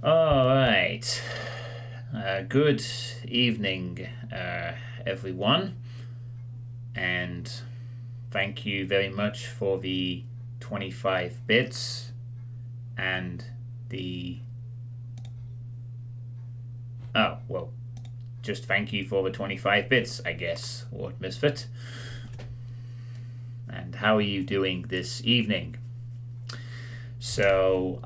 All right. Good evening, everyone, and thank you very much for the 25 bits and the. Oh, well, just thank you for the 25 bits, I guess, Lord Misfit. And how are you doing this evening? So,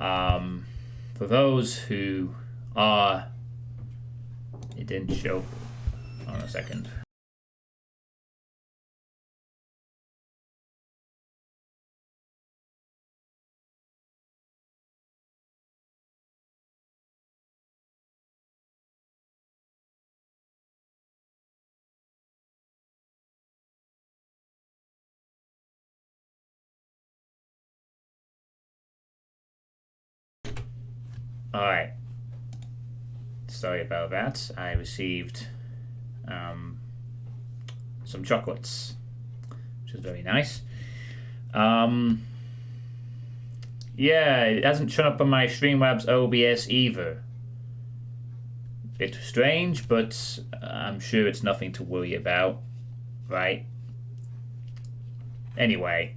for those who are. It didn't show. Hold on a second. Alright. Sorry about that. I received some chocolates, which is very nice. Yeah, it hasn't shown up on my Streamlabs OBS either. Bit strange, but I'm sure it's nothing to worry about, right? Anyway,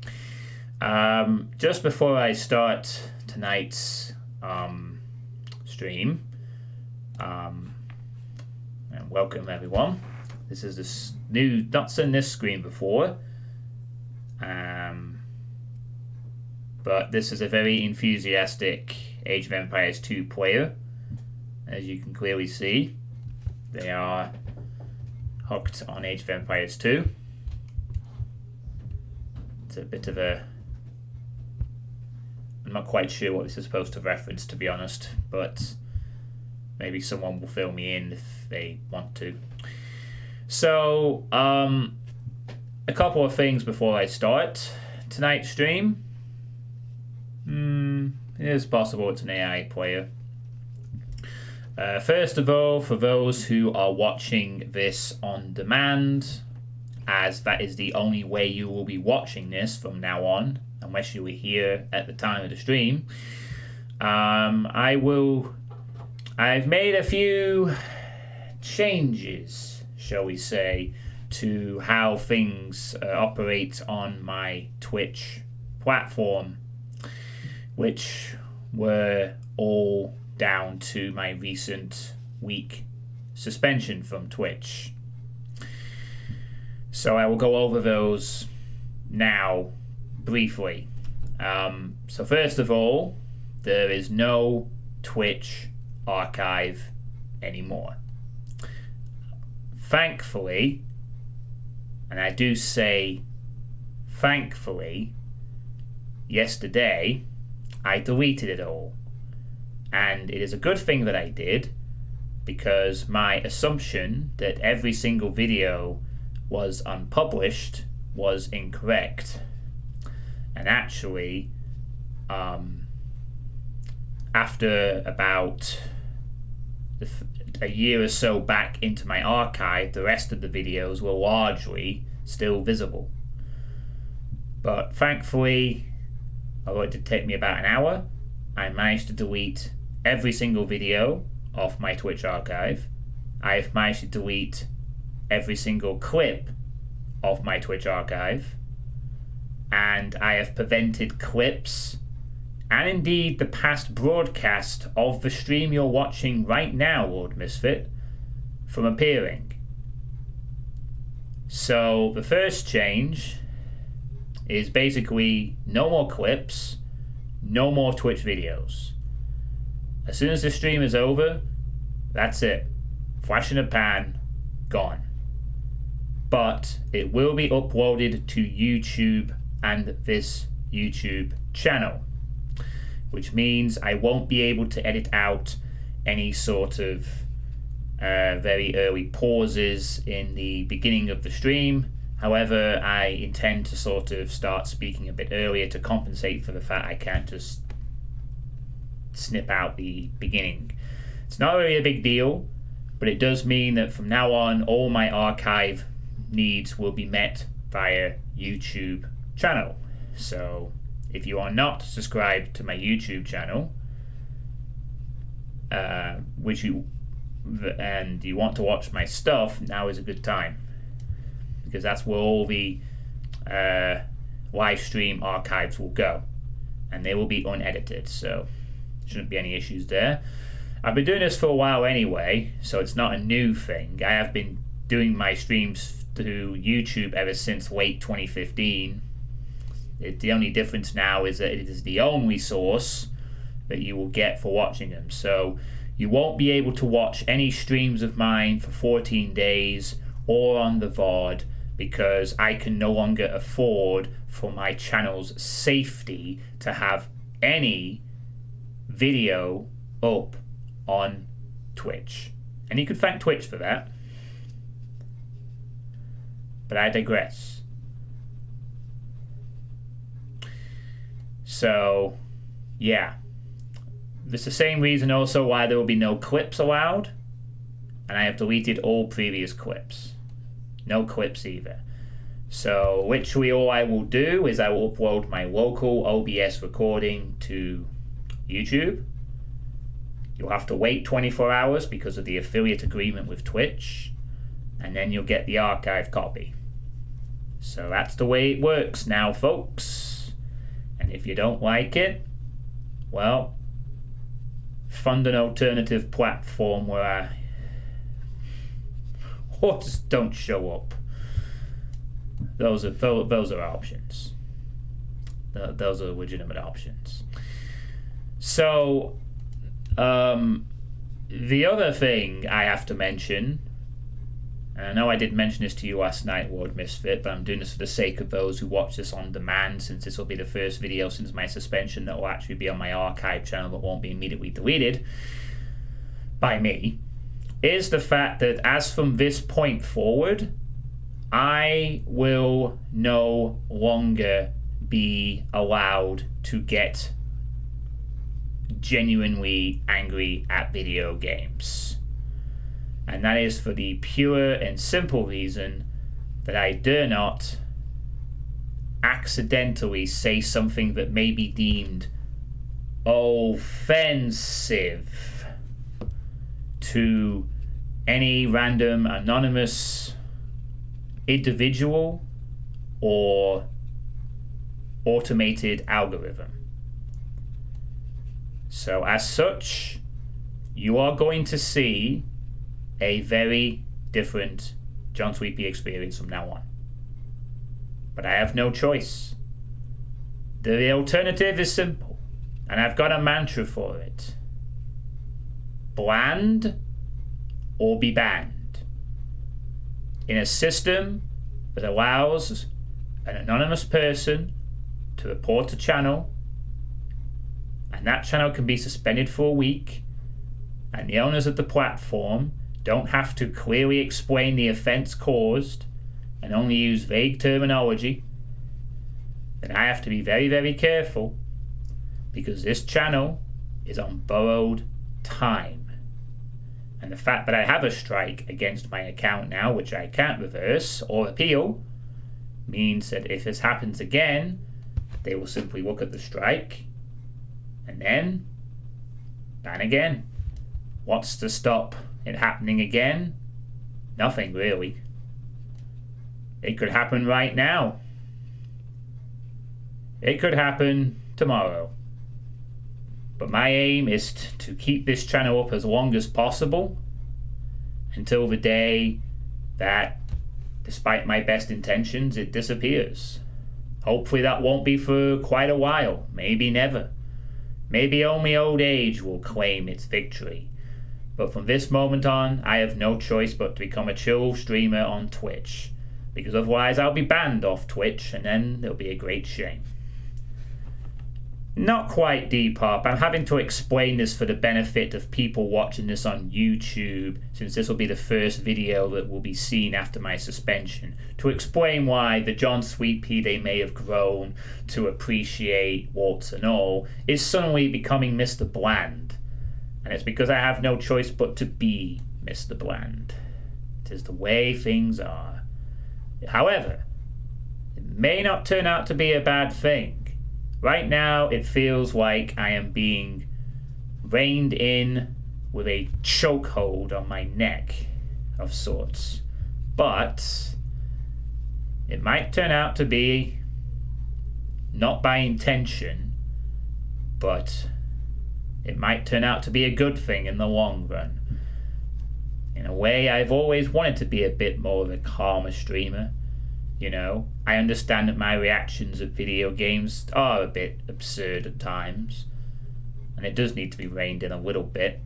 just before I start tonight's stream, and welcome everyone. This is this new, not seen this screen before, but this is a very enthusiastic Age of Empires 2 player. As you can clearly see, they are hooked on Age of Empires 2. It's a bit of a... I'm not quite sure what this is supposed to reference, to be honest, but maybe someone will fill me in if they want to. So, a couple of things before I start tonight's stream. It is possible it's an AI player. First of all, for those who are watching this on demand, as that is the only way you will be watching this from now on, unless you were here at the time of the stream, I've made a few changes, shall we say, to how things operate on my Twitch platform, which were all down to my recent week suspension from Twitch. So I will go over those now briefly. So first of all, there is no Twitch archive anymore. Thankfully, and I do say thankfully, yesterday I deleted it all. And it is a good thing that I did, because my assumption that every single video was unpublished was incorrect. And actually, after about a year or so back into my archive, the rest of the videos were largely still visible. But thankfully, although it did take me about an hour, I managed to delete every single video off my Twitch archive. I have managed to delete every single clip of my Twitch archive. And I have prevented clips and indeed the past broadcast of the stream you're watching right now, Lord Misfit, from appearing. So the first change is basically no more clips, no more Twitch videos. As soon as the stream is over, that's it. Flash in a pan, gone. But it will be uploaded to YouTube and this YouTube channel, which means I won't be able to edit out any sort of very early pauses in the beginning of the stream. However, I intend to sort of start speaking a bit earlier to compensate for the fact I can't just snip out the beginning. It's not really a big deal, but it does mean that from now on all my archive needs will be met via YouTube channel. So if you are not subscribed to my YouTube channel, and you want to watch my stuff, now is a good time, because that's where all the live stream archives will go, and they will be unedited, so shouldn't be any issues there. I've been doing this for a while anyway, so it's not a new thing. I have been doing my streams through YouTube ever since late 2015. The only difference now is that it is the only source that you will get for watching them. So you won't be able to watch any streams of mine for 14 days or on the VOD, because I can no longer afford, for my channel's safety, to have any video up on Twitch. And you could thank Twitch for that. But I digress. So, yeah. It's the same reason also why there will be no clips allowed. And I have deleted all previous clips. No clips either. So, literally all I will do is I will upload my local OBS recording to YouTube. You'll have to wait 24 hours because of the affiliate agreement with Twitch, and then you'll get the archive copy. So that's the way it works now, folks. And if you don't like it, well, fund an alternative platform where or just don't show up. Those are options. Those are legitimate options. So, the other thing I have to mention, and I know I did mention this to you last night, Lord Misfit, but I'm doing this for the sake of those who watch this on demand, since this will be the first video since my suspension that will actually be on my archive channel but won't be immediately deleted by me, is the fact that as from this point forward, I will no longer be allowed to get genuinely angry at video games. And that is for the pure and simple reason that I dare not accidentally say something that may be deemed offensive to any random anonymous individual or automated algorithm. So as such, you are going to see a very different John Suitepee experience from now on. But I have no choice. The alternative is simple, and I've got a mantra for it. Bland or be banned. In a system that allows an anonymous person to report a channel, and that channel can be suspended for a week, and the owners of the platform don't have to clearly explain the offense caused and only use vague terminology, then I have to be very, very careful, because this channel is on borrowed time. And the fact that I have a strike against my account now, which I can't reverse or appeal, means that if this happens again, they will simply look at the strike and then ban again. What's to stop it happening again? Nothing, really. It could happen right now. It could happen tomorrow. But my aim is to keep this channel up as long as possible until the day that, despite my best intentions, it disappears. Hopefully that won't be for quite a while. Maybe never. Maybe only old age will claim its victory. But from this moment on, I have no choice but to become a chill streamer on Twitch, because otherwise I'll be banned off Twitch, and then there'll be a great shame. Not quite, Depop. I'm having to explain this for the benefit of people watching this on YouTube, since this will be the first video that will be seen after my suspension, to explain why the John Suitepee they may have grown to appreciate, warts and all, is suddenly becoming Mr. Bland. And it's because I have no choice but to be Mr. Bland. It is the way things are. However, it may not turn out to be a bad thing. Right now, it feels like I am being reined in with a chokehold on my neck of sorts. But it might turn out to be not by intention, but it might turn out to be a good thing in the long run. In a way, I've always wanted to be a bit more of a calmer streamer. You know, I understand that my reactions at video games are a bit absurd at times, and it does need to be reined in a little bit.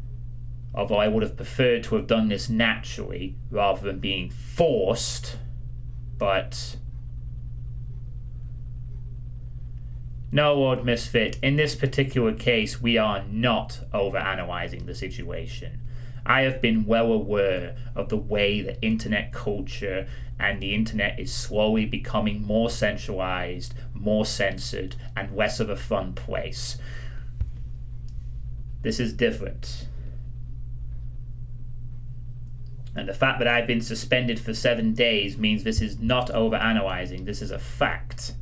Although I would have preferred to have done this naturally rather than being forced. But no, Lord Misfit, in this particular case, we are not overanalyzing the situation. I have been well aware of the way that internet culture and the internet is slowly becoming more centralized, more censored, and less of a fun place. This is different. And the fact that I've been suspended for 7 days means this is not overanalyzing, this is a fact.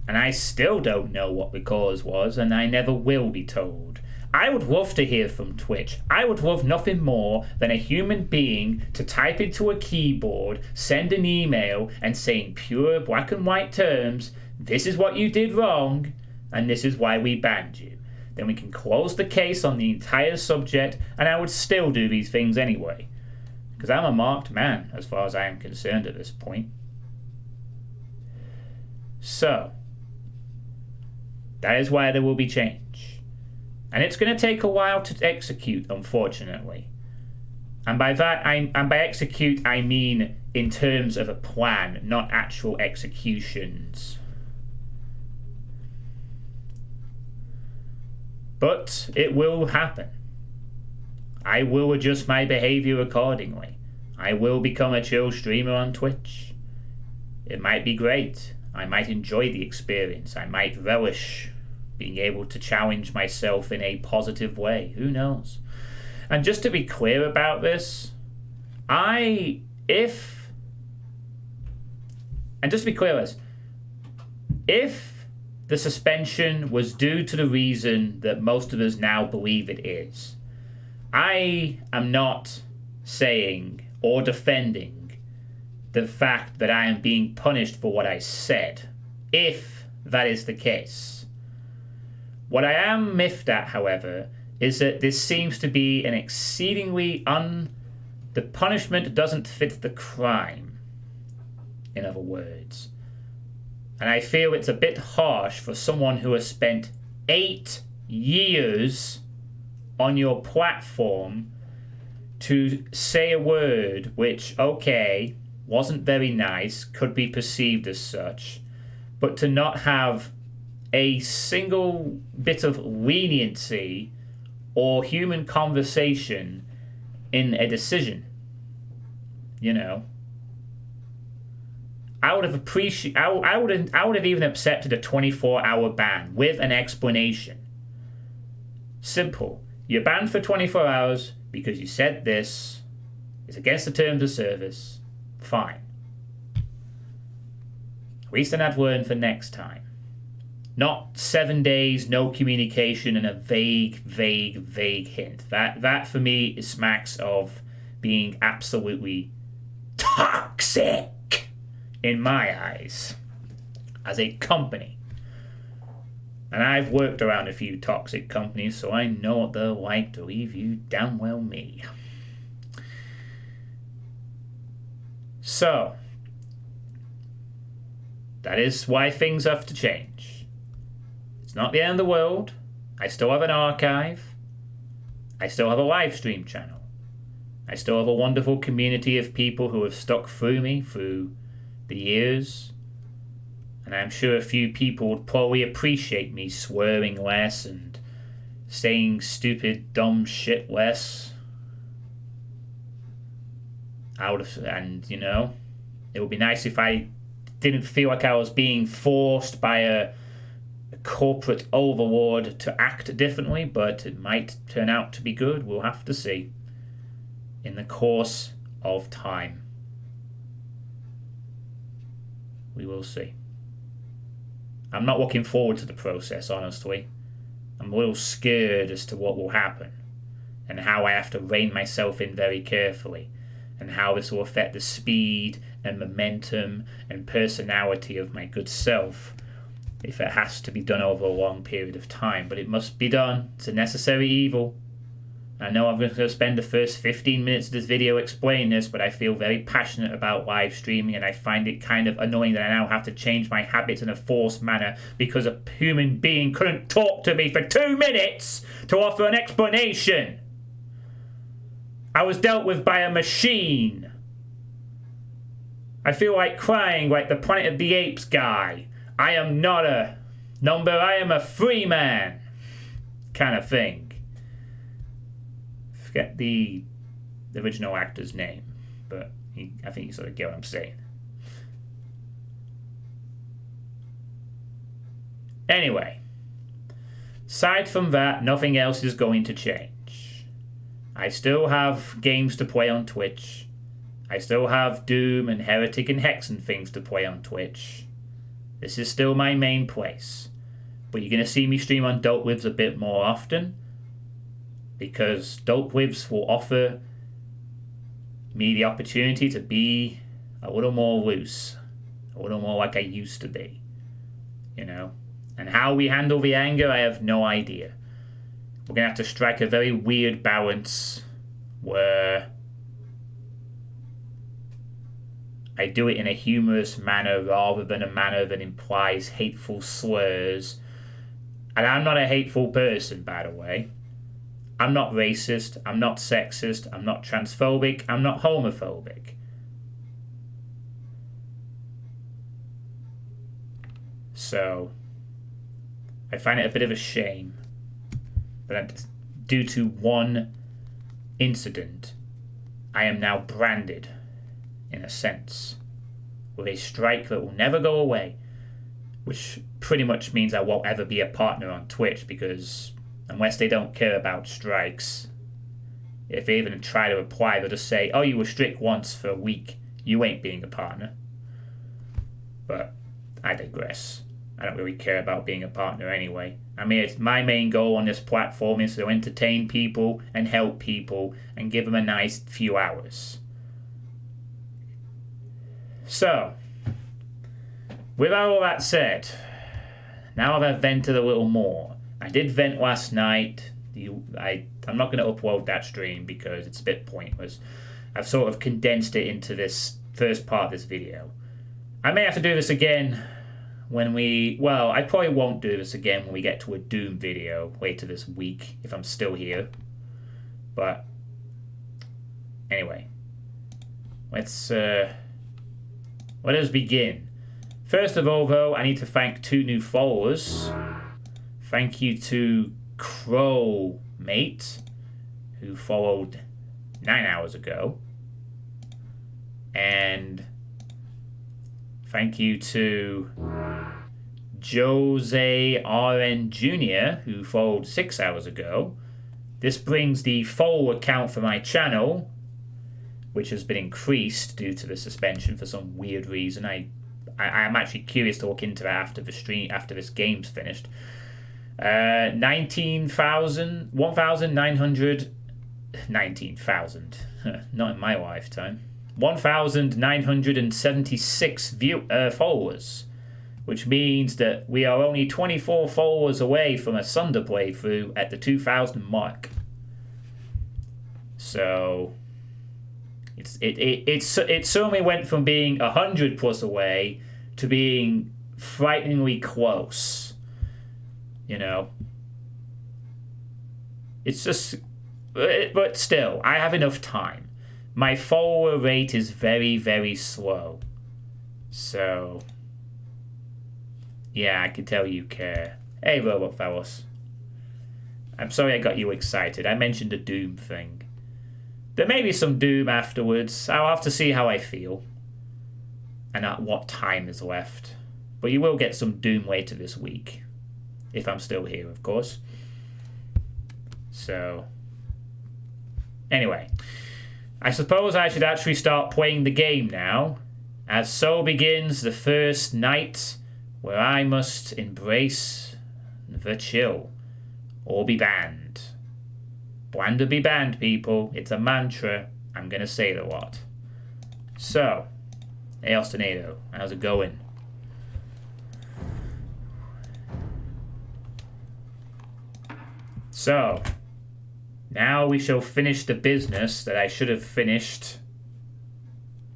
And I still don't know what the cause was, and I never will be told. I would love to hear from Twitch. I would love nothing more than a human being to type into a keyboard, send an email, and say in pure black and white terms, this is what you did wrong, and this is why we banned you. Then we can close the case on the entire subject, and I would still do these things anyway. Because I'm a marked man, as far as I am concerned at this point. So, that is why there will be change. And it's going to take a while to execute, unfortunately. And by execute, I mean in terms of a plan, not actual executions. But it will happen. I will adjust my behavior accordingly. I will become a chill streamer on Twitch. It might be great. I might enjoy the experience. I might relish being able to challenge myself in a positive way. Who knows? And just to be clear about this, if the suspension was due to the reason that most of us now believe it is, I am not saying or defending the fact that I am being punished for what I said, if that is the case. What I am miffed at, however, is that this seems to be an exceedingly the punishment doesn't fit the crime, in other words. And I feel it's a bit harsh for someone who has spent 8 years on your platform to say a word which, okay, wasn't very nice, could be perceived as such, but to not have a single bit of leniency or human conversation in a decision. You know, I would have even accepted a 24-hour ban with an explanation. Simple. You're banned for 24 hours because you said this. It's against the terms of service. Fine. At least then I'd learn for next time. Not 7 days, no communication, and a vague hint. That for me smacks of being absolutely toxic in my eyes as a company. And I've worked around a few toxic companies, so I know what they're like to leave you damn well me. So, that is why things have to change. It's not the end of the world. I still have an archive. I still have a live stream channel. I still have a wonderful community of people who have stuck through me through the years. And I'm sure a few people would probably appreciate me swearing less and saying stupid, dumb shit less. And, you know, it would be nice if I didn't feel like I was being forced by a corporate overlord to act differently, but it might turn out to be good. We'll have to see in the course of time. We will see. I'm not looking forward to the process, honestly. I'm a little scared as to what will happen. and how I have to rein myself in very carefully, and how this will affect the speed and momentum and personality of my good self if it has to be done over a long period of time. But it must be done. It's a necessary evil. I know I'm going to spend the first 15 minutes of this video explaining this, but I feel very passionate about live streaming, and I find it kind of annoying that I now have to change my habits in a forced manner because a human being couldn't talk to me for 2 minutes to offer an explanation. I was dealt with by a machine. I feel like crying like the Planet of the Apes guy. I am not a number, I am a free man. Kind of thing. Forget the original actor's name, but I think you sort of get what I'm saying. Anyway, aside from that, nothing else is going to change. I still have games to play on Twitch. I still have Doom and Heretic and Hex and things to play on Twitch. This is still my main place. But you're going to see me stream on Dope Lives a bit more often, because Dope Lives will offer me the opportunity to be a little more loose, a little more like I used to be, you know? And how we handle the anger, I have no idea. We're going to have to strike a very weird balance where I do it in a humorous manner rather than a manner that implies hateful slurs. And I'm not a hateful person, by the way. I'm not racist, I'm not sexist, I'm not transphobic, I'm not homophobic. So, I find it a bit of a shame that due to one incident, I am now branded, in a sense, with a strike that will never go away, which pretty much means I won't ever be a partner on Twitch, because unless they don't care about strikes, if they even try to reply, they'll just say, oh, you were strict once for a week, you ain't being a partner. But I digress. I don't really care about being a partner anyway. I mean, it's my main goal on this platform is to entertain people and help people and give them a nice few hours. So, with all that said, now I've vented a little more. I did vent last night. I'm not going to upload that stream because it's a bit pointless. I've sort of condensed it into this first part of this video. I may have to do this again when I probably won't do this again when we get to a Doom video later this week, if I'm still here. But, anyway. Let us begin. First of all, though, I need to thank 2 new followers. Thank you to Crow Mate, who followed 9 hours ago. And thank you to Jose RN Jr., who followed 6 hours ago. This brings the follower count for my channel, which has been increased due to the suspension for some weird reason. I'm actually curious to look into that after the stream, after this game's finished. 19,000, not in my lifetime. 1,976 followers, which means that we are only 24 followers away from a Sunder playthrough at the 2,000 mark. So it certainly went from being 100 plus away to being frighteningly close. You know, it's just, but still, I have enough time. My follower rate is very, very slow. So, yeah, I can tell you care. Hey, Robot Fellas. I'm sorry I got you excited. I mentioned the Doom thing. There may be some Doom afterwards. I'll have to see how I feel. And at what time is left. But you will get some Doom later this week. If I'm still here, of course. So, anyway. I suppose I should actually start playing the game now, as so begins the first night where I must embrace the chill, or be banned. Bland be banned, people. It's a mantra. I'm gonna say it a lot. So, hey, Ostinado, how's it going? So, now we shall finish the business that I should have finished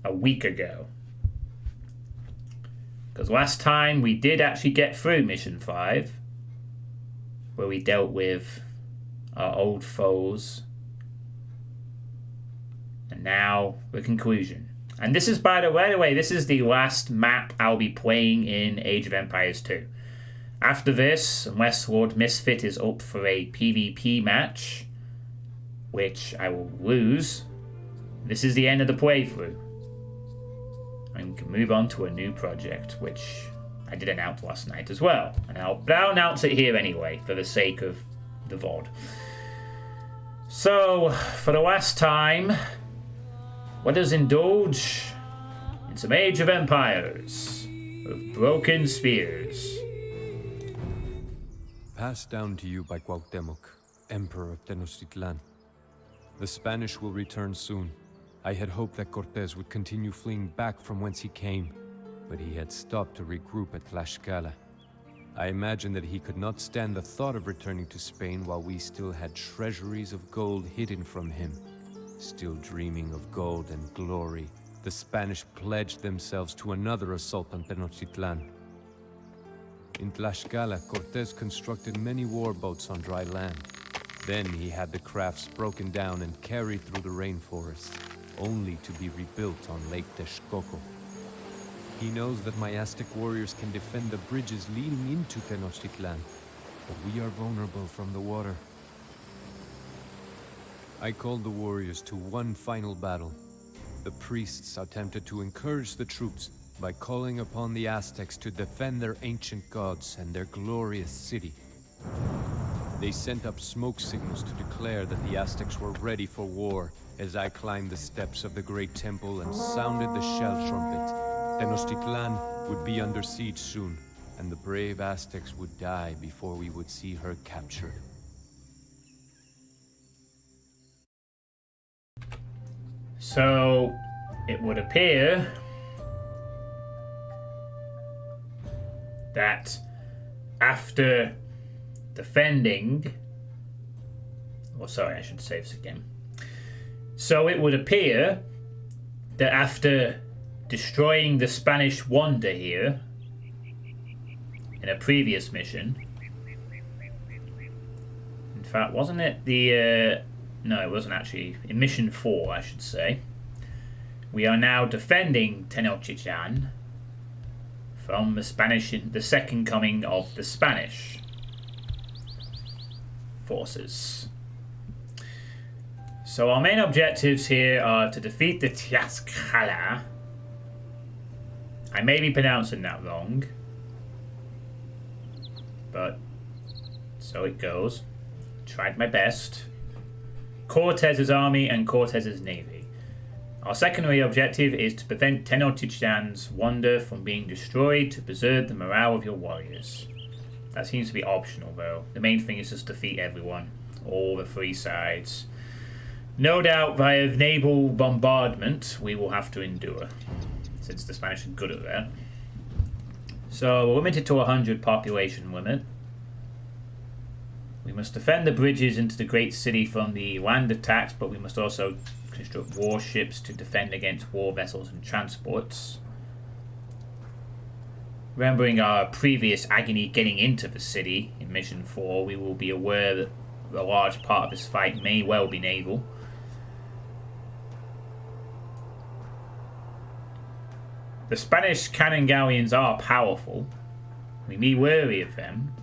a week ago. Because last time we did actually get through Mission 5, where we dealt with our old foes. And now the conclusion. And this is, by the way, this is the last map I'll be playing in Age of Empires 2. After this, unless Lord Misfit is up for a PvP match, which I will lose, this is the end of the playthrough. And can move on to a new project, which I did announce last night as well. But I'll announce it here anyway, for the sake of the VOD. So, for the last time, let us indulge in some Age of Empires with broken spears. Passed down to you by Cuauhtémoc, Emperor of Tenochtitlan. The Spanish will return soon. I had hoped that Cortez would continue fleeing back from whence he came, but he had stopped to regroup at Tlaxcala. I imagined that he could not stand the thought of returning to Spain while we still had treasuries of gold hidden from him. Still dreaming of gold and glory, the Spanish pledged themselves to another assault on Tenochtitlan. In Tlaxcala, Cortez constructed many warboats on dry land. Then he had the crafts broken down and carried through the rainforest, only to be rebuilt on Lake Texcoco. He knows that my Aztec warriors can defend the bridges leading into Tenochtitlan, but we are vulnerable from the water. I called the warriors to one final battle. The priests attempted to encourage the troops by calling upon the Aztecs to defend their ancient gods and their glorious city. They sent up smoke signals to declare that the Aztecs were ready for war as I climbed the steps of the great temple and sounded the shell trumpet. Tenochtitlan would be under siege soon, and the brave Aztecs would die before we would see her captured. So, it would appear that after defending, I should say this again. So it would appear that after destroying the Spanish wonder here in a previous mission, in fact, wasn't it the no, it wasn't actually, in mission 4 I should say, we are now defending Tenochtitlan from the second coming of the Spanish forces. So our main objectives here are to defeat the Tlaxcala. I may be pronouncing that wrong, but so it goes. Tried my best. Cortez's army and Cortez's navy. Our secondary objective is to prevent Tenochtitlan's wonder from being destroyed to preserve the morale of your warriors. That seems to be optional though. The main thing is just defeat everyone. All the three sides. No doubt via naval bombardment we will have to endure, since the Spanish are good at that. So we're limited to 100 population limit. We must defend the bridges into the great city from the land attacks, but we must also construct warships to defend against war vessels and transports. Remembering our previous agony getting into the city in Mission 4, we will be aware that a large part of this fight may well be naval. The Spanish cannon galleons are powerful. We may be wary of them,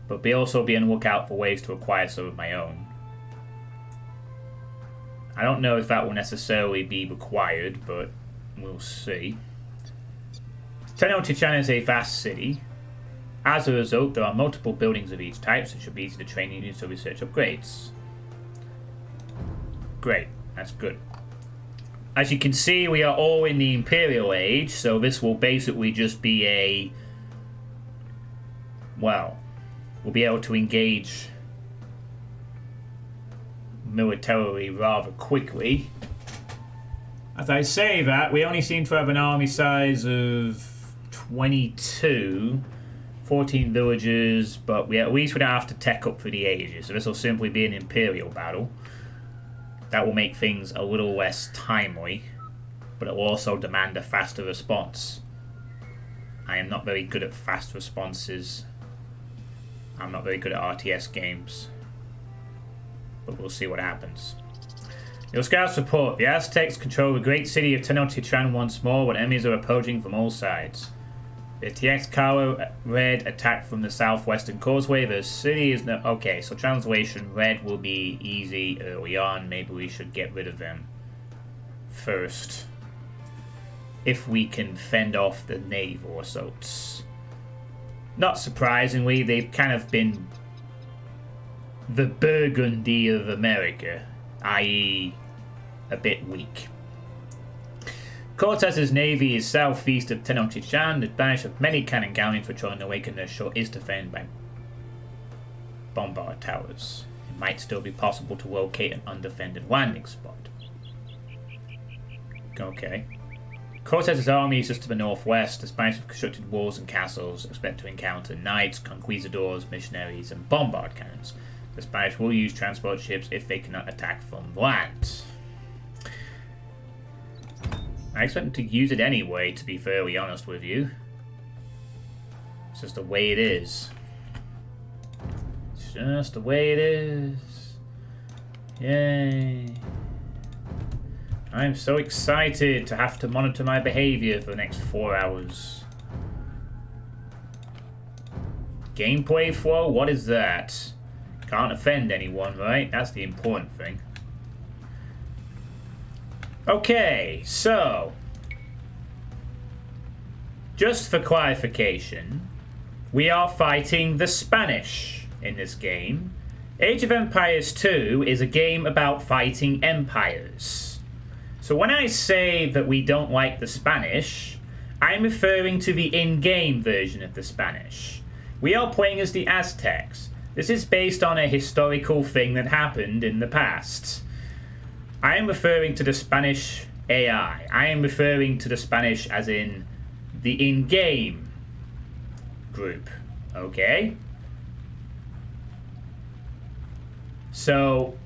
but also be on the lookout for ways to acquire some of my own. I don't know if that will necessarily be required, but we'll see. Tenochtitlan is a vast city. As a result, there are multiple buildings of each type, so it should be easy to train units or research upgrades. Great, that's good. As you can see, we are all in the Imperial Age, so this will basically just be a... well, we'll be able to engage militarily rather quickly. As I say that, we only seem to have an army size of 22, 14 villages, but at least we don't have to tech up for the ages, so this will simply be an imperial battle. That will make things a little less timely, but it will also demand a faster response. I am not very good at fast responses. I'm not very good at RTS games, but we'll see what happens. Your scouts report the Aztecs control the great city of Tenochtitlan once more when enemies are approaching from all sides. The Tlaxcala Red attack from the southwestern causeway. The city is no. Okay, so translation: Red will be easy early on. Maybe we should get rid of them first, if we can fend off the naval assaults. Not surprisingly, they've kind of been the Burgundy of America, i.e. a bit weak. Cortez's navy is southeast of Tenochtitlan. The Spanish have many cannon galleons patrolling the wake, and their shore is defended by bombard towers. It might still be possible to locate an undefended landing spot. Okay. Cortez's army is just to the northwest. The Spanish have constructed walls and castles, expect to encounter knights, conquistadors, missionaries, and bombard cannons. The Spanish will use transport ships if they cannot attack from land. I expect them to use it anyway, to be fairly honest with you. It's just the way it is. It's just the way it is. Yay. I'm so excited to have to monitor my behavior for the next 4 hours. Gameplay flow? What is that? Can't offend anyone, right? That's the important thing. Okay, so just for clarification, we are fighting the Spanish in this game. Age of Empires 2 is a game about fighting empires. So when I say that we don't like the Spanish, I'm referring to the in-game version of the Spanish. We are playing as the Aztecs. This is based on a historical thing that happened in the past. I am referring to the Spanish AI. I am referring to the Spanish as in the in-game group. Okay? So,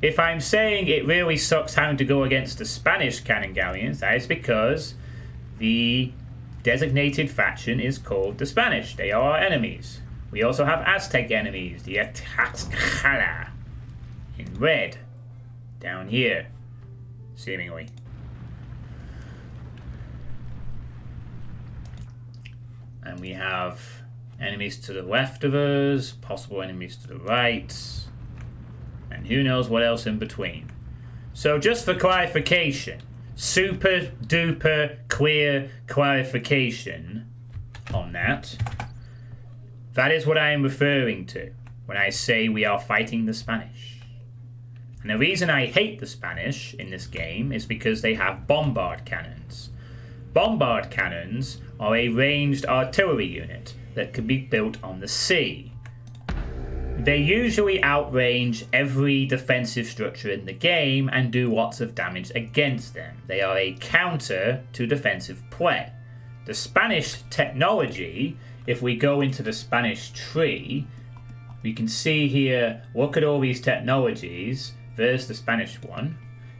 if I'm saying it really sucks having to go against the Spanish cannon galleons, that is because the designated faction is called the Spanish. They are our enemies. We also have Aztec enemies, the Tlaxcala, in red. Down here, seemingly. And we have enemies to the left of us, possible enemies to the right, and who knows what else in between. So just for clarification, super duper clear clarification on that, that is what I am referring to when I say we are fighting the Spanish. And the reason I hate the Spanish in this game is because they have bombard cannons. Bombard cannons are a ranged artillery unit that can be built on the sea. They usually outrange every defensive structure in the game and do lots of damage against them. They are a counter to defensive play. The Spanish technology, if we go into the Spanish tree, we can see here, look at all these technologies. There's the Spanish one.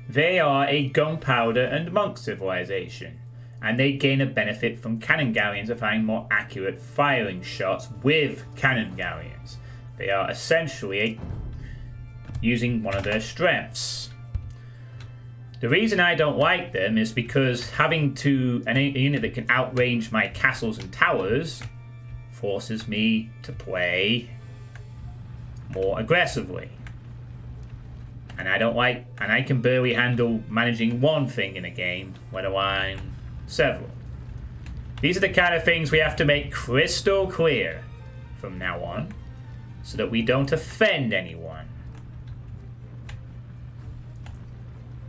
They are a gunpowder and monk civilization, and they gain a benefit from cannon galleons of having more accurate firing shots with cannon galleons. They are essentially using one of their strengths. The reason I don't like them is because having a unit that can outrange my castles and towers forces me to play more aggressively. And I can barely handle managing one thing in a game, let alone several. These are the kind of things we have to make crystal clear from now on, so that we don't offend anyone.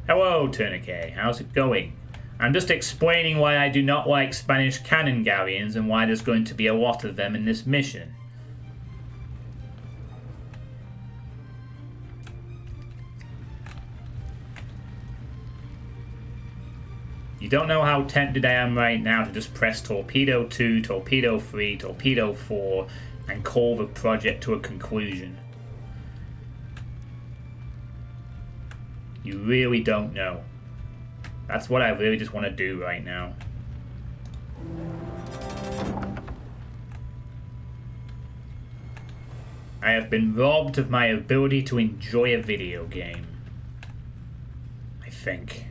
Hello, Tourniquet. How's it going? I'm just explaining why I do not like Spanish cannon galleons and why there's going to be a lot of them in this mission. You don't know how tempted I am right now to just press Torpedo 2, Torpedo 3, Torpedo 4, and call the project to a conclusion. You really don't know. That's what I really just want to do right now. I have been robbed of my ability to enjoy a video game. I think.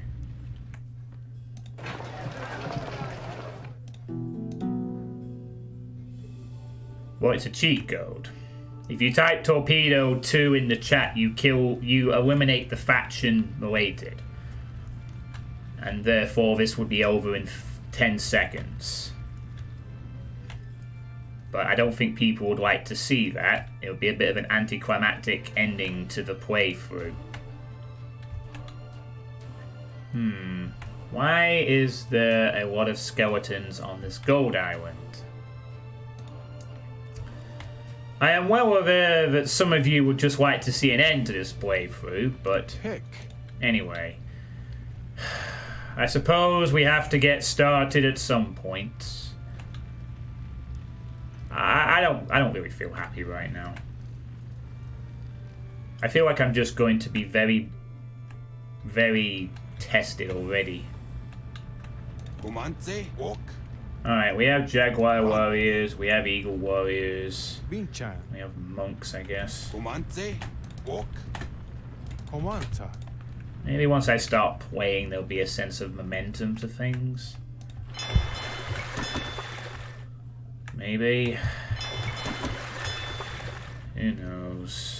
Well, it's a cheat code. If you type Torpedo 2 in the chat, you eliminate the faction related. And therefore this would be over in 10 seconds. But I don't think people would like to see that. It would be a bit of an anticlimactic ending to the playthrough. Why is there a lot of skeletons on this gold island? I am well aware that some of you would just like to see an end to this playthrough, but anyway. I suppose we have to get started at some point. I don't really feel happy right now. I feel like I'm just going to be very, very tested already. Alright, we have Jaguar Warriors, we have Eagle Warriors, we have Monks, I guess. Maybe once I start playing, there'll be a sense of momentum to things. Maybe. Who knows?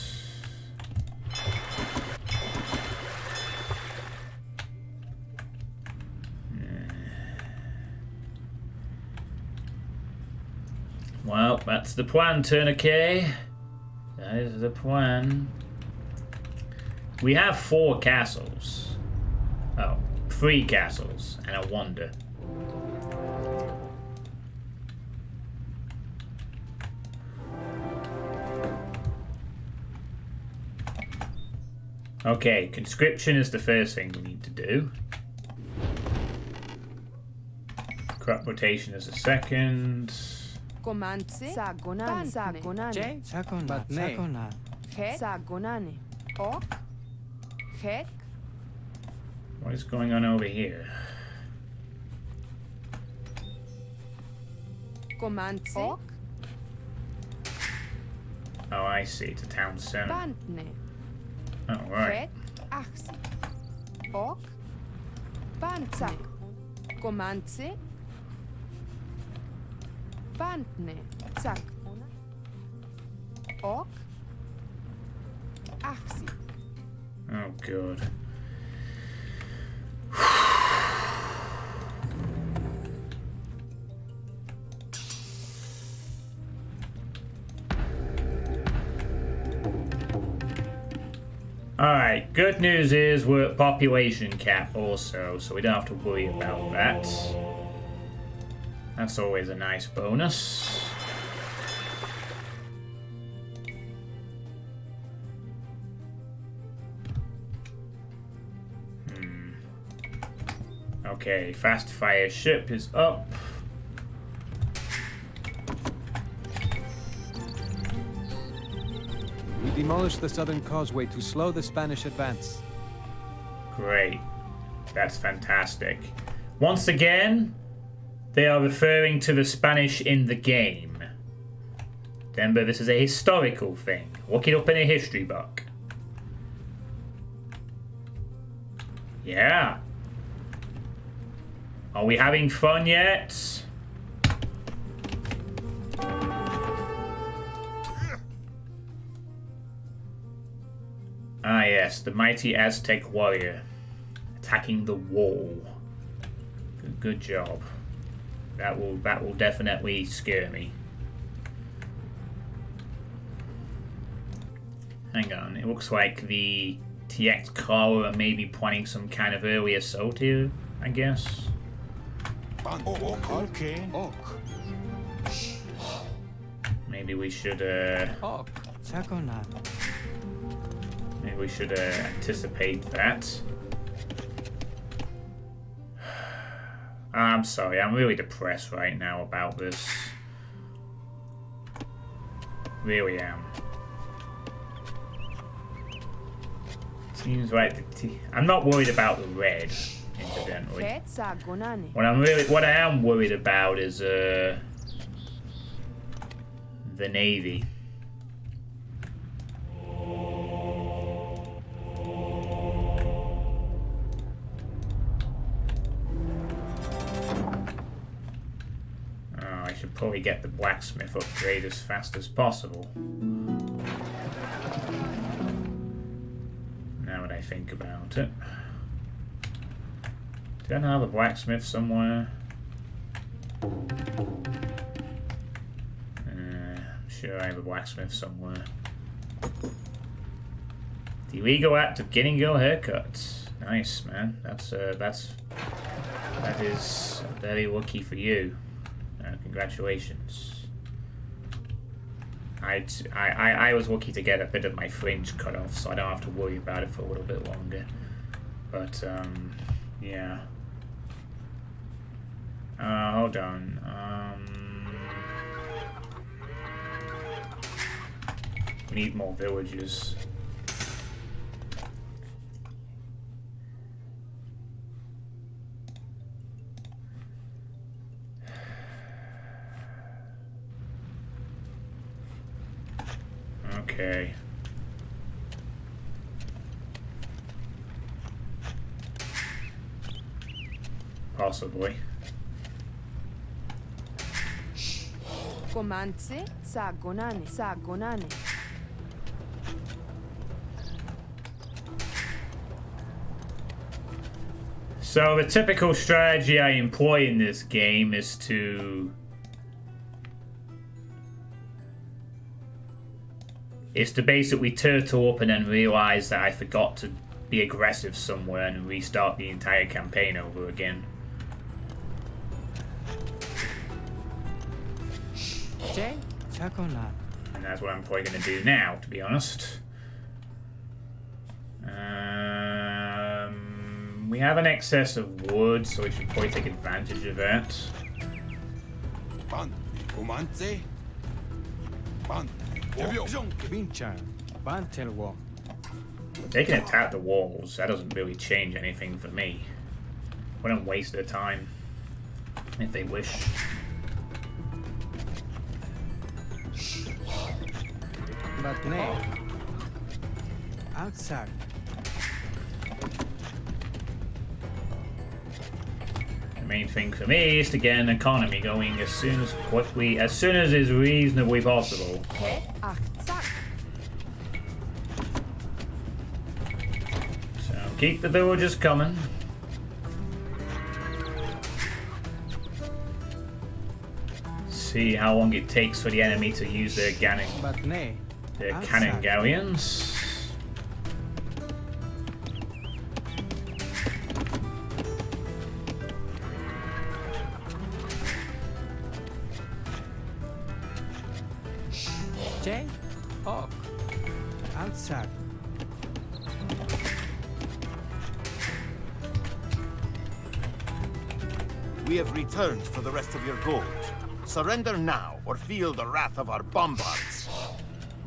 Well, that's the plan, Tourniquet. That is the plan. We have 4 castles. Oh, 3 castles and a wonder. Okay, conscription is the first thing we need to do. Crop rotation is the second. What is going on over here? Oh, I see. It's a town center. Oh, right. Oh, good. Alright, good news is we're at population cap also, so we don't have to worry about that. That's always a nice bonus. Okay, fast fire ship is up. We demolished the southern causeway to slow the Spanish advance. Great. That's fantastic. Once again, they are referring to the Spanish in the game. Remember, this is a historical thing. Look it up in a history book. Yeah. Are we having fun yet? Ah yes, the mighty Aztec Warrior. Attacking the wall. Good job. That will definitely scare me. Hang on, it looks like the TX Clara are maybe planning some kind of early assault here, I guess. Maybe we should anticipate that. I'm sorry, I'm really depressed right now about this. Really am. Seems like I'm not worried about the red, incidentally. What I am worried about is the Navy. I should probably get the blacksmith upgrade as fast as possible. Now that I think about it. Don't I have a blacksmith somewhere? I'm sure I have a blacksmith somewhere. The illegal act of getting your haircut. Nice, man. That is very lucky for you. Congratulations. I was lucky to get a bit of my fringe cut off, so I don't have to worry about it for a little bit longer. But yeah. Hold on. We need more villagers. Okay. Possibly. Comance sagonane. So the typical strategy I employ in this game is to basically turtle up and then realize that I forgot to be aggressive somewhere and restart the entire campaign over again. And that's what I'm probably going to do now, to be honest. We have an excess of wood, so we should probably take advantage of that. They can attack the walls. That doesn't really change anything for me. We don't waste their time if they wish. But no. Outside. The main thing for me is to get an economy going as soon as is reasonably possible. So keep the villagers coming. See how long it takes for the enemy to use their cannon galleons. Outside. We have returned for the rest of your gold. Surrender now, or feel the wrath of our bombards.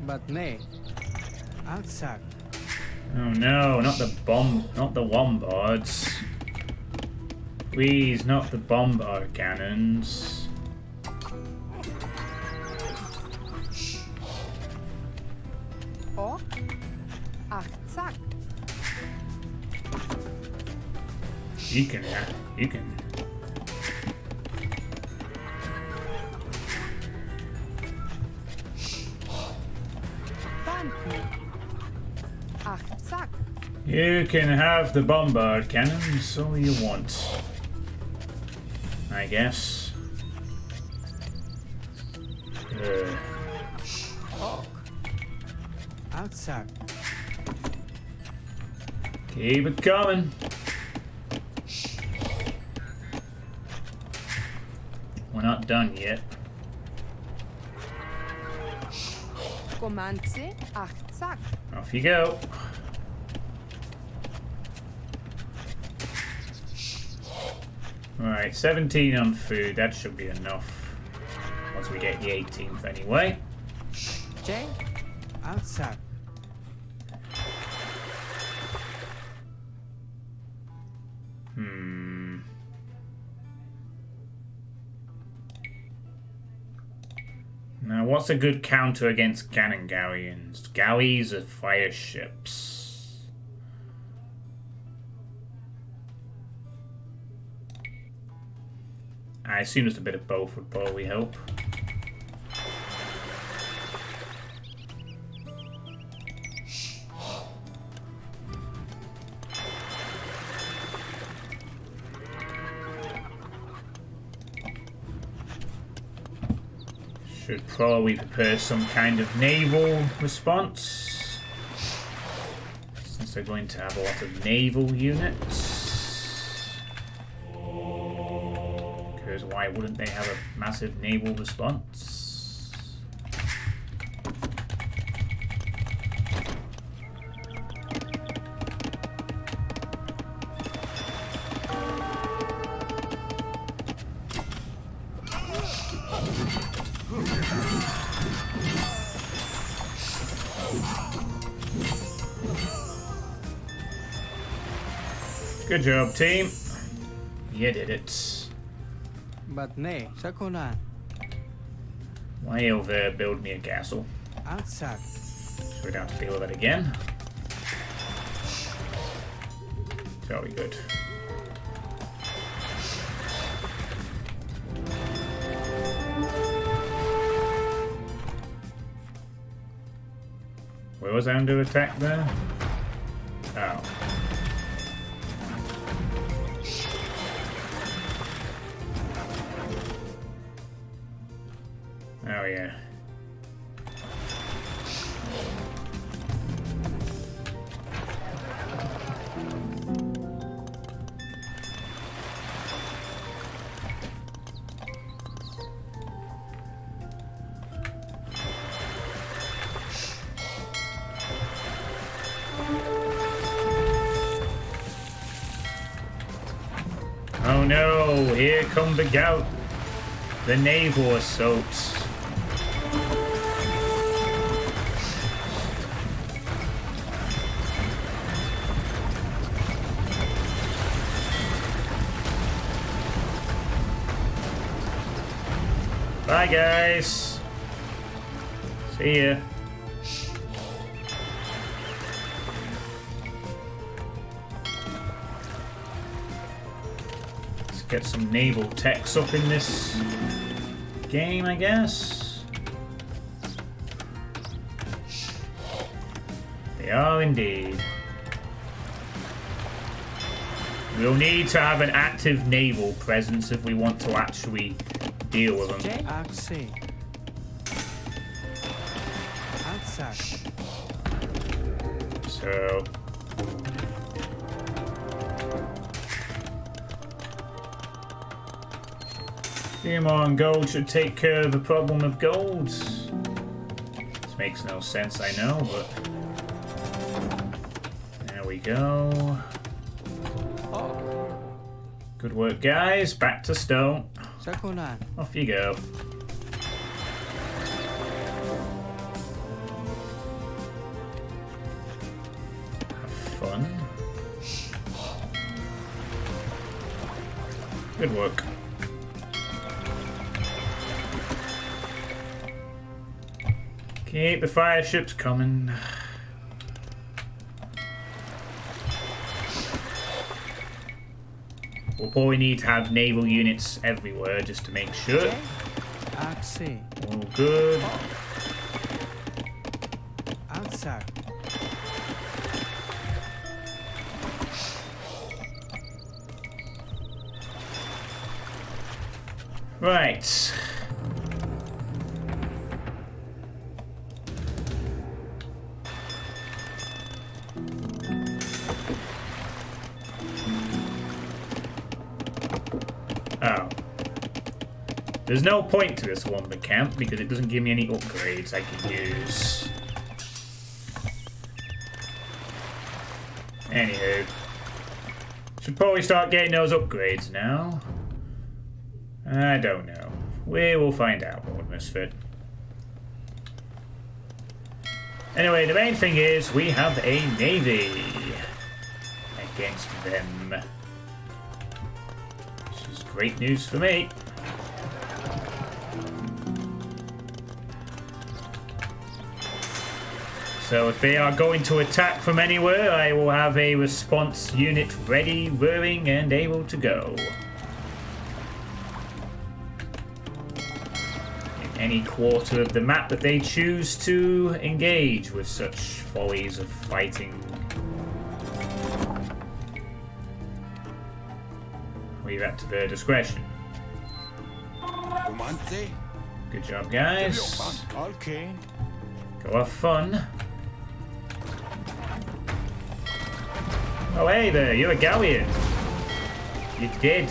But nay, outside. Oh no, not the bombards. Please, not the bombard cannons. You can. You can have the bombard cannons all you want, I guess. Outside. Keep it coming. We're not done yet. Off you go. Right, 17 on food. That should be enough. Once we get the 18th anyway. Jay? Outside. Now, what's a good counter against cannon galleons? Galleys are fire ships. I assume just a bit of both would probably help. Should probably prepare some kind of naval response, since they're going to have a lot of naval units. Because why wouldn't they have a massive naval response? Good job, team. You did it. But nay, Sakonan. Why over there build me a castle? Outside. So we don't have to deal with that again. Very good. Where was I under attack there? Oh. Oh yeah. Oh no, here come the gout. The naval assaults. Bye guys. See ya. Let's get some naval techs up in this game, I guess. They are indeed. We'll need to have an active naval presence if we want to actually deal with them. Outside. So few more on gold should take care of the problem of gold. This makes no sense, I know, but there we go. Good work, guys. Back to stone. Sakonan. Off you go. Have fun. Good work. Keep the fire ships coming. We'll probably need to have naval units everywhere just to make sure. All good. Outside. Right. Oh. There's no point to this Wombat camp because it doesn't give me any upgrades I can use. Anywho. Should probably start getting those upgrades now. I don't know. We will find out, Lord Misfit. Anyway, the main thing is we have a navy against them. Which is great news for me. So if they are going to attack from anywhere, I will have a response unit ready, roaring, and able to go. In any quarter of the map that they choose to engage with such follies of fighting. Leave that to their discretion. Good job, guys. Go have fun. Oh, hey there, you're a galleon. You did.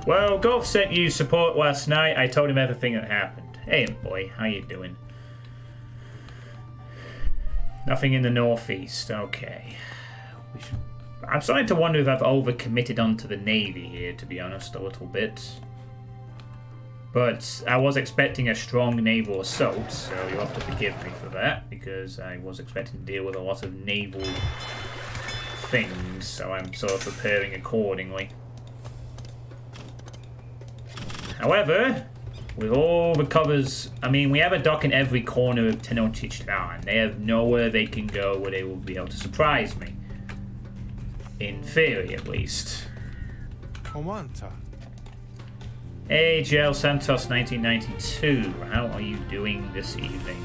Well, Golf sent you support last night. I told him everything that happened. Hey, boy, how you doing? Nothing in the northeast. Okay. I'm starting to wonder if I've overcommitted onto the Navy here, to be honest, a little bit. But I was expecting a strong naval assault, so you'll have to forgive me for that, because I was expecting to deal with a lot of naval things, so I'm sort of preparing accordingly. However, with all the covers, I mean, we have a dock in every corner of Tenochtitlan. They have nowhere they can go where they will be able to surprise me. In theory, at least. Comanta. Hey, JL Santos 1992. How are you doing this evening?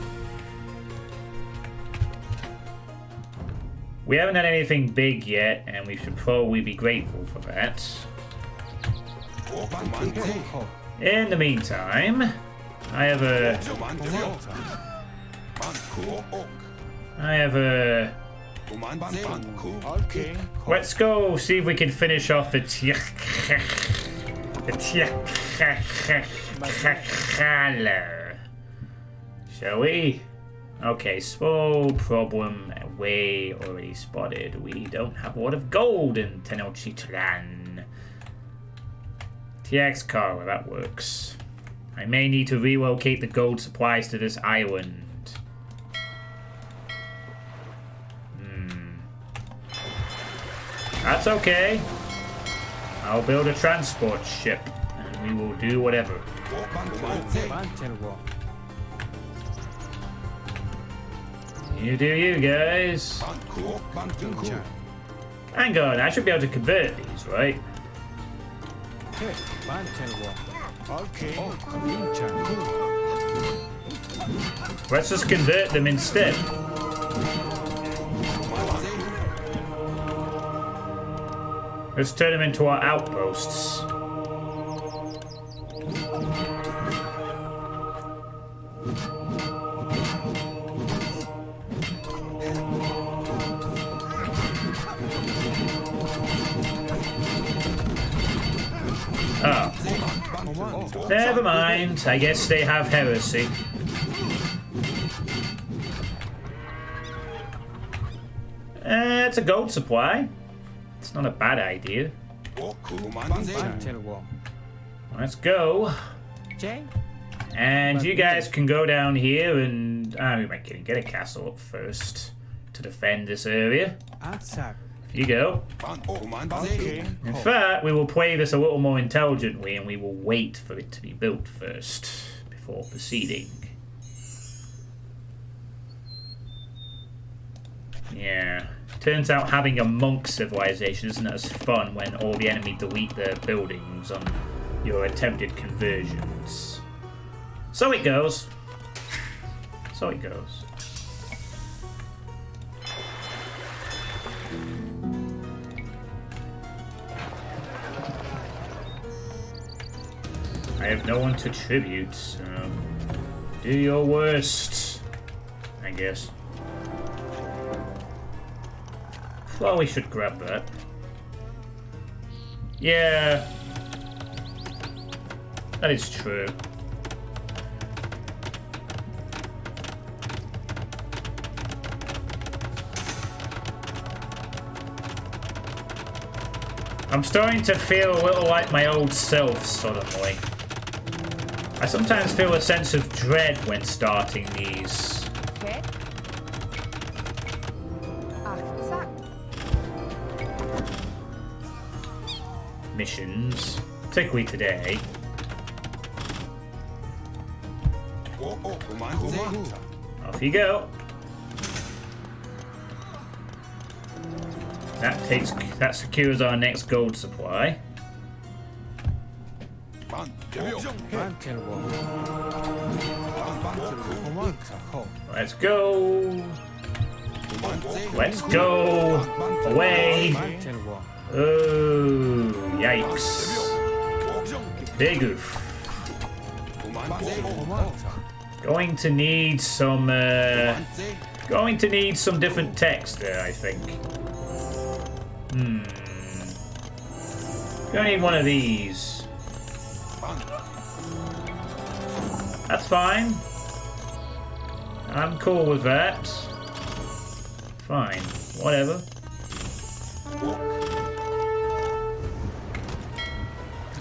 We haven't had anything big yet, and we should probably be grateful for that. In the meantime, I have a... Let's go see if we can finish off the shall we? Okay, small problem we already spotted. We don't have a lot of gold in Tenochtitlan. TX car, that works. I may need to relocate the gold supplies to this island. That's okay. I'll build a transport ship, and we will do whatever. You do you, guys. Hang on, I should be able to convert these, right? Let's just convert them instead. Let's turn them into our outposts. Oh. Never mind. I guess they have heresy. It's a gold supply. It's not a bad idea. Let's go. And you guys can go down here and... who am I kidding? Get a castle up first to defend this area. You go. In fact, we will play this a little more intelligently and we will wait for it to be built first before proceeding. Yeah. Turns out having a monk civilization isn't as fun when all the enemy delete their buildings on your attempted conversions. So it goes. So it goes. I have no one to tribute, so do your worst, I guess. Well, we should grab that. Yeah. That is true. I'm starting to feel a little like my old self suddenly. I sometimes feel a sense of dread when starting these. Okay. Aztec. Missions, particularly today. Off you go. That secures our next gold supply. Let's go. Let's go. Away. Oh, yikes. Big oof. Going to need some different text there, I think. Gonna need one of these. That's fine. I'm cool with that. Fine. Whatever.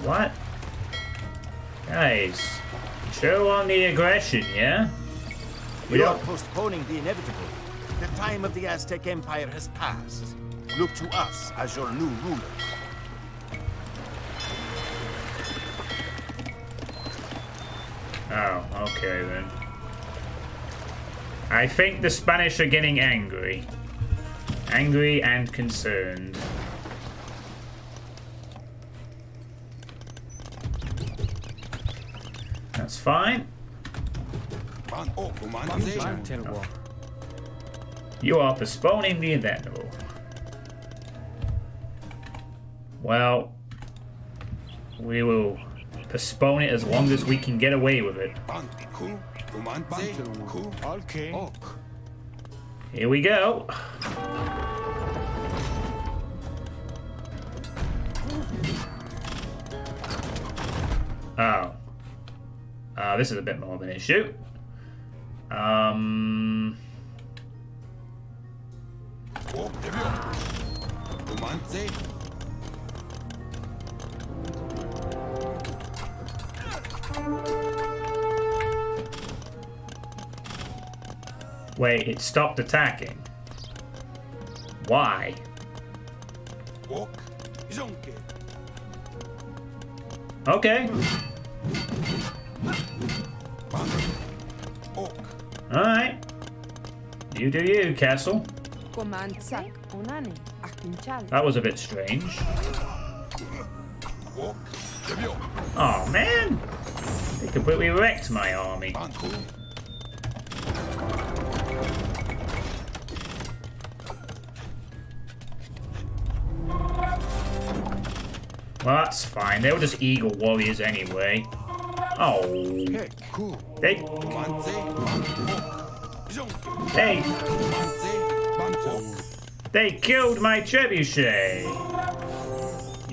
What? Guys, show on the aggression, yeah? We are postponing the inevitable. The time of the Aztec Empire has passed. Look to us as your new rulers. Oh, okay then. I think the Spanish are getting angry. Angry and concerned. That's fine. You are postponing the inevitable. Well, we will postpone it as long as we can get away with it. Here we go. Oh. This is a bit more of an issue. Wait, it stopped attacking. Why? Okay. Alright. You do you, Castle. That was a bit strange. Oh man! They completely wrecked my army. Well, that's fine. They were just Eagle Warriors anyway. Oh. They killed my trebuchet.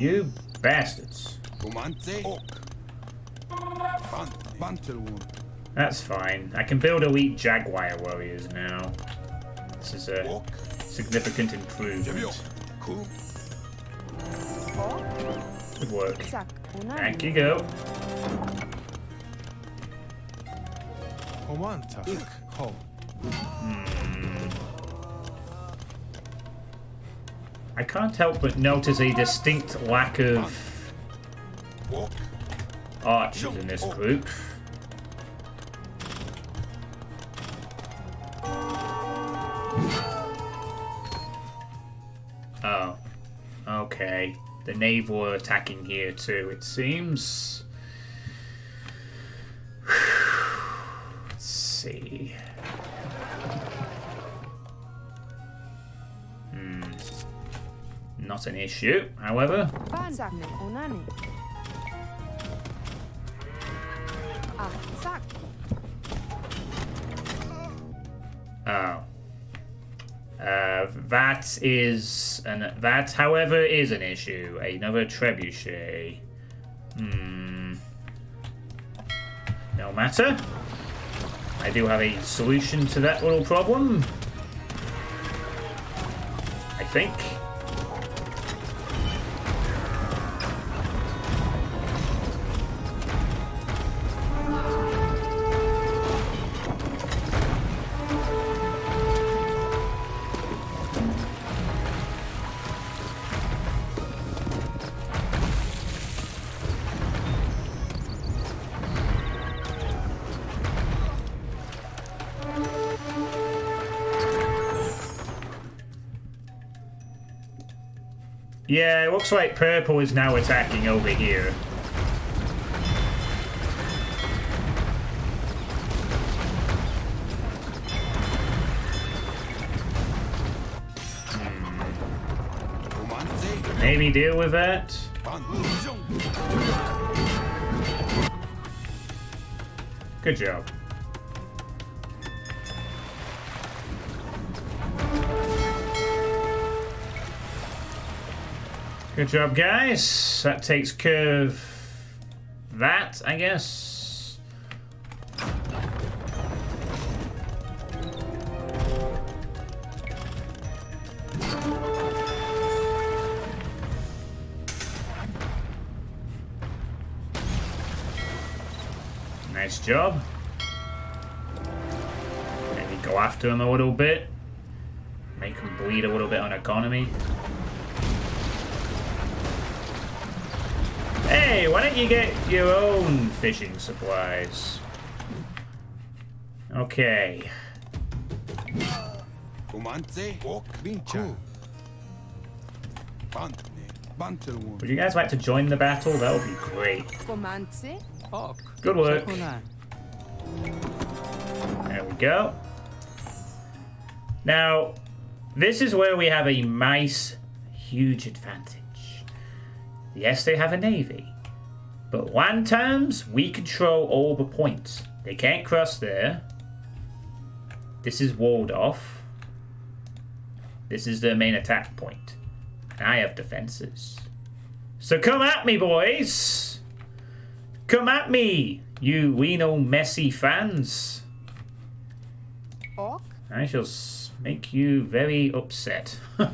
You bastards. That's fine. I can build elite Jaguar warriors now. This is a significant improvement. Good work. Back you go. I can't help but notice a distinct lack of archers in this group. Oh, okay. The naval are attacking here too, it seems. Let's see. Not an issue, however. Oh. That, however, is an issue. Another trebuchet. No matter. I do have a solution to that little problem. I think. Yeah, it looks like purple is now attacking over here. Maybe deal with that. Good job. Good job, guys. That takes care of that, I guess. Nice job. Maybe go after him a little bit. Make him bleed a little bit on economy. Hey, why don't you get your own fishing supplies? Okay. Would you guys like to join the battle? That would be great. Good work. There we go. Now, this is where we have a nice, huge advantage. Yes, they have a navy, but land terms, we control all the points. They can't cross there. This is walled off. This is their main attack point. And I have defenses. So come at me, boys! Come at me, you Reno Messi fans. I shall make you very upset. We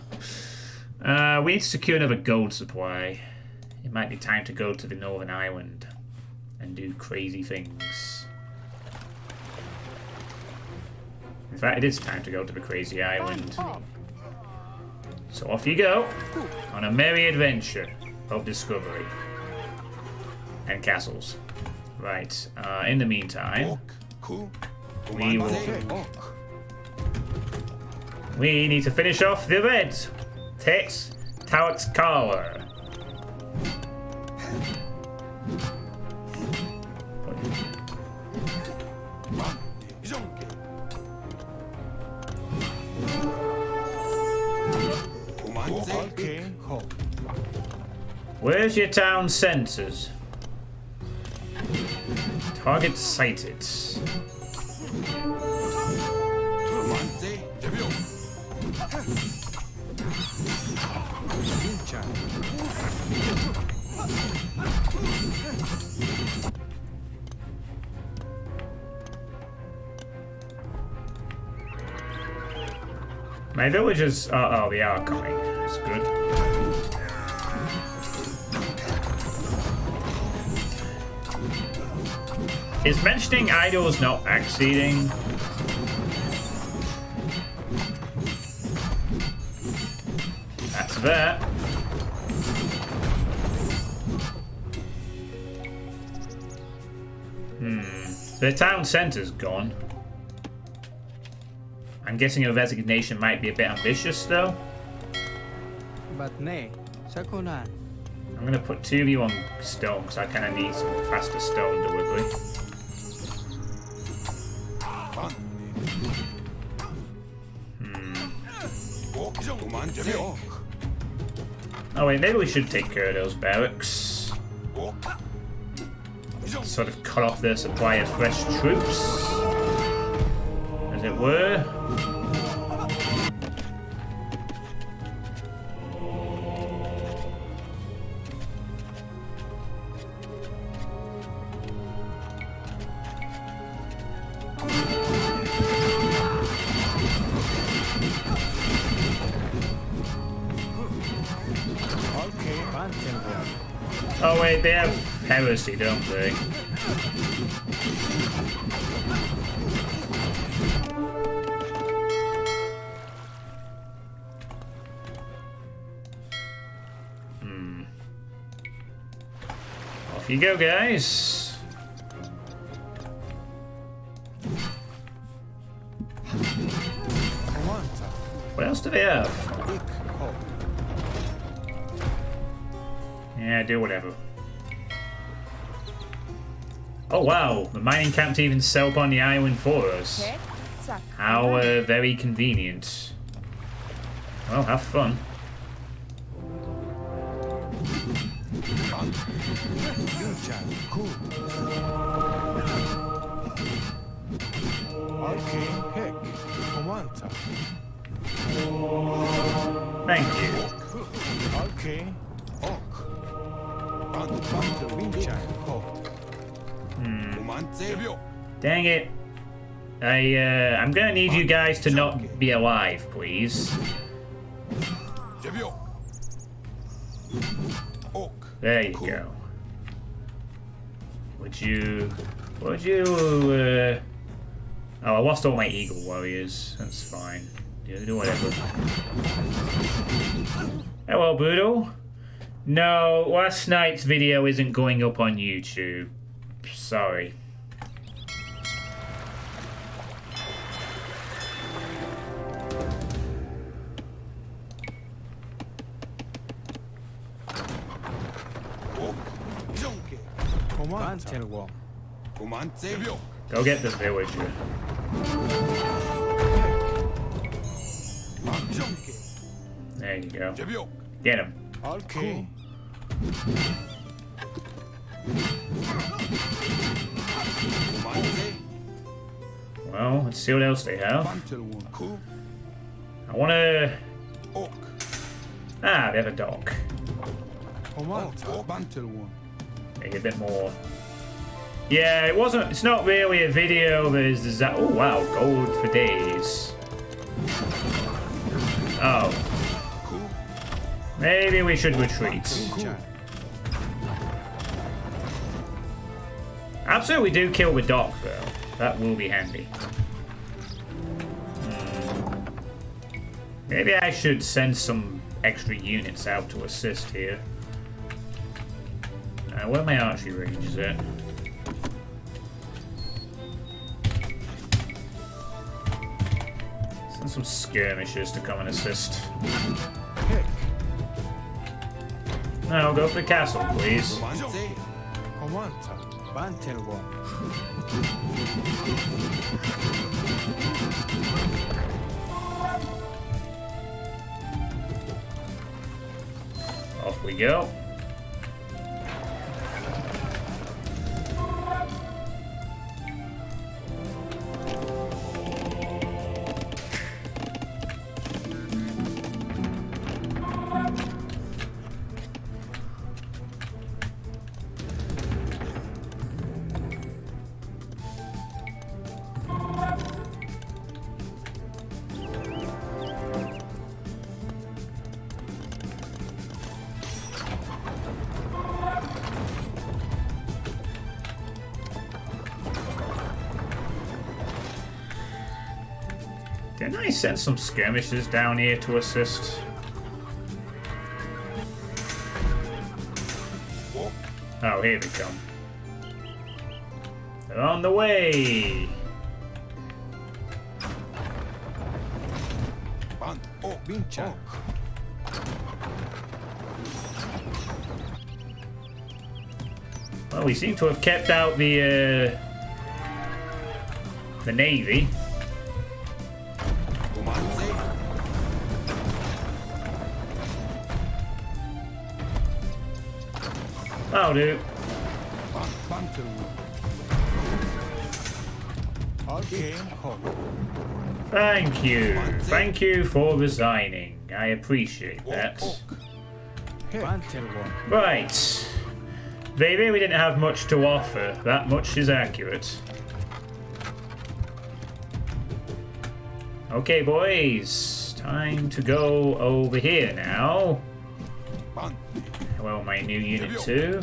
need to secure another gold supply. It might be time to go to the Northern Island and do crazy things. In fact, it is time to go to the crazy island. So off you go on a merry adventure of discovery and castles. Right, in the meantime, we need to finish off the event. Tex Tauxcala. Where's your town centers? Target sighted. My villagers are, oh, they are coming. That's good. Is mentioning idols not acceding? That's that. The town center's gone. I'm guessing a resignation might be a bit ambitious, though. But nay, Sakonan. I'm gonna put 2 of you on stone because I kind of need some faster stone delivery. Oh wait, maybe we should take care of those barracks. Sort of cut off their supply of fresh troops, as it were. Oh wait, they have heresy, don't they? Off you go, guys. What else do they have? Yeah, do whatever. Oh wow, the mining camp even set up on the island for us. How very convenient. Well, have fun. Thank you. Dang it. I'm gonna need you guys to not be alive, please. There you go. Would you... Oh, I lost all my Eagle Warriors. That's fine. Do whatever. Hello, Boodle. No, last night's video isn't going up on YouTube. Sorry. Go get this villager. There you go. Get him. Okay. Well, let's see what else they have. I wanna... Ah, they have a dock. Maybe a bit more. Yeah, it's not really a video, there's that. Oh wow, gold for days. Oh. Maybe we should retreat. Absolutely do kill the dock though. That will be handy. Maybe I should send some extra units out to assist here. Where my archery range is at? Send some skirmishers to come and assist. No, go for the castle, please. Off we go. Didn't I send some skirmishers down here to assist? Oh, here they come. They're on the way! Well, we seem to have kept out the Navy. That'll do. Thank you. Thank you for resigning. I appreciate that. Right. They really didn't have much to offer. That much is accurate. Okay, boys. Time to go over here now. Well, my new unit too.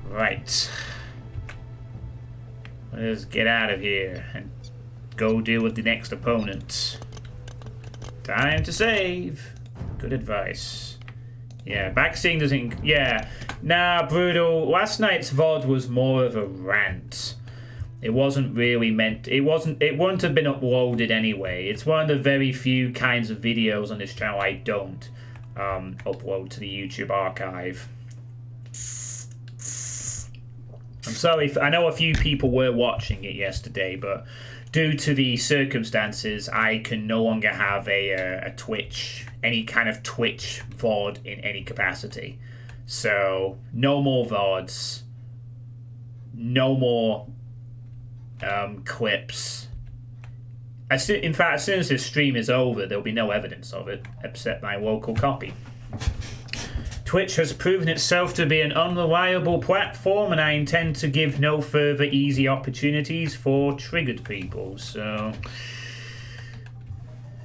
Right. Let's get out of here and go deal with the next opponent. Time to save. Good advice. Yeah, backseeing doesn't... Yeah. Nah, Brutal. Last night's VOD was more of a rant. It wasn't really meant... It wouldn't have been uploaded anyway. It's one of the very few kinds of videos on this channel I don't upload to the YouTube archive. I'm sorry, I know a few people were watching it yesterday, but due to the circumstances, I can no longer have a Twitch, any kind of Twitch VOD in any capacity. So, no more VODs, no more clips. In fact, as soon as this stream is over, there'll be no evidence of it, except my local copy. Twitch has proven itself to be an unreliable platform, and I intend to give no further easy opportunities for triggered people. So,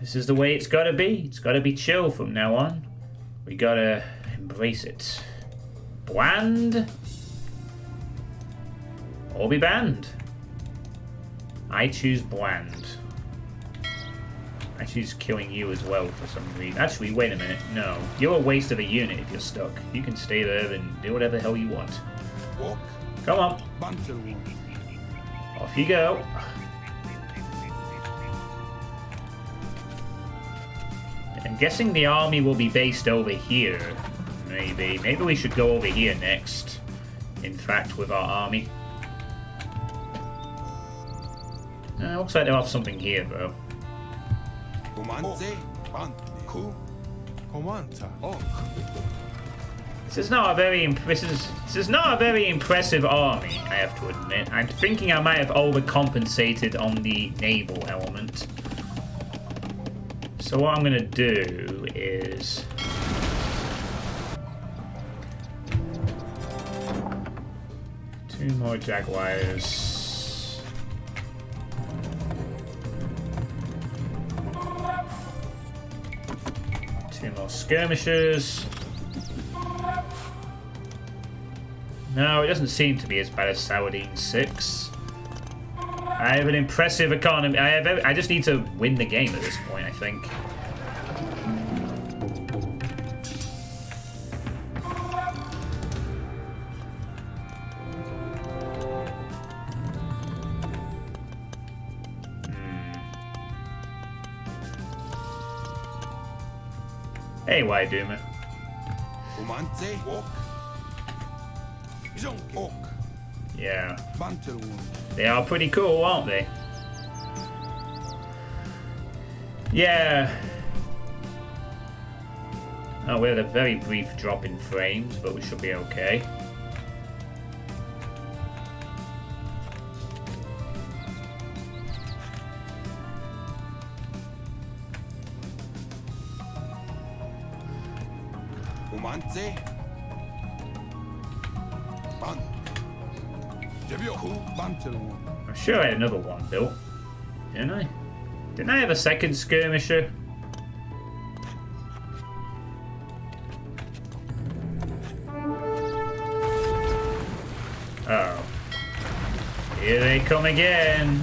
this is the way it's got to be. It's got to be chill from now on. We got to embrace it. Bland or be banned. I choose bland. I choose killing you as well for some reason. Actually, wait a minute. No. You're a waste of a unit if you're stuck. You can stay there and do whatever the hell you want. Come on. Off you go. I'm guessing the army will be based over here. Maybe. Maybe we should go over here next. In fact, with our army. Looks like they'll have something here, though. This is not a very impressive army, I have to admit. I'm thinking I might have overcompensated on the naval element. So what I'm gonna do is two more Jaguars. Two more skirmishers. No, it doesn't seem to be as bad as Saladin 6. I have an impressive economy. I just need to win the game at this point, I think. Hey, White Doomer. Yeah. They are pretty cool, aren't they? Yeah. Oh, we had a very brief drop in frames, but we should be okay. I'm sure I had another one built, didn't I? Didn't I have a second skirmisher? Oh. Here they come again.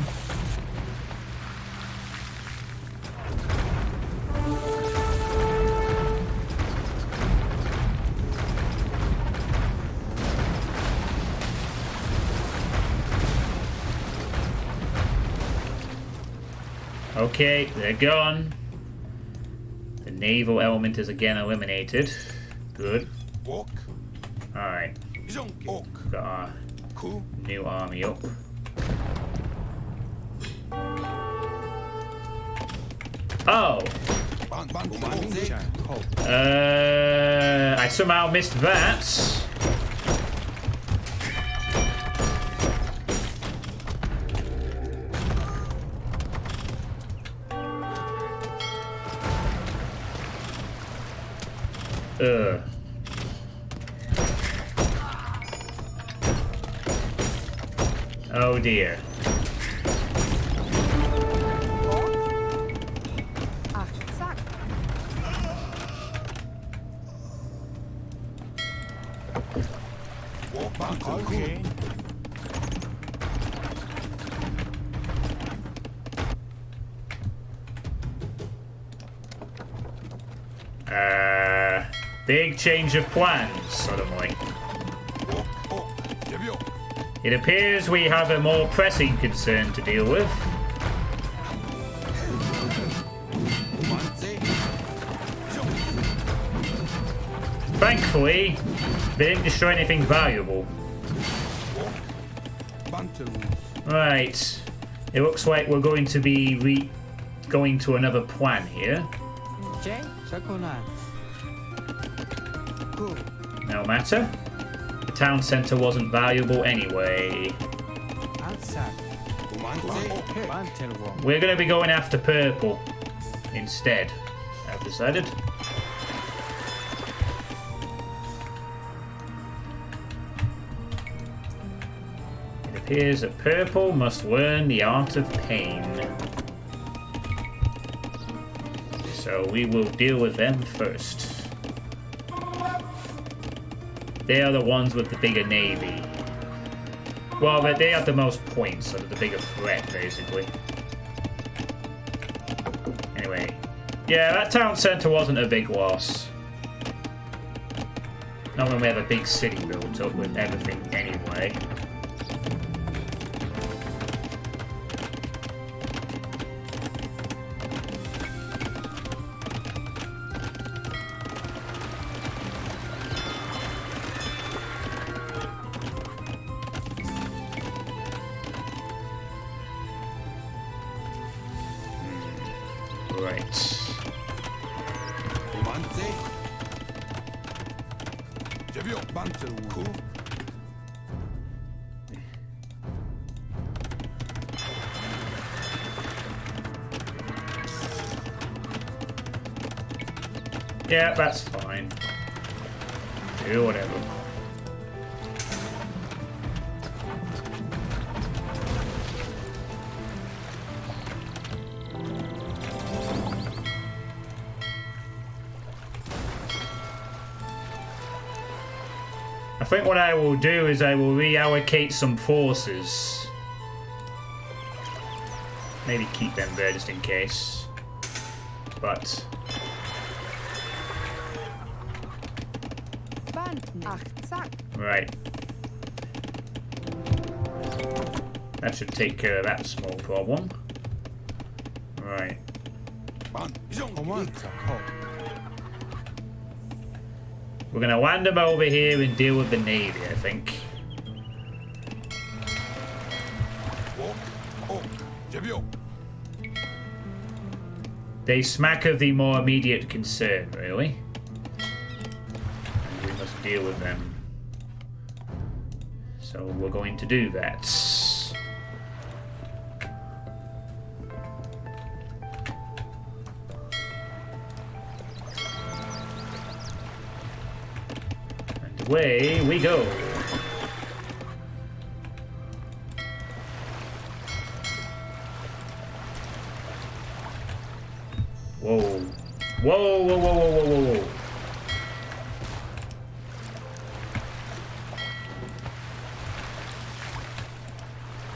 Okay, they're gone. The naval element is again eliminated. Good. Alright. Got our new army up. Oh! I somehow missed that. Oh dear. Okay. Big change of plans, suddenly. It appears we have a more pressing concern to deal with. Thankfully, they didn't destroy anything valuable. Right. It looks like we're going to be going to another plan here. No matter. The town center wasn't valuable anyway. We're going to be going after purple instead, I've decided. It appears that purple must learn the art of pain. So we will deal with them first. They are the ones with the bigger navy. Well, they have the most points, so they're the bigger threat, basically. Anyway. Yeah, that town centre wasn't a big loss. Not when we have a big city built up with everything anyway. Yeah, that's fine. Do whatever. I think what I will do is I will reallocate some forces. Maybe keep them there just in case. But right. That should take care of that small problem. Right. We're gonna land them over here and deal with the navy, I think. They smack of the more immediate concern, really. And we must deal with them. So we're going to do that. And away we go. Whoa. Whoa, whoa, whoa, whoa, whoa, whoa, whoa.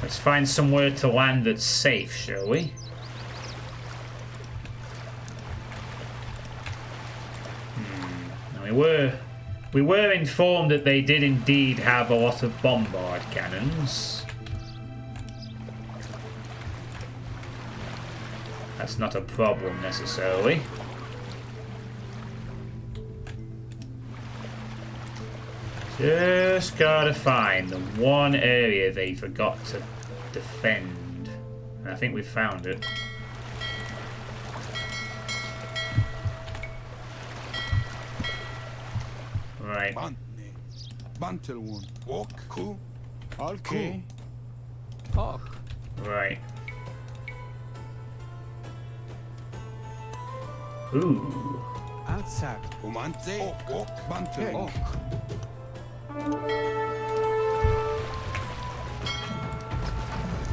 Let's find somewhere to land that's safe, shall we? Now we were informed that they did indeed have a lot of bombard cannons. That's not a problem necessarily. Just gotta find the one area they forgot to defend. And I think we found it. Right. Okay. Right. Ooh. Aztec.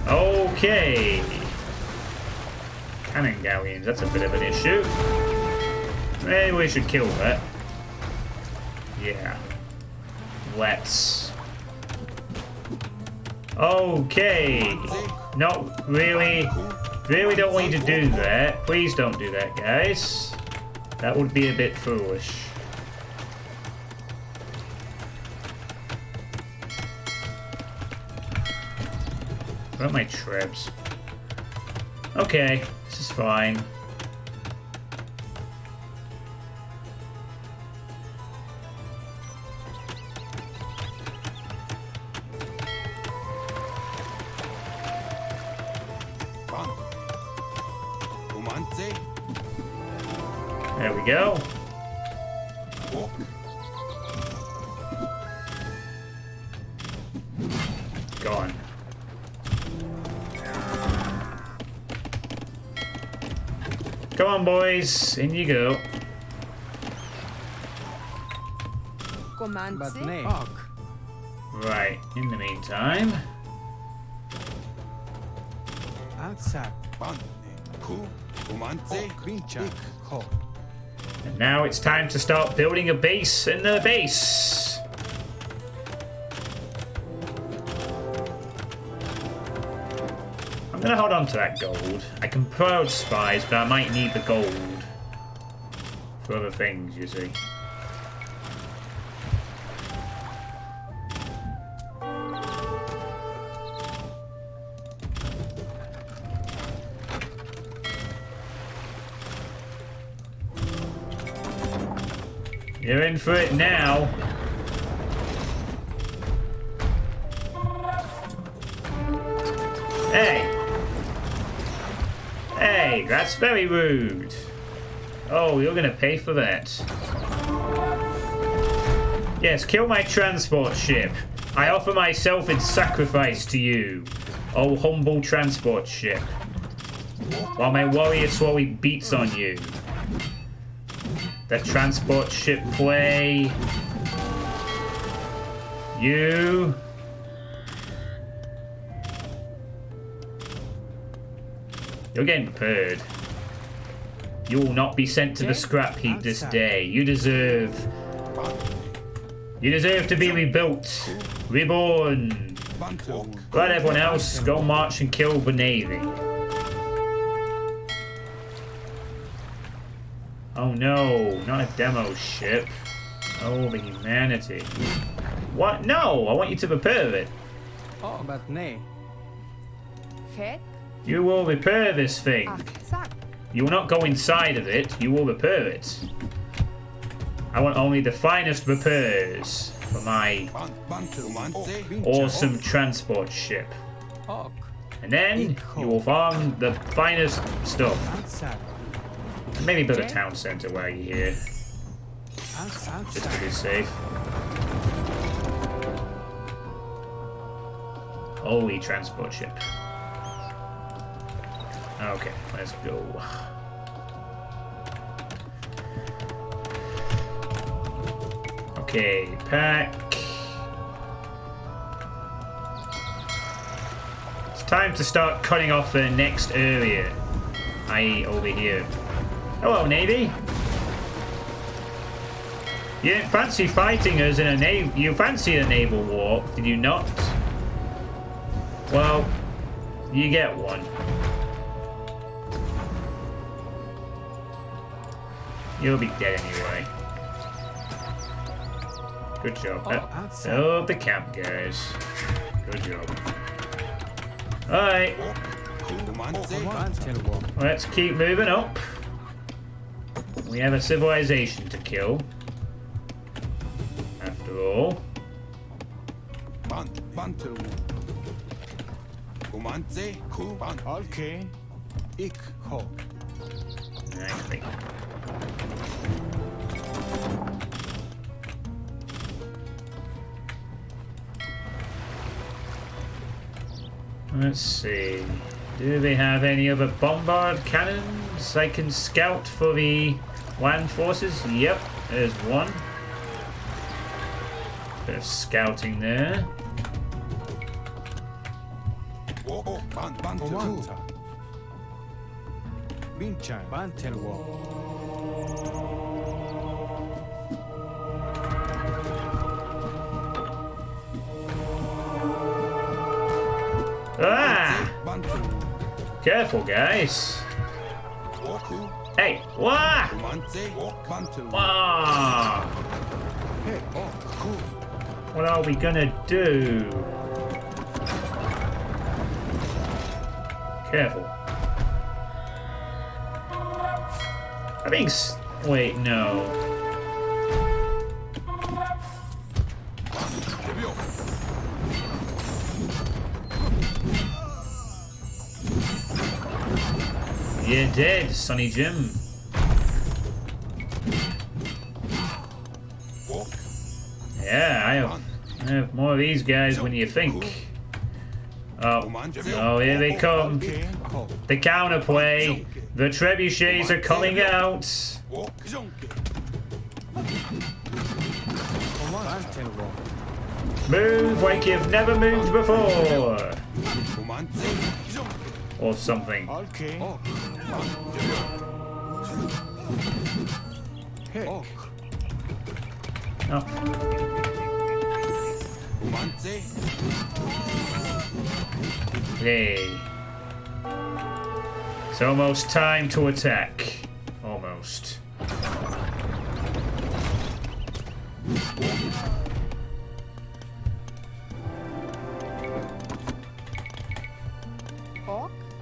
Okay. Cannon galleons, that's a bit of an issue. Maybe we should kill that. Yeah. Let's. Okay. No, really. Really don't want you to do that. Please don't do that, guys. That would be a bit foolish. What are my trebs? Okay, this is fine. There we go. Go on. Come on, boys. In you go. But Comanze. nay. Right. In the meantime, Outside. Bincha. Ho. and now it's time to start building a base in the base. I'm gonna hold on to that gold. I can proud spies, but I might need the gold for other things, you see. You're in for it now. Hey! Hey, that's very rude. Oh, you're gonna pay for that. Yes, kill my transport ship. I offer myself in sacrifice to you, oh humble transport ship. While my warrior slowly beats on you. The transport ship play. You. You're getting prepared. You will not be sent to the scrap heap this day. You deserve to be rebuilt. Reborn. Right, everyone else, go march and kill the Navy. Oh no, not a demo ship. Oh, the humanity. What? No, I want you to repair it. But nay. Het. You will repair this thing. Aksak. You will not go inside of it, you will repair it. I want only the finest repairs for my awesome transport ship. And then you will farm the finest stuff. Outside. Maybe build a town centre while you're here, just to be safe. Holy transport ship. Okay, let's go. Okay, pack. It's time to start cutting off the next area, i.e. over here. Hello, Navy. You didn't fancy fighting us in a you fancy a naval war, did you not? Well, you get one. You'll be dead anyway. Good job. Oh, the camp, guys. Good job. Alright. Let's keep moving up. We have a civilization to kill. After all. Okay. Ik ho. Exactly. Let's see. Do they have any other bombard cannons I can scout for the land forces? Yep, there's one. Bit of scouting there. Bincha. Bantelwo. Ah! Careful, guys. Hey, wah! Wah! What are we gonna do? Careful. I think. Wait, no. You're dead, Sonny Jim. Yeah, I have more of these guys when you think. Oh, here they come. The counterplay. The trebuchets are coming out. Move like you've never moved before. Or something. Oh. Hey. It's almost time to attack. Almost.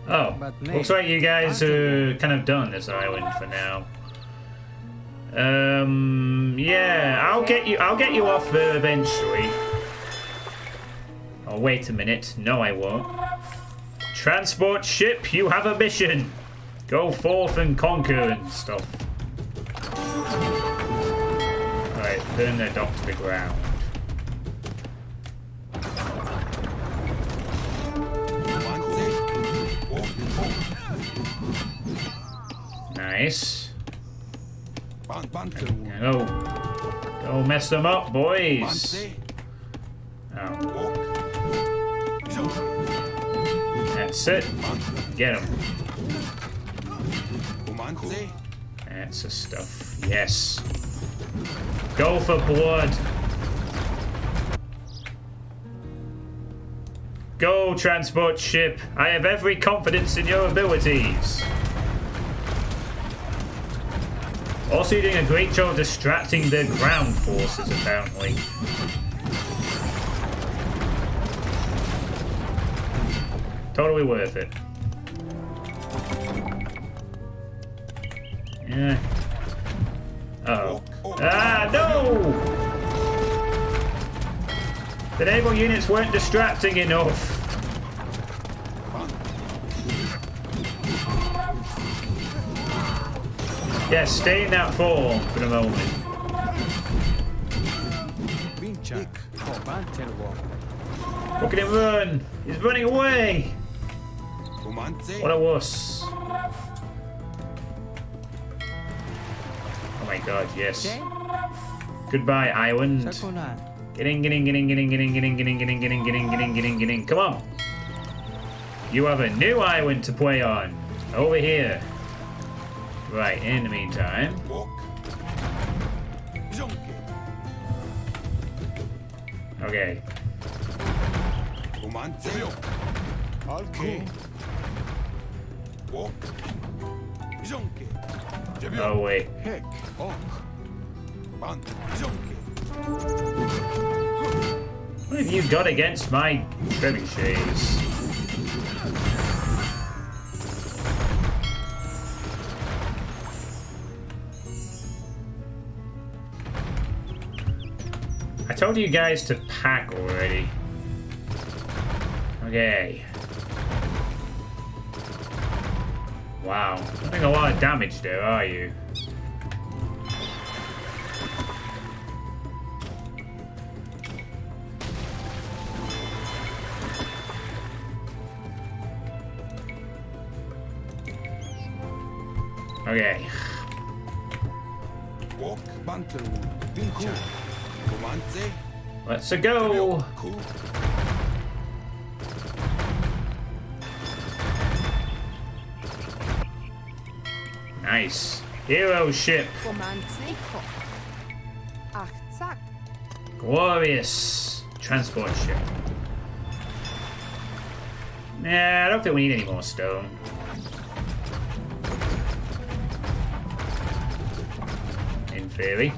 Oh, looks like you guys are kind of done this island for now. Yeah, I'll get you off there eventually. Oh, wait a minute. No, I won't. Transport ship, you have a mission. Go forth and conquer and stuff. Alright, burn their dock to the ground. Nice. Go mess them up, boys. Oh. That's it. Get them. That's the stuff. Yes. Go for blood. Go, transport ship. I have every confidence in your abilities. Also, you're doing a great job distracting the ground forces, apparently. Totally worth it. Yeah. Uh-oh. Ah, no! The naval units weren't distracting enough. Yeah, stay in that form for the moment. Look at him run! He's running away! What a wuss. Oh my god, yes. Goodbye, island. Get in. Come on! You have a new island to play on. Over here. Right, in the meantime. Okay. Oh, wait. What have you got against my trebuchets? I told you guys to pack already. Okay. Wow. Not doing a lot of damage there, are you? Okay. Let's go. Nice. Hero ship. Glorious transport ship. Nah, I don't think we need any more stone. In theory.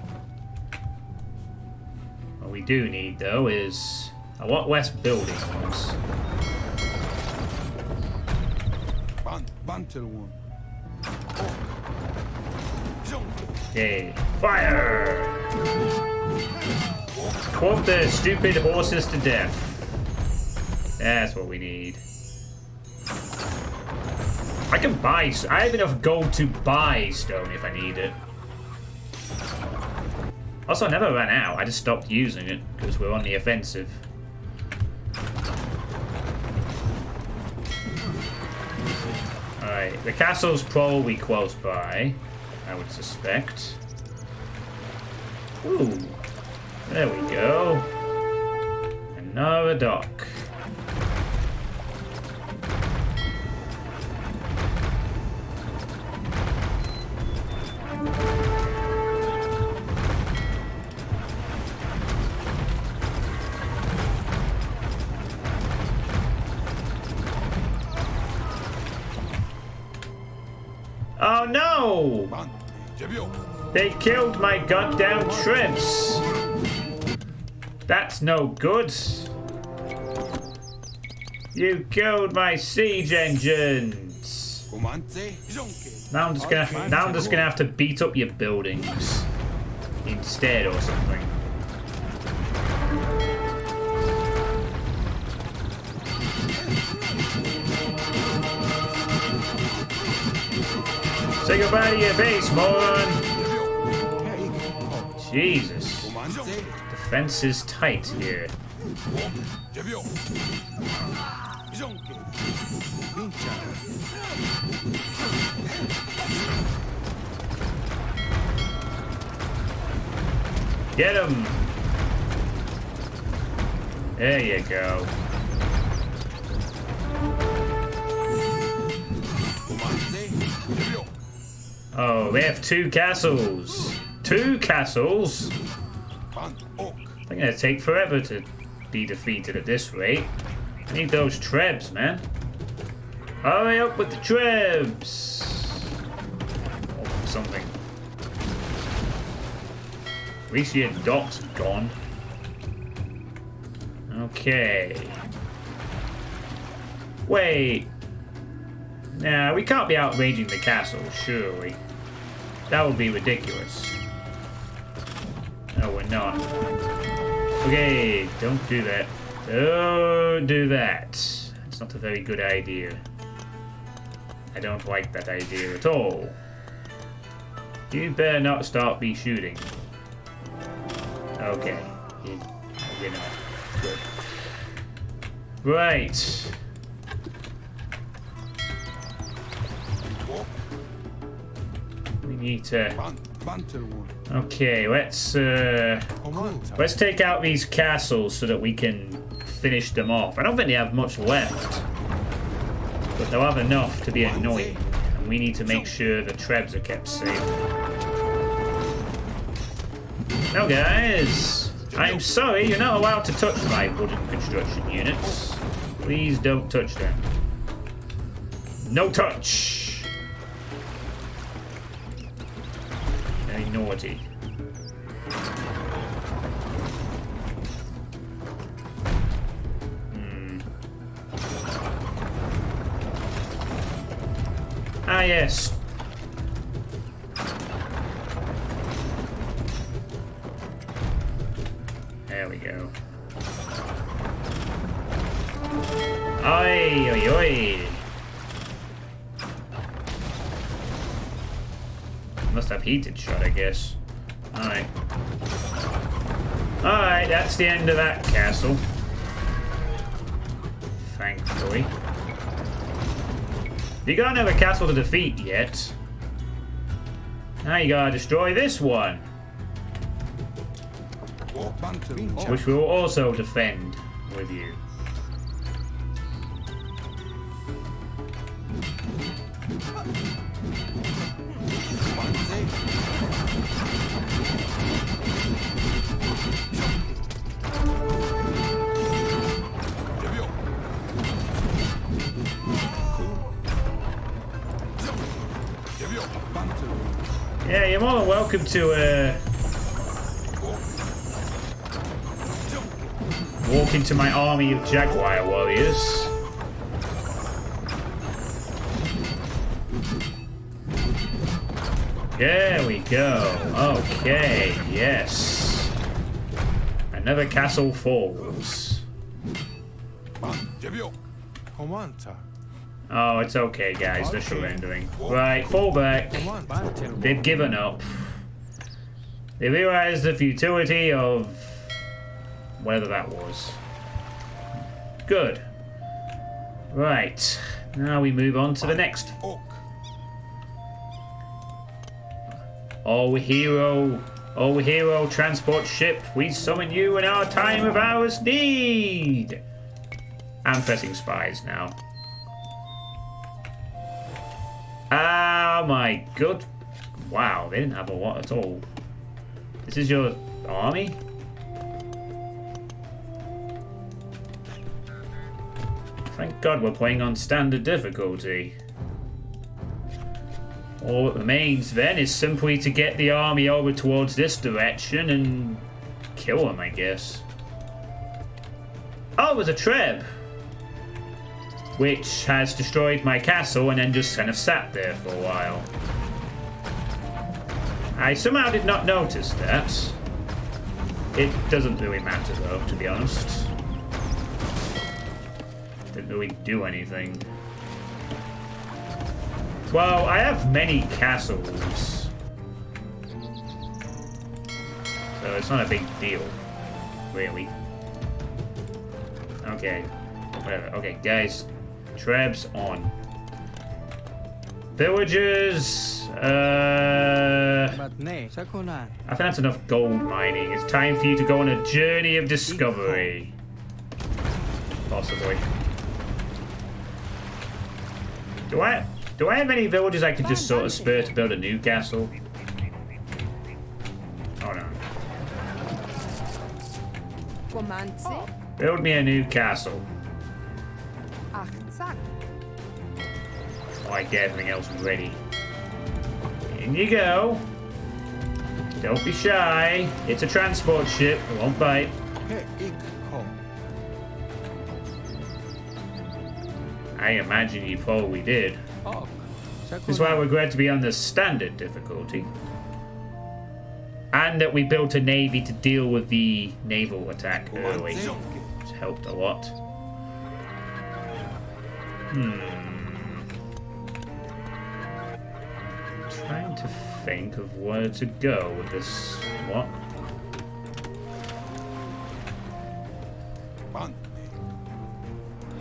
What we do need, though, is a lot less buildings. Okay, fire! Quote the stupid horses to death. That's what we need. I can buy... I have enough gold to buy stone if I need it. Also, I never ran out. I just stopped using it because we're on the offensive. Alright, the castle's probably close by, I would suspect. Ooh, there we go. Another dock. Oh no! They killed my goddamn troops! That's no good. You killed my siege engines. Now I'm just gonna have to beat up your buildings instead or something. Say goodbye to your base, moron! Jesus. Defense is tight here. Get him! There you go. Oh, we have 2 castles. 2 castles? They're gonna take forever to be defeated at this rate. I need those trebs, man. Hurry up with the trebs! Or something. At least your dock's gone. Okay. Wait. Nah, we can't be outraging the castle, surely. That would be ridiculous. No, we're not. Okay, don't do that. Don't do that. It's not a very good idea. I don't like that idea at all. You better not start me shooting. Okay. You're not. Good. Right. We need to... Okay, let's take out these castles so that we can finish them off. I don't think they have much left, but they'll have enough to be annoying, and we need to make sure the trebs are kept safe. Now guys, I'm sorry, you're not allowed to touch my wooden construction units. Please don't touch them. No touch! Very naughty. Ah, yes. There we go. Oi, oi, oi. Must have heated shot, I guess. Alright. Alright, that's the end of that castle. Thankfully. You got another castle to defeat yet. Now you gotta destroy this one. Which we will also defend with you. Yeah, you're more than welcome to walk into my army of Jaguar warriors. There we go. Okay, yes. Another castle falls. Oh, it's okay, guys. They're surrendering. Right, fall back. Come on, Bantel Wall. They've given up. They realized the futility of whatever that was. Good. Right. Now we move on to the next. Oak. Oh, hero transport ship, we summon you in our time of ours need. I'm pressing spies now. Oh my god. Wow, they didn't have a lot at all. This is your army? Thank God we're playing on standard difficulty. All that remains then is simply to get the army over towards this direction and kill them, I guess. Oh, it was a Treb, which has destroyed my castle and then just kind of sat there for a while. I somehow did not notice that. It doesn't really matter though, to be honest. Didn't really do anything. Well, I have many castles, so it's not a big deal, really. Okay, whatever. Okay, guys, Trebs on. Villagers, But nay, Sakonan. I think that's enough gold mining. It's time for you to go on a journey of discovery. Possibly. Do I have any villages I could just sort of spare to build a new castle? Oh no. Comanze. Build me a new castle. Achtzak. Oh, I get everything else ready. In you go. Don't be shy. It's a transport ship. It won't bite. He ik ho. I imagine you probably did. Oak. This is why we're glad to be on the standard difficulty. And that we built a navy to deal with the naval attack early. It's helped a lot. Trying to think of where to go with this. What?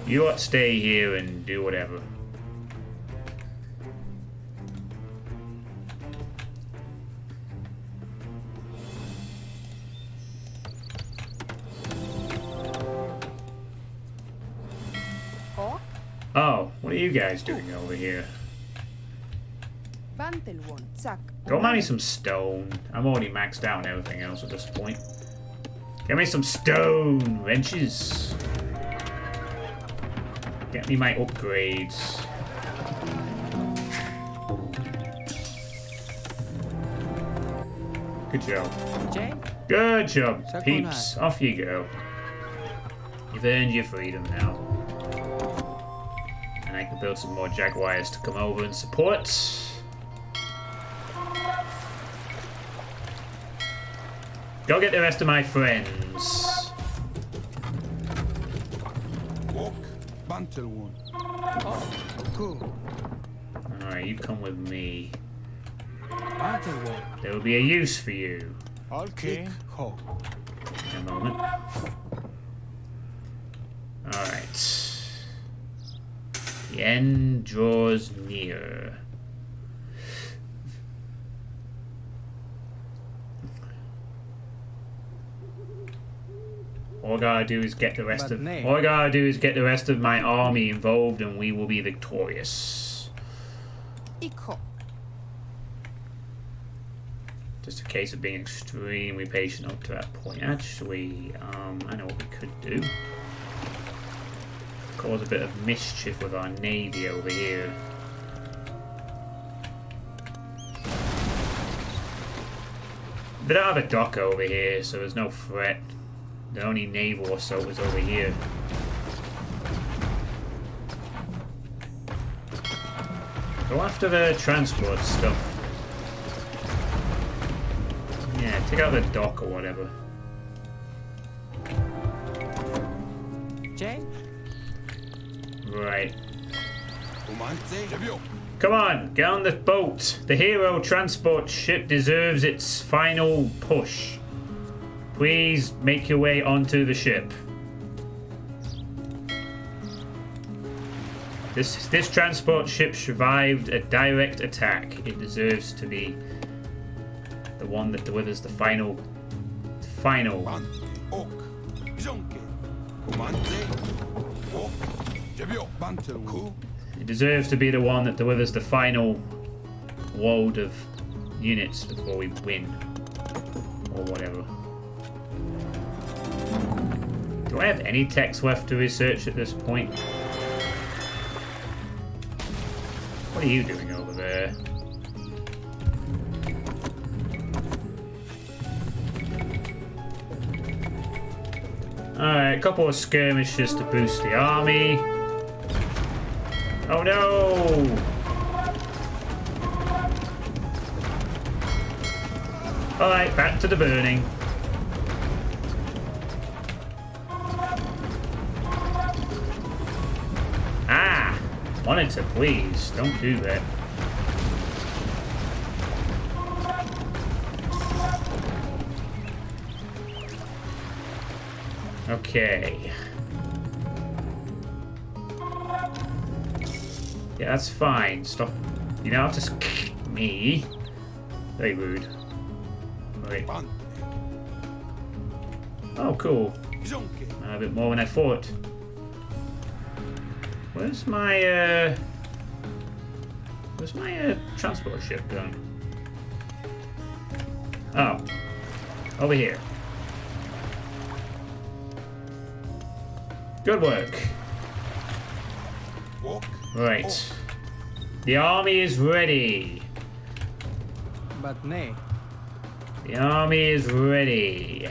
You ought to stay here and do whatever. O. Oh, what are you guys doing over here? Bantelwon. Zak. Go buy me some stone. I'm already maxed out on everything else at this point. Get me some stone wrenches. Get me my upgrades. Good job. Jay. Good job, Second peeps. Off you go. You've earned your freedom now. And I can build some more jaguars to come over and support. Go get the rest of my friends. Oak. Bantelwon. Oh, cool. Alright, you come with me. Bantelwon. There will be a use for you. Okay. Ho. In a moment. Alright. The end draws near. All I gotta do is get the rest of my army involved and we will be victorious. Ikho. Just a case of being extremely patient up to that point. Actually, I know what we could do. Cause a bit of mischief with our navy over here. They don't have a dock over here, so there's no threat. The only naval assault is over here. Go after the transport stuff. Yeah, take out the dock or whatever. Jay. Right. Come on, get on the boat. The hero transport ship deserves its final push. Please make your way onto the ship. This transport ship survived a direct attack. It deserves to be the one that delivers the final. It deserves to be the one that delivers the final load of units before we win. Or whatever. Do I have any text left to research at this point? What are you doing over there? Alright, a couple of skirmishes to boost the army. Oh no! Alright, back to the burning. Ah! Monitor, please, don't do that. Okay. Yeah, that's fine. Stop. You don't have to me. Very rude. Wait. Oh, cool. A bit more than I thought. Where's my transport ship going? Oh. Over here. Good work. Right. The army is ready. But nay. The army is ready.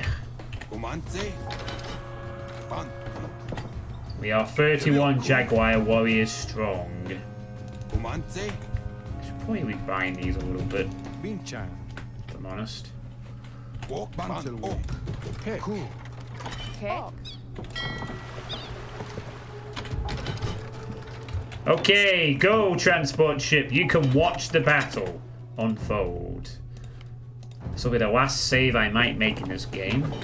We are 31 Jaguar warriors strong. I should probably refine these a little bit, if I'm honest. Okay. Okay, go transport ship. You can watch the battle unfold. This will be the last save I might make in this game.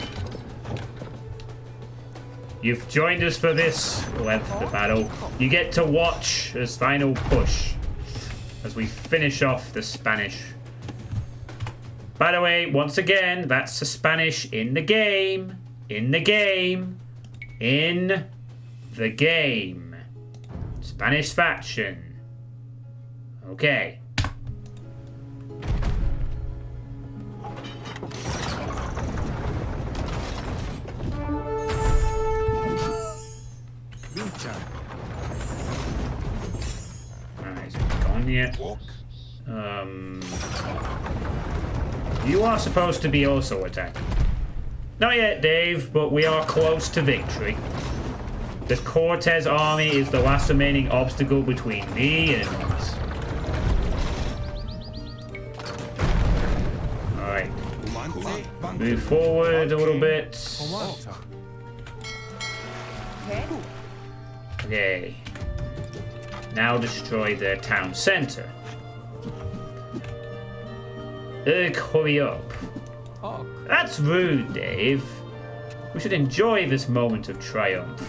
You've joined us for this length of the battle. You get to watch this final push as we finish off the Spanish. By the way, once again, that's the Spanish in the game. In the game. In the game. Spanish faction. Okay. Alright, gone yet. You are supposed to be also attacking. Not yet, Dave, but we are close to victory. The Cortez army is the last remaining obstacle between me and... Alright. Move forward a little bit. Okay. Now destroy their town center. Ugh, hurry up. That's rude, Dave. We should enjoy this moment of triumph.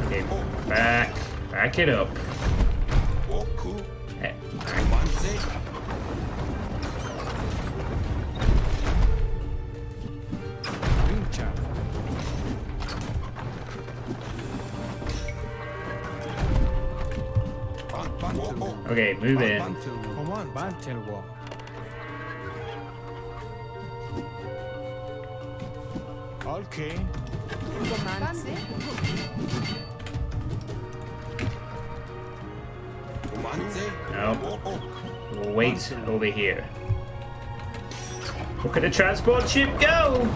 Okay, back it up. Okay, move in. Okay. No. We'll wait over here. Look at the transport ship go!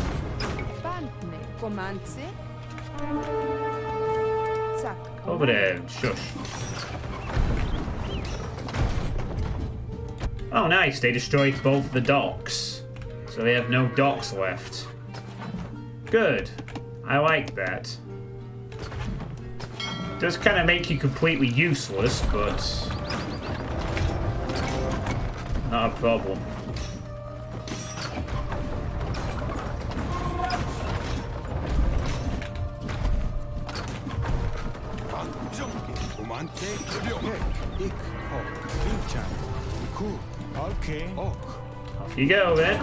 Over there, shush. Oh, nice. They destroyed both the docks. So they have no docks left. Good. I like that. Does kind of make you completely useless, but not a problem. Okay. Off you go then.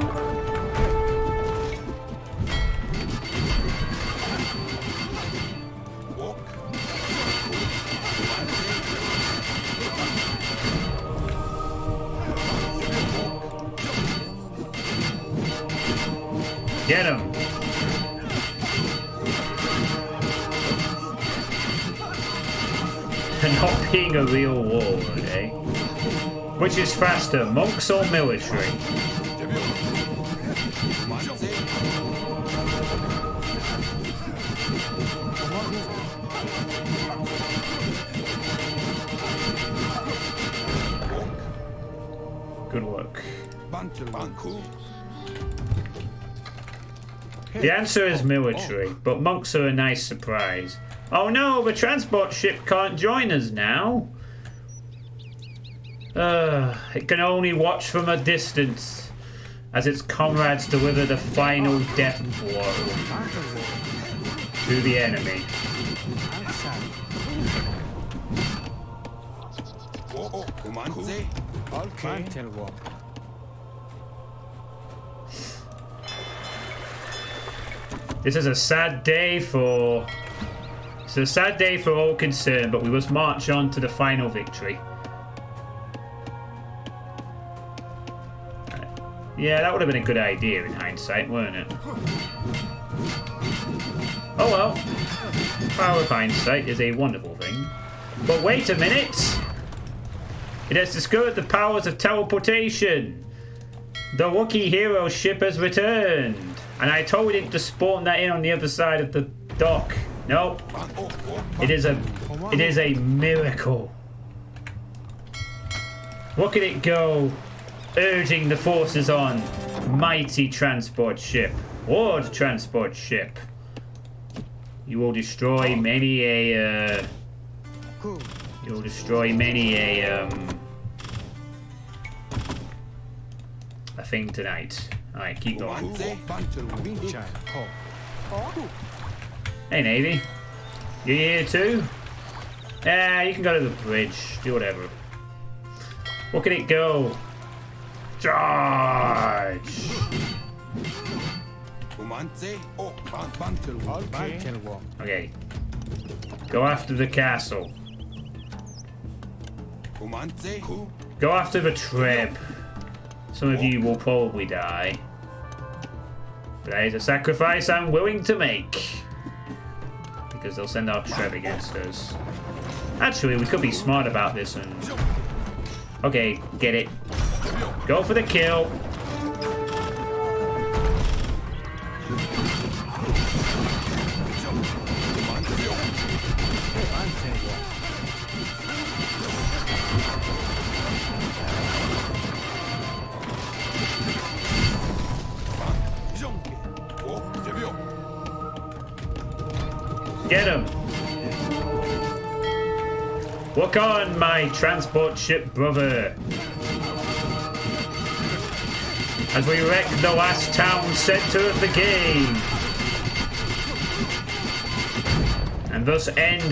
Get him. Not being a real warlord, eh? Which is faster, monks or military? Good work. The answer is military, but monks are a nice surprise. Oh no, the transport ship can't join us now. It can only watch from a distance as its comrades deliver the final death blow to the enemy. Okay. This is a sad day for... It's a sad day for all concerned, but we must march on to the final victory. Yeah, that would have been a good idea in hindsight, wouldn't it? Oh well. Power of hindsight is a wonderful thing. But wait a minute! It has discovered the powers of teleportation! The Wookiee hero ship has returned! And I told it to spawn that in on the other side of the dock. Nope. It is a miracle. Look at it go, urging the forces on. Mighty transport ship. Lord transport ship. You will destroy many a you'll destroy many a thing tonight. Alright, keep going. Hey Navy. You here too? Yeah, you can go to the bridge. Do whatever. Look at it go. Charge! Okay. Go after the castle. Go after the trip. Some of you will probably die. But that is a sacrifice I'm willing to make. Because they'll send our Treb against us. Actually, we could be smart about this and... Okay, get it. Go for the kill. Get him! Walk on, my transport ship brother! As we wreck the last town center of the game! And thus end...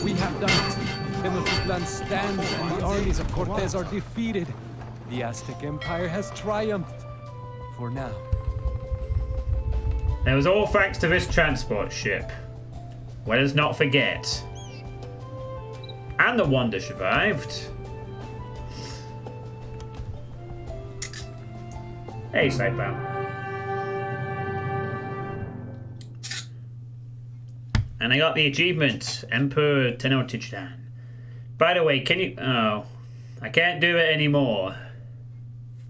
We have done it. Tenochtitlan stands and the armies of Cortez are defeated. The Aztec Empire has triumphed. For now. It was all thanks to this transport ship. Let us not forget. And the Wonder survived. Hey, Sidebound. And I got the achievement, Emperor Tenochtitlan. By the way, can you... Oh, I can't do it anymore.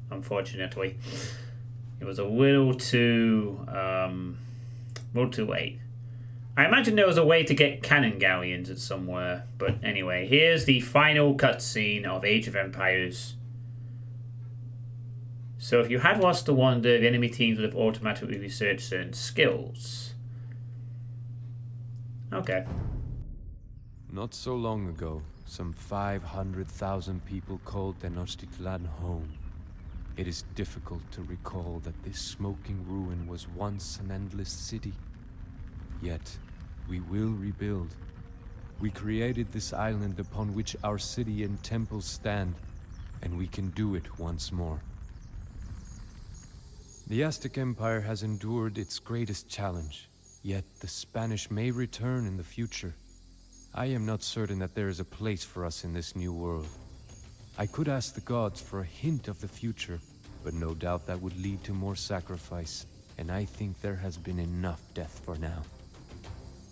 Unfortunately. It was a little too late. I imagine there was a way to get cannon galleons at somewhere. But anyway, here's the final cutscene of Age of Empires. So if you had lost the wonder, the enemy teams would have automatically researched certain skills. Okay. Not so long ago, some 500,000 people called Tenochtitlan home. It is difficult to recall that this smoking ruin was once an endless city. Yet, we will rebuild. We created this island upon which our city and temples stand, and we can do it once more. The Aztec Empire has endured its greatest challenge, yet the Spanish may return in the future. I am not certain that there is a place for us in this new world. I could ask the gods for a hint of the future, but no doubt that would lead to more sacrifice, and I think there has been enough death for now.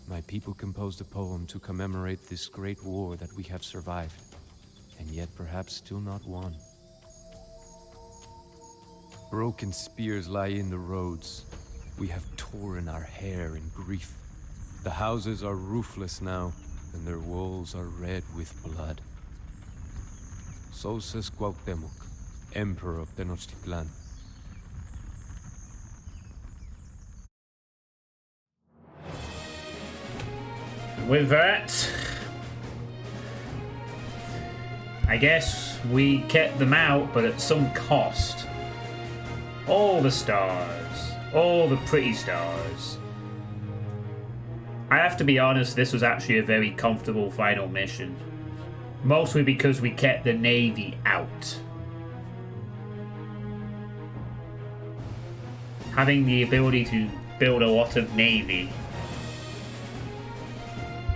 My people composed a poem to commemorate this great war that we have survived, and yet perhaps still not won. Broken spears lie in the roads. We have torn our hair in grief. The houses are roofless now, and their walls are red with blood. So says Cuauhtémoc, Emperor of Tenochtitlan. With that, I guess we kept them out, but at some cost. All the stars, all the pretty stars. I have to be honest, this was actually a very comfortable final mission. Mostly because we kept the Navy out. Having the ability to build a lot of Navy.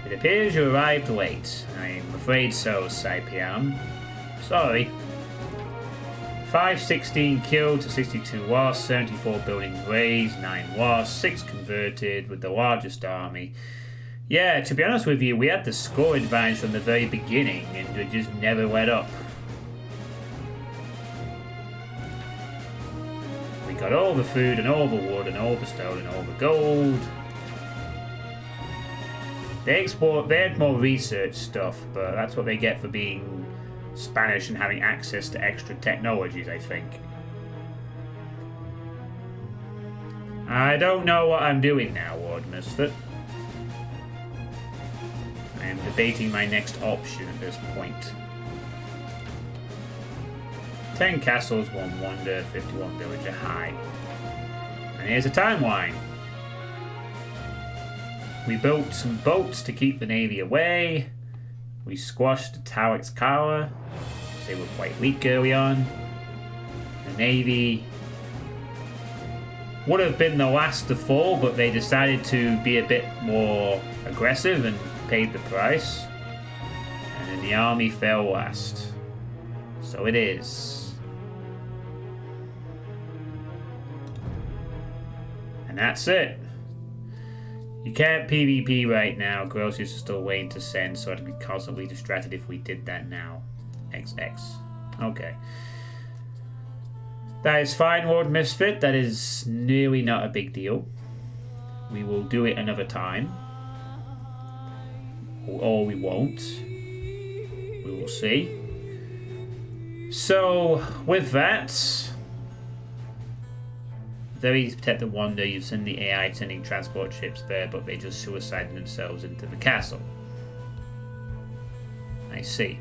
It appears you arrived late. I'm afraid so, Suitepee. Sorry. 516 killed, 62 lost, 74 buildings razed, 9 lost, 6 converted with the largest army. Yeah, to be honest with you, we had the score advantage from the very beginning and it just never let up. We got all the food and all the wood and all the stone and all the gold. They had more research stuff, but that's what they get for being Spanish and having access to extra technologies, I think. I don't know what I'm doing now, Lord Misfit. I am debating my next option at this point. 10 castles, 1 wonder, 51 villager high. And here's a timeline. We built some boats to keep the Navy away. We squashed the Tlaxcala. They were quite weak early on. The Navy would have been the last to fall, but they decided to be a bit more aggressive and paid the price. And then the army fell last. So it is. And that's it. You can't PvP right now. Groceries are still waiting to send, so I'd be constantly distracted if we did that now. XX. Okay. That is fine, Lord Misfit. That is nearly not a big deal. We will do it another time. Or we won't. We will see. So, with that... Very protect the wonder, you've sent the AI sending transport ships there, but they just suicided themselves into the castle. I see.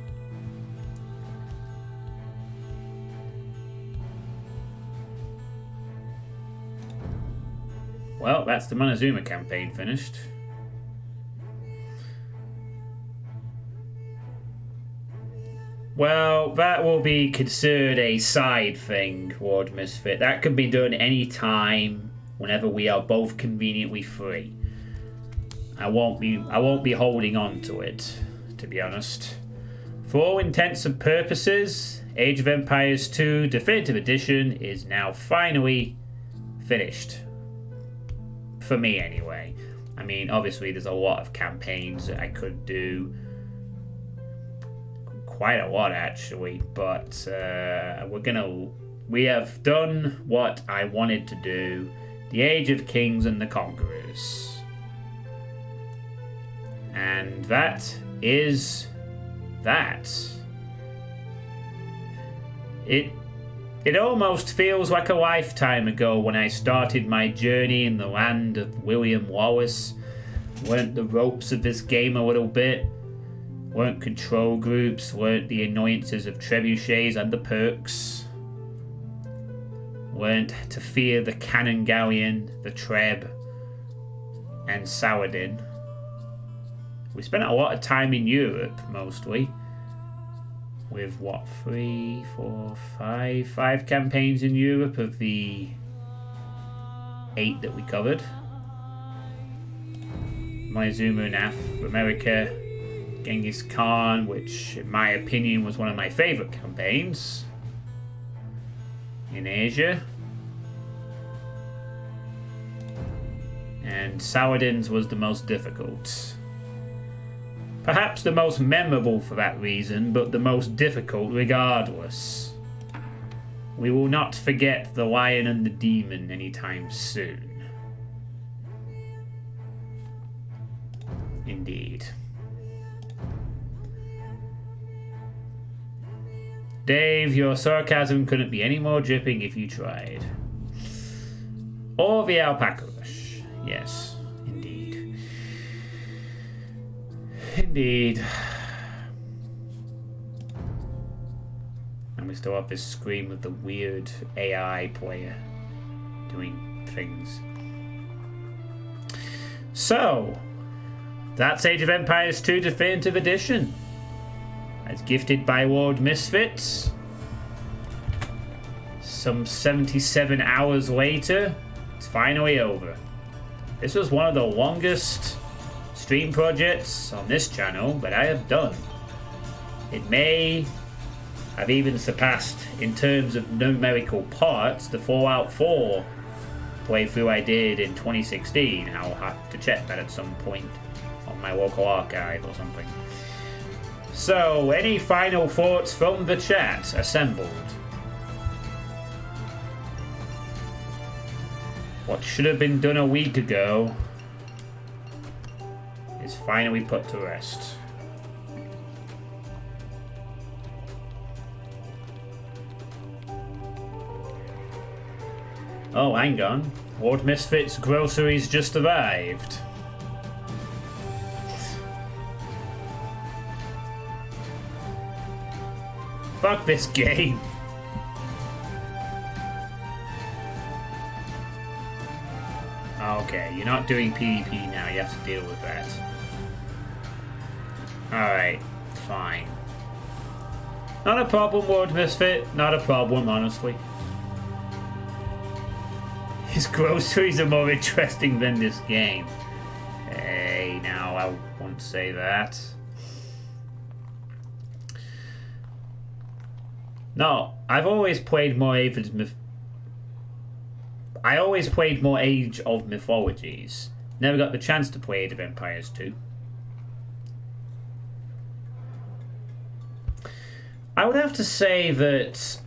Well, that's the Montezuma campaign finished. Well, that will be considered a side thing, Lord Misfit. That can be done any time, whenever we are both conveniently free. I won't be holding on to it, to be honest. For all intents and purposes, Age of Empires 2 Definitive Edition is now finally finished. For me, anyway. I mean, obviously, there's a lot of campaigns that I could do. Quite a lot, actually, but we have done what I wanted to do. The Age of Kings and the Conquerors. And that is that. It almost feels like a lifetime ago when I started my journey in the land of William Wallace. Learnt the ropes of this game a little bit. Learnt control groups, learnt the annoyances of trebuchets and the perks. Learnt to fear the cannon galleon, the treb, and Saladin. We spent a lot of time in Europe, mostly. With what, 3, 4, 5 campaigns in Europe of the 8 that we covered. Montezuma in America, Genghis Khan, which in my opinion was one of my favourite campaigns. In Asia. And Saladin's was the most difficult. Perhaps the most memorable for that reason, but the most difficult regardless. We will not forget the lion and the demon anytime soon. Indeed. Dave, your sarcasm couldn't be any more dripping if you tried. Or the alpaca rush. Yes, indeed. Indeed. And we still have this screen with the weird AI player doing things. So, that's Age of Empires 2 Definitive Edition. As gifted by Lord Misfits. Some 77 hours later, it's finally over. This was one of the longest stream projects on this channel that I have done. It may have even surpassed, in terms of numerical parts, the Fallout 4 playthrough I did in 2016. I'll have to check that at some point on my local archive or something. So, any final thoughts from the chat assembled? What should have been done a week ago is finally put to rest. Oh, hang on. Lord Misfits groceries just arrived. Fuck this game. Okay, you're not doing PvP now, you have to deal with that. Alright, fine. Not a problem, Lord Misfit. Not a problem, honestly. His groceries are more interesting than this game. Hey, now I won't say that. No, I've always played more Age of Mythologies. Never got the chance to play Age of Empires 2. I would have to say that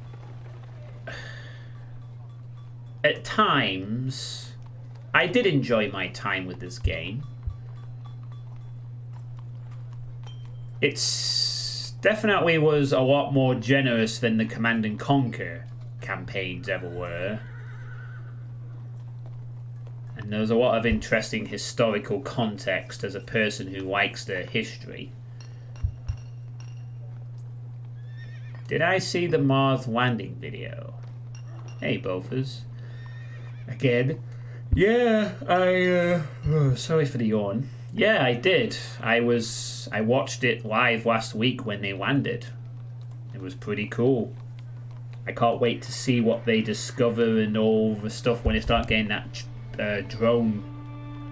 at times I did enjoy my time with this game. It's definitely was a lot more generous than the Command and Conquer campaigns ever were. And there's a lot of interesting historical context as a person who likes the history. Did I see the Mars landing video? Hey, Bofers. Again. Yeah, sorry for the yawn. Yeah, I did. I watched it live last week when they landed. It was pretty cool. I can't wait to see what they discover and all the stuff when they start getting that drone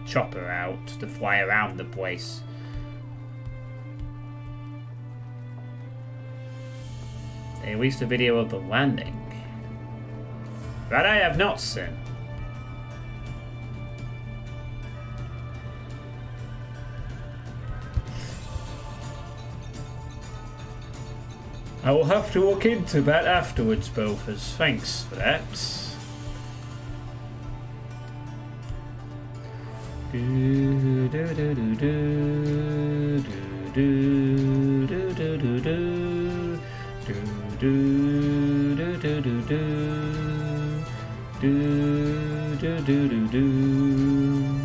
chopper out to fly around the place. They released a video of the landing. That I have not seen. I will have to look into that afterwards, Bofers. Thanks for that. do do do do do.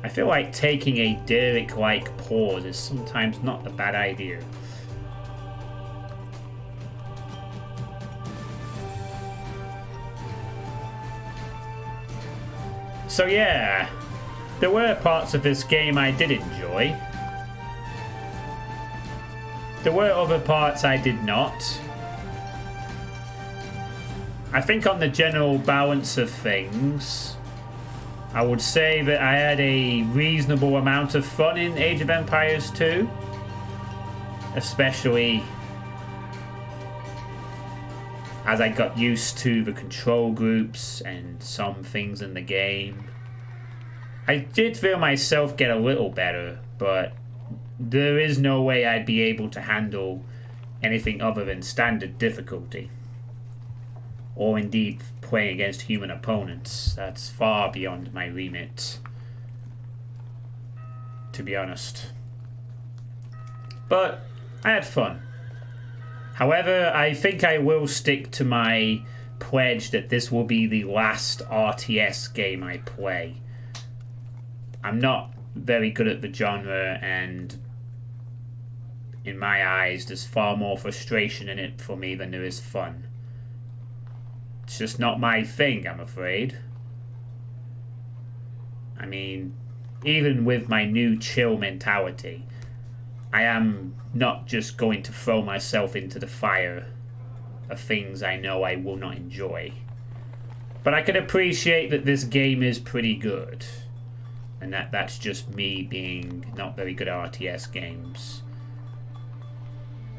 I feel like taking a Derek-like pause is sometimes not a bad idea. So yeah, there were parts of this game I did enjoy. There were other parts I did not. I think on the general balance of things, I would say that I had a reasonable amount of fun in Age of Empires 2. Especially as I got used to the control groups and some things in the game. I did feel myself get a little better, but there is no way I'd be able to handle anything other than standard difficulty. Or indeed playing against human opponents. That's far beyond my remit, to be honest. But I had fun. However, I think I will stick to my pledge that this will be the last RTS game I play. I'm not very good at the genre, and in my eyes, there's far more frustration in it for me than there is fun. It's just not my thing, I'm afraid. I mean, even with my new chill mentality, I am not just going to throw myself into the fire of things I know I will not enjoy. But I can appreciate that this game is pretty good. And that's just me being not very good at RTS games.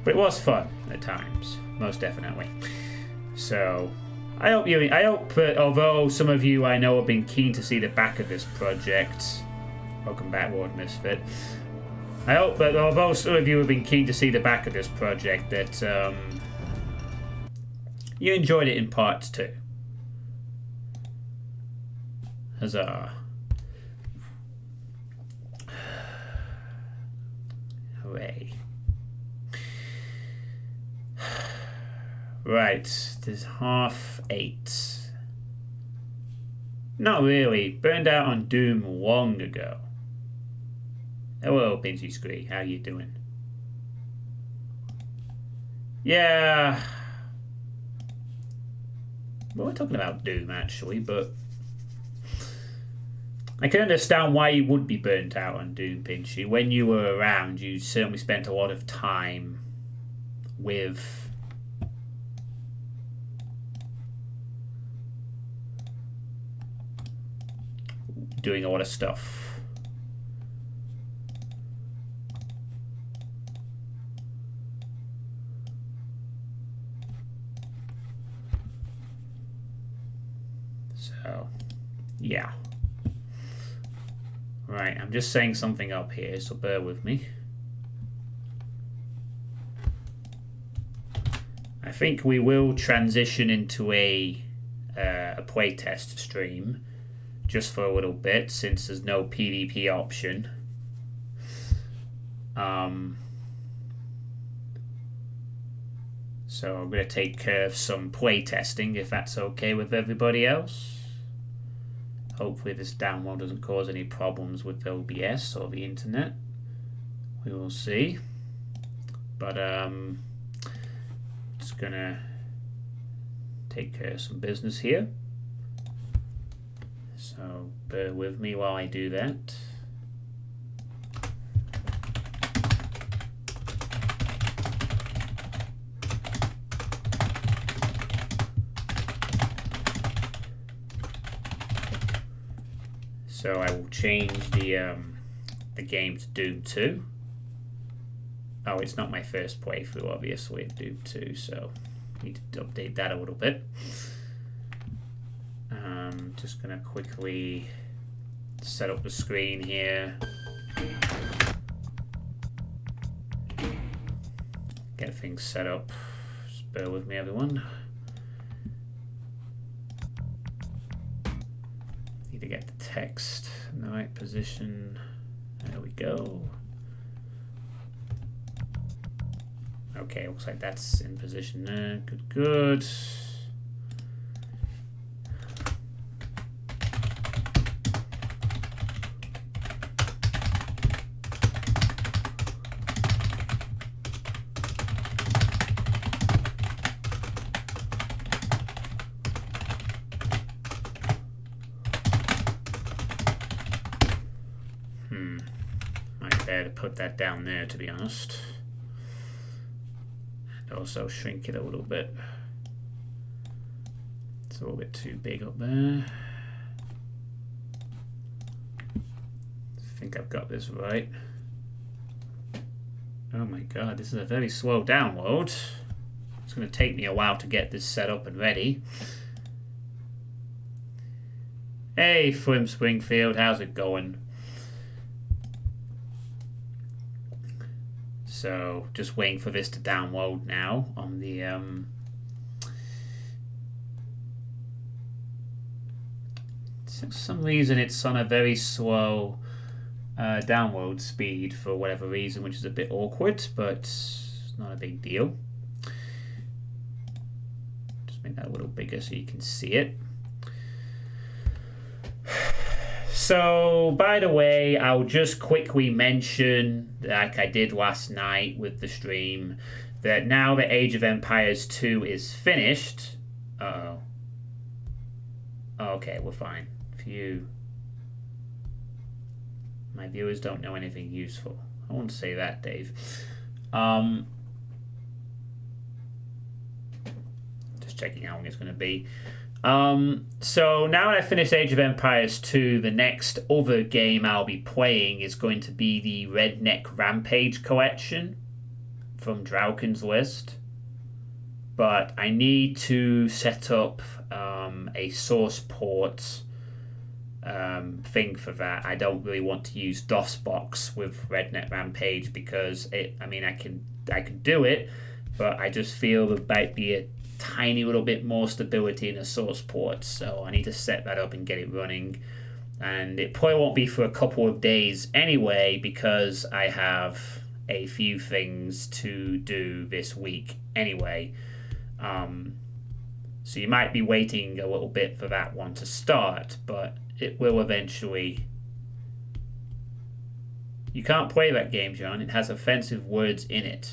But it was fun at times, most definitely. So I hope that although some of you I know have been keen to see the back of this project, welcome back, Lord Misfit. I hope that although some of you have been keen to see the back of this project, that you enjoyed it in parts too. Huzzah. Hooray. Right, there's 8:30. Not really. Burned out on Doom long ago. Hello, Pinchy Scree. How you doing? Yeah. Well, we're talking about Doom, actually, but I can understand why you would be burnt out on Doom, Pinchy. When you were around, you certainly spent a lot of time with doing a lot of stuff. So, yeah. Right, I'm just saying something up here, so bear with me. I think we will transition into a playtest stream just for a little bit, since there's no PvP option. So I'm going to take care of some playtesting, if that's okay with everybody else. Hopefully this download doesn't cause any problems with OBS or the internet. We will see. But just going to take care of some business here. So bear with me while I do that. So I will change the game to Doom 2. Oh, it's not my first playthrough, obviously, of Doom 2, so I need to update that a little bit. Just gonna quickly set up the screen here. Get things set up. Just bear with me, everyone. Need to get the text in the right position. There we go. Okay, looks like that's in position there. Good, good. Might better put that down there, to be honest. And also shrink it a little bit. It's a little bit too big up there. I think I've got this right. Oh my god, this is a very slow download. It's going to take me a while to get this set up and ready. Hey, Flim Springfield, how's it going? So, just waiting for this to download now on the for some reason it's on a very slow download speed for whatever reason, which is a bit awkward, but it's not a big deal. Just make that a little bigger so you can see it. So, by the way, I'll just quickly mention, like I did last night with the stream, that now that Age of Empires 2 is finished... Uh-oh. Okay, we're fine. Phew. My viewers don't know anything useful. I won't say that, Dave. Just checking how long it's going to be. So now that I finished Age of Empires 2, the next other game I'll be playing is going to be the Redneck Rampage collection from Drauken's List. But I need to set up a source port thing for that. I don't really want to use DOSBox with Redneck Rampage because I can do it, but I just feel there might be a tiny little bit more stability in a source port, so I need to set that up and get it running. And it probably won't be for a couple of days anyway, because I have a few things to do this week anyway. So you might be waiting a little bit for that one to start, but it will eventually. You can't play that game, John. It has offensive words in it.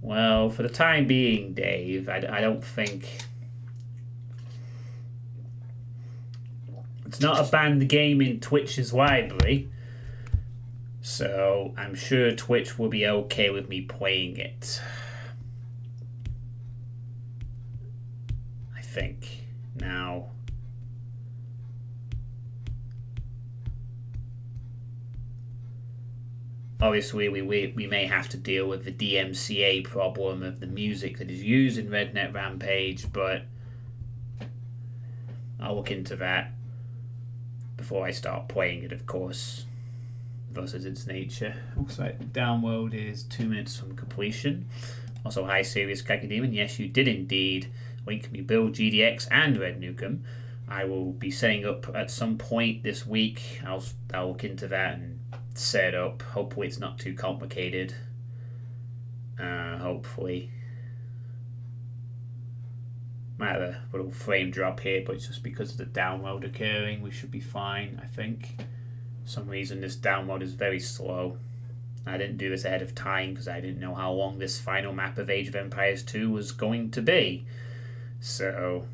Well, for the time being, Dave, I don't think... It's not a banned game in Twitch's library, so I'm sure Twitch will be okay with me playing it. I think. Now... Obviously, we may have to deal with the DMCA problem of the music that is used in Redneck Rampage, but I'll look into that before I start playing it, of course, versus its nature. Looks like the download is 2 minutes from completion. Also, hi, Serious Kakademon. Yes, you did indeed link me build GDX and Red Nukem. I will be setting up at some point this week. I'll look into that and set up. Hopefully it's not too complicated. Hopefully. Might have a little frame drop here, but it's just because of the download occurring. We should be fine, I think. For some reason this download is very slow. I didn't do this ahead of time because I didn't know how long this final map of Age of Empires 2 was going to be. So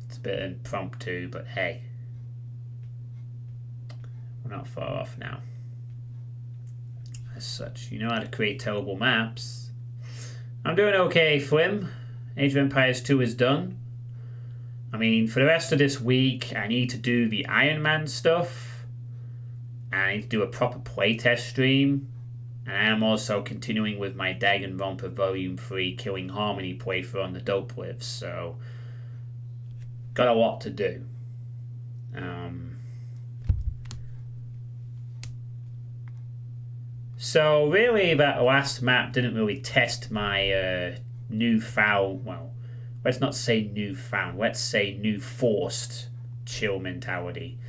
it's a bit impromptu, but hey. We're not far off now. As such, you know how to create terrible maps. I'm doing okay, Flim. Age of Empires 2 is done. I mean, for the rest of this week, I need to do the Iron Man stuff. I need to do a proper playtest stream. And I am also continuing with my Danganronpa Volume 3 Killing Harmony playthrough on the Dope Lives. So, got a lot to do. So really that last map didn't really test my newfound, well, let's not say newfound, let's say new forced chill mentality.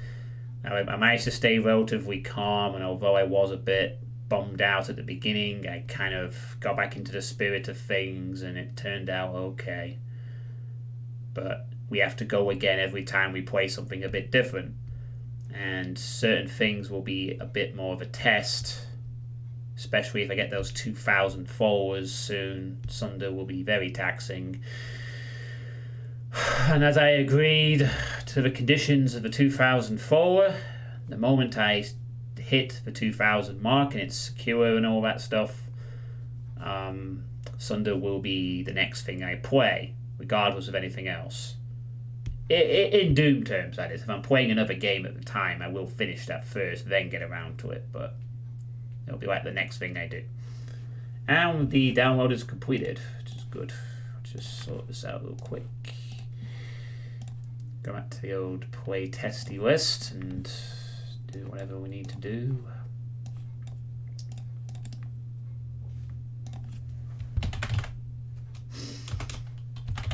I managed to stay relatively calm, and although I was a bit bummed out at the beginning, I kind of got back into the spirit of things, and it turned out okay. But we have to go again every time we play something a bit different, and certain things will be a bit more of a test, especially if I get those 2,000 followers soon. Sunder will be very taxing. And as I agreed to the conditions of the 2,000 follower, the moment I hit the 2,000 mark and it's secure and all that stuff, Sunder will be the next thing I play, regardless of anything else. In Doom terms, that is. If I'm playing another game at the time, I will finish that first, then get around to it, but it'll be like the next thing I do. And the download is completed, which is good. Let's just sort this out real quick. Go back to the old play testy list and do whatever we need to do.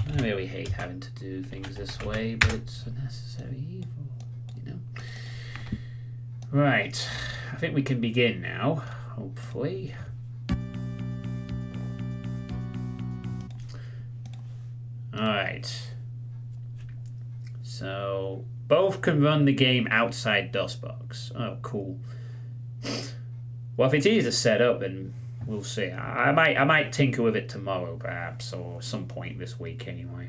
I really hate having to do things this way, but it's a necessary evil, you know. Right, I think we can begin now, hopefully. Alright. So, both can run the game outside DOSBox. Oh, cool. Well, if it's easy to set up, then we'll see. I might tinker with it tomorrow, perhaps, or some point this week, anyway.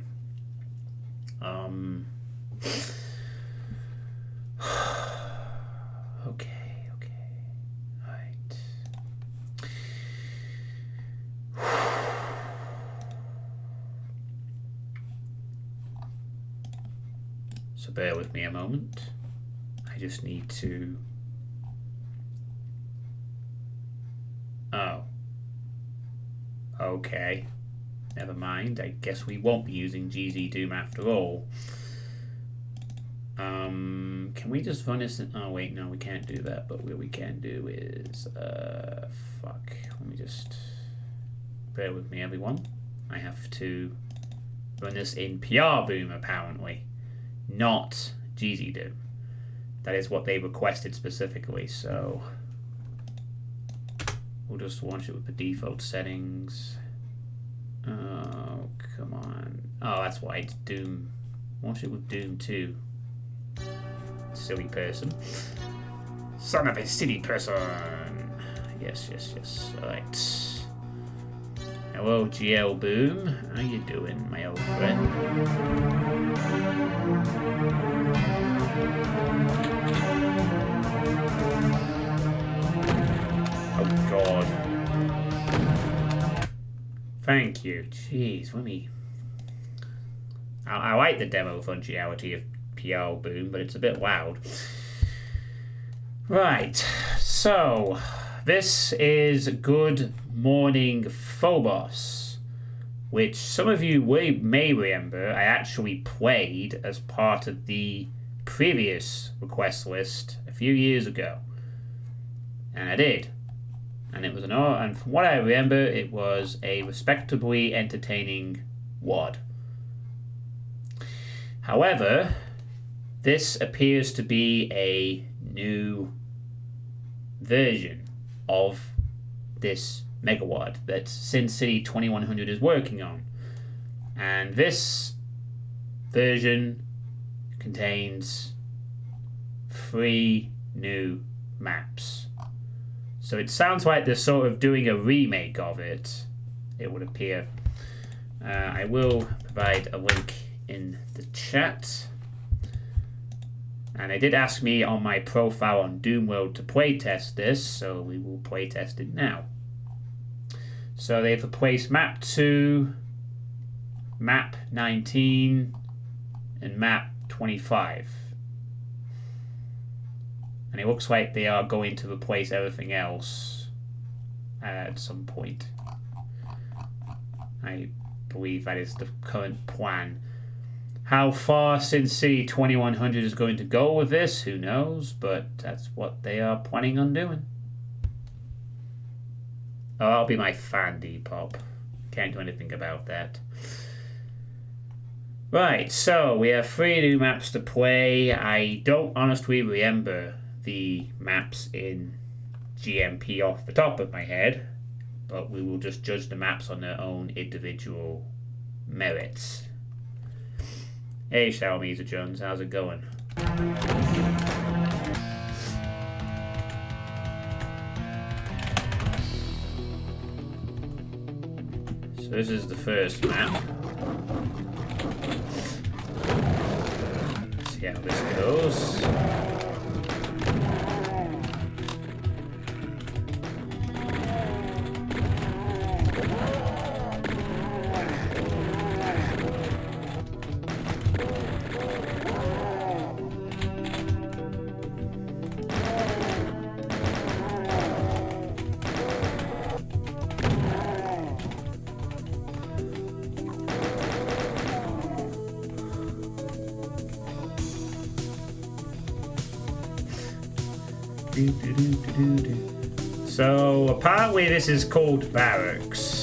Okay. Right. So bear with me a moment. I just need to... Oh. Okay. Never mind. I guess we won't be using GZ Doom after all. Can we just run this in... Oh, wait, no, we can't do that. But what we can do is... Fuck. Let me just... Bear with me, everyone. I have to run this in PR Boom, apparently. Not GZ Doom. That is what they requested specifically, so... We'll just launch it with the default settings. Oh, come on. Oh, that's why it's Doom. Launch it with Doom 2. Silly person. Son of a silly person. Yes. Alright. Hello, GL Boom. How you doing, my old friend? Oh, God. Thank you. Jeez, let me... I like the demo functionality of PL Boom, but it's a bit loud. Right, so this is Good Morning Phobos, which some of you may remember I actually played as part of the previous request list a few years ago. And I did. And it was and from what I remember, it was a respectably entertaining WOD. However, this appears to be a new version of this MegaWOD that Sin City 2100 is working on. And this version contains 3 new maps. So it sounds like they're sort of doing a remake of it, it would appear. I will provide a link in the chat. And they did ask me on my profile on Doomworld to playtest this, so we will playtest it now. So they've replaced Map 2, Map 19, and Map 25. And it looks like they are going to replace everything else at some point. I believe that is the current plan. How far Sin City 2100 is going to go with this, who knows, but that's what they are planning on doing. Oh, that'll be my fan Depop. Can't do anything about that. Right, so we have 3 new maps to play. I don't honestly remember the maps in GMP off the top of my head, but we will just judge the maps on their own individual merits. Hey, Shalmeeza Jones, how's it going? So this is the first map. Let's see how this goes. So apparently this is called Barracks.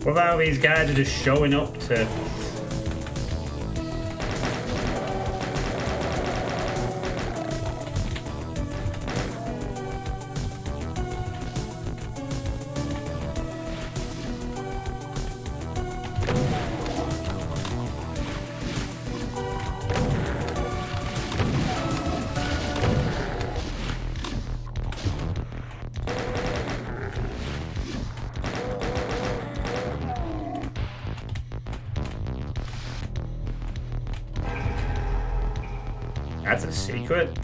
What about these guys are just showing up to... That's a secret.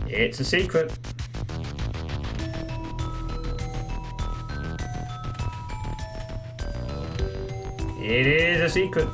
It's a secret. It is a secret.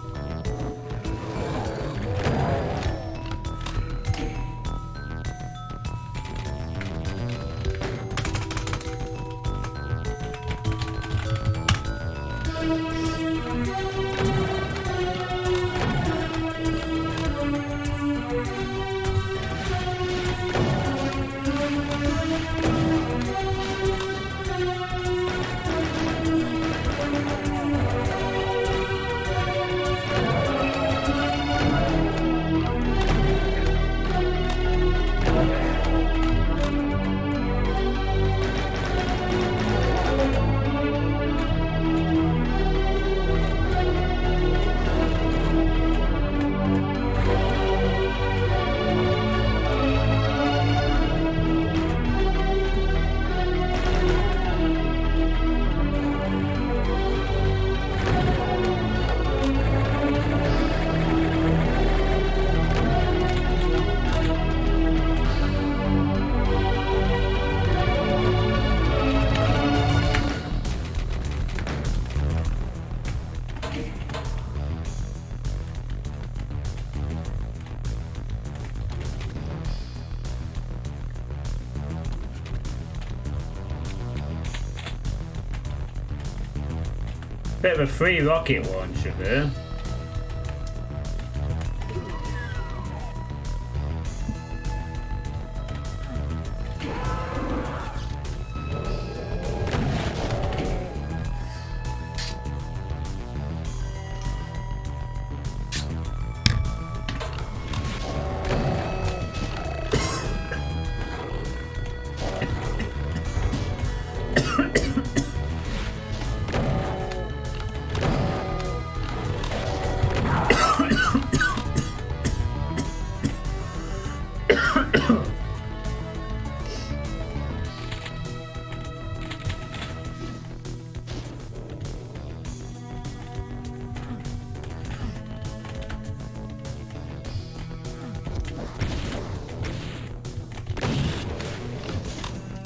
Bit of a free rocket launcher there.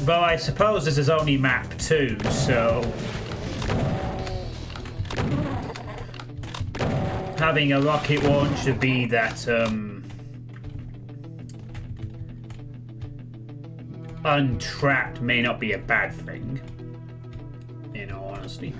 Well, I suppose this is only map 2, so having a rocket launcher be that untrapped may not be a bad thing, in all honesty.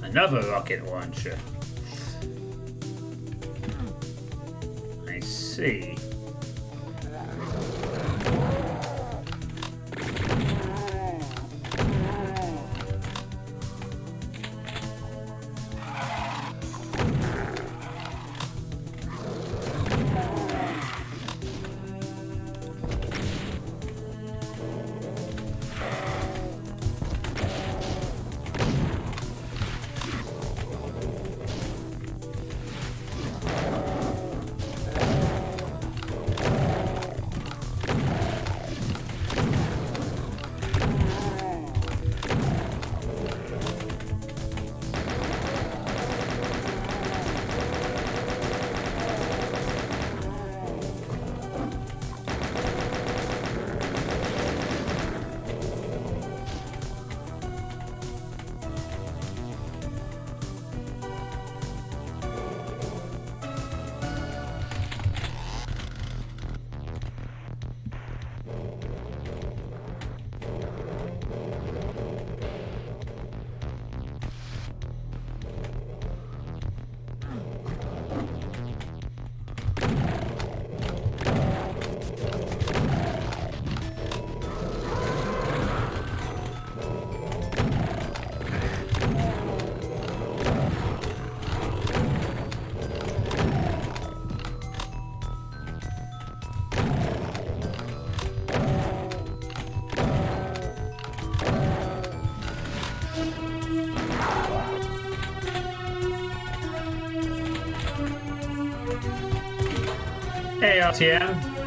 Another rocket launcher. I see. Hey, RTM.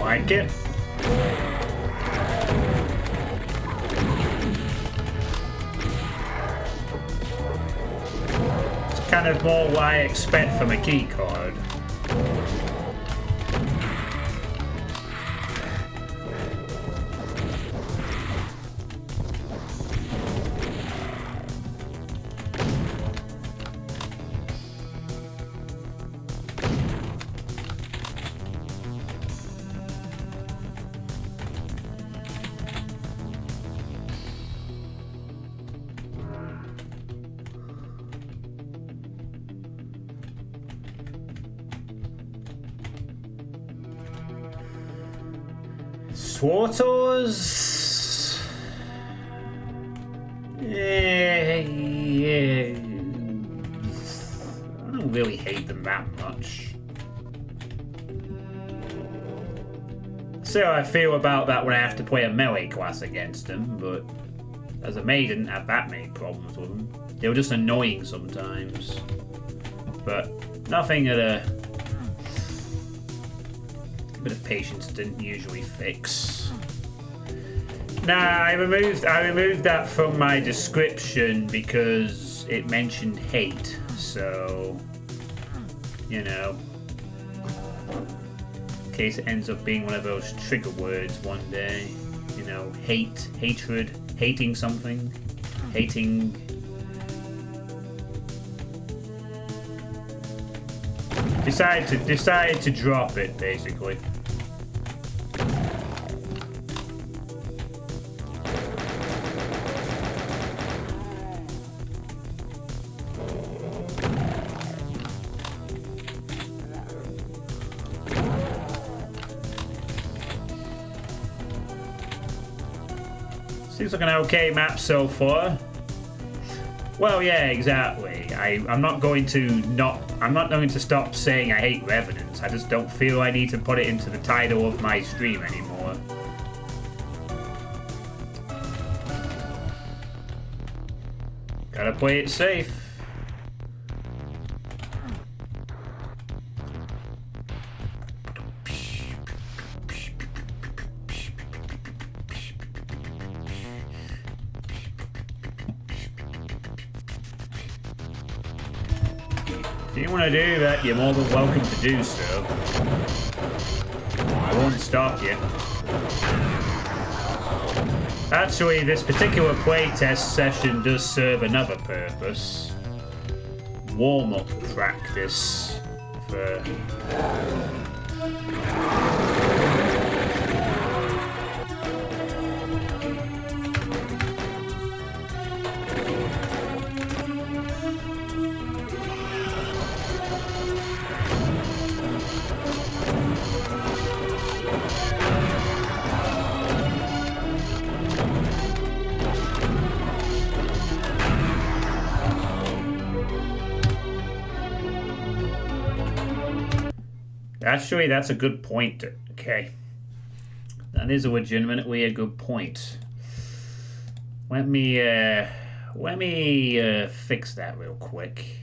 Like it. It's kind of more what I expect from a key card. Swartors? need them that much. See how I feel about that when I have to play a melee class against them, but as a maid, I didn't have that many problems with them. They were just annoying sometimes. But nothing that a bit of patience didn't usually fix. Nah, I removed that from my description because it mentioned hate, so you know. In case it ends up being one of those trigger words one day. You know, hate, hatred, hating something, hating. Decided to drop it, basically. Seems like an okay map so far. Well, yeah, exactly. I'm not going to stop saying I hate Revenants. I just don't feel I need to put it into the title of my stream anymore. Gotta play it safe. If you want to do that, you're more than welcome to do so. I won't stop you. Actually, this particular playtest session does serve another purpose. Warm-up practice for... Actually, that's a good point. Okay. That is legitimately a good point. Let me fix that real quick.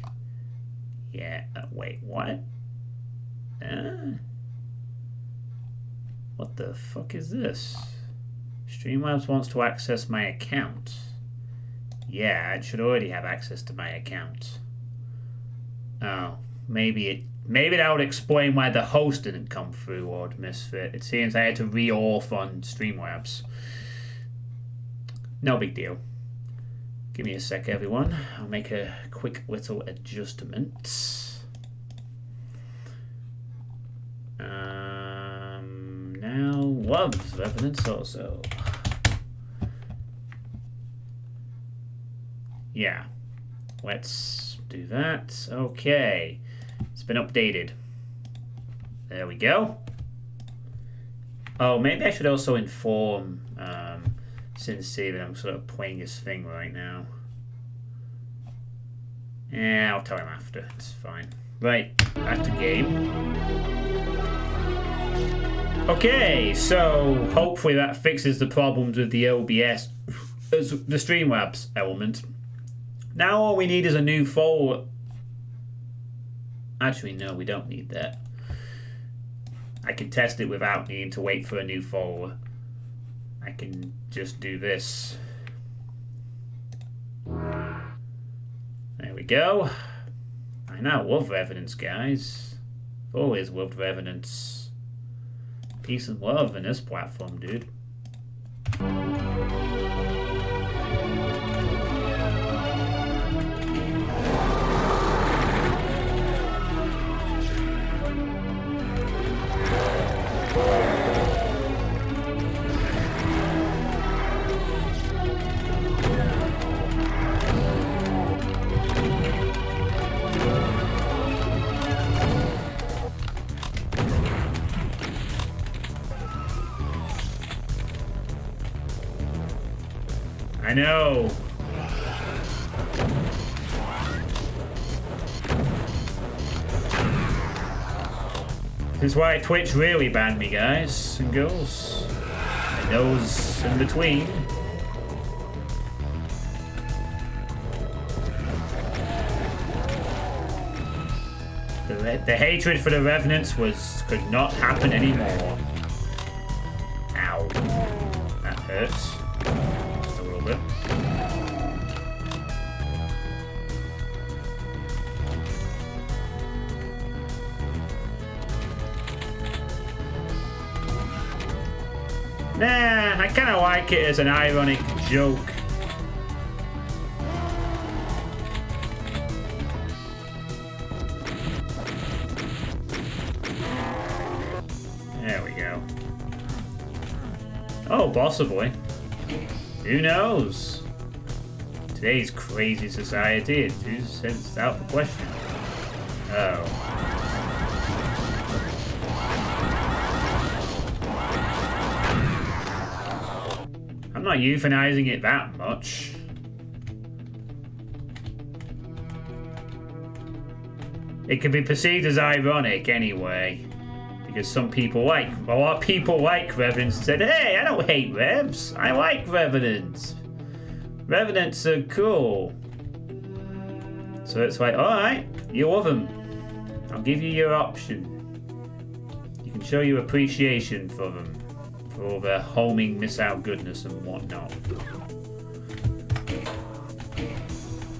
Yeah, wait, what? What the fuck is this? Streamlabs wants to access my account. Yeah, it should already have access to my account. Oh, maybe that would explain why the host didn't come through, Lord Misfit. It seems I had to re-auth on Streamlabs. No big deal. Give me a sec, everyone. I'll make a quick little adjustment. Now, loves Revenants also. Yeah. Let's do that. Okay. It's been updated. There we go. Oh, maybe I should also inform Sincere that I'm sort of playing his thing right now. Yeah, I'll tell him after. It's fine. Right, back to game. Okay, so hopefully that fixes the problems with the OBS, the Streamlabs element. Now all we need is a new folder. Actually, no, we don't need that. I can test it without needing to wait for a new folder. I can just do this. There we go. I now love Revenants, guys. I've always loved Revenants. Peace and love in this platform, dude. I know. This is why Twitch really banned me, guys and girls. And those in between. The hatred for the Revenants could not happen anymore. Ow. That hurts. Just a little bit. Nah, I kind of like it as an ironic joke. There we go. Oh, possibly. Who knows? Today's crazy society, it's out the question. Oh. I'm not euthanizing it that much. It can be perceived as ironic anyway. Because some people a lot of people like Revenants and said, hey, I don't hate Revs. I like Revenants. Revenants are cool. So it's like, alright, you love them. I'll give you your option. You can show your appreciation for them. For all their homing missile goodness and whatnot.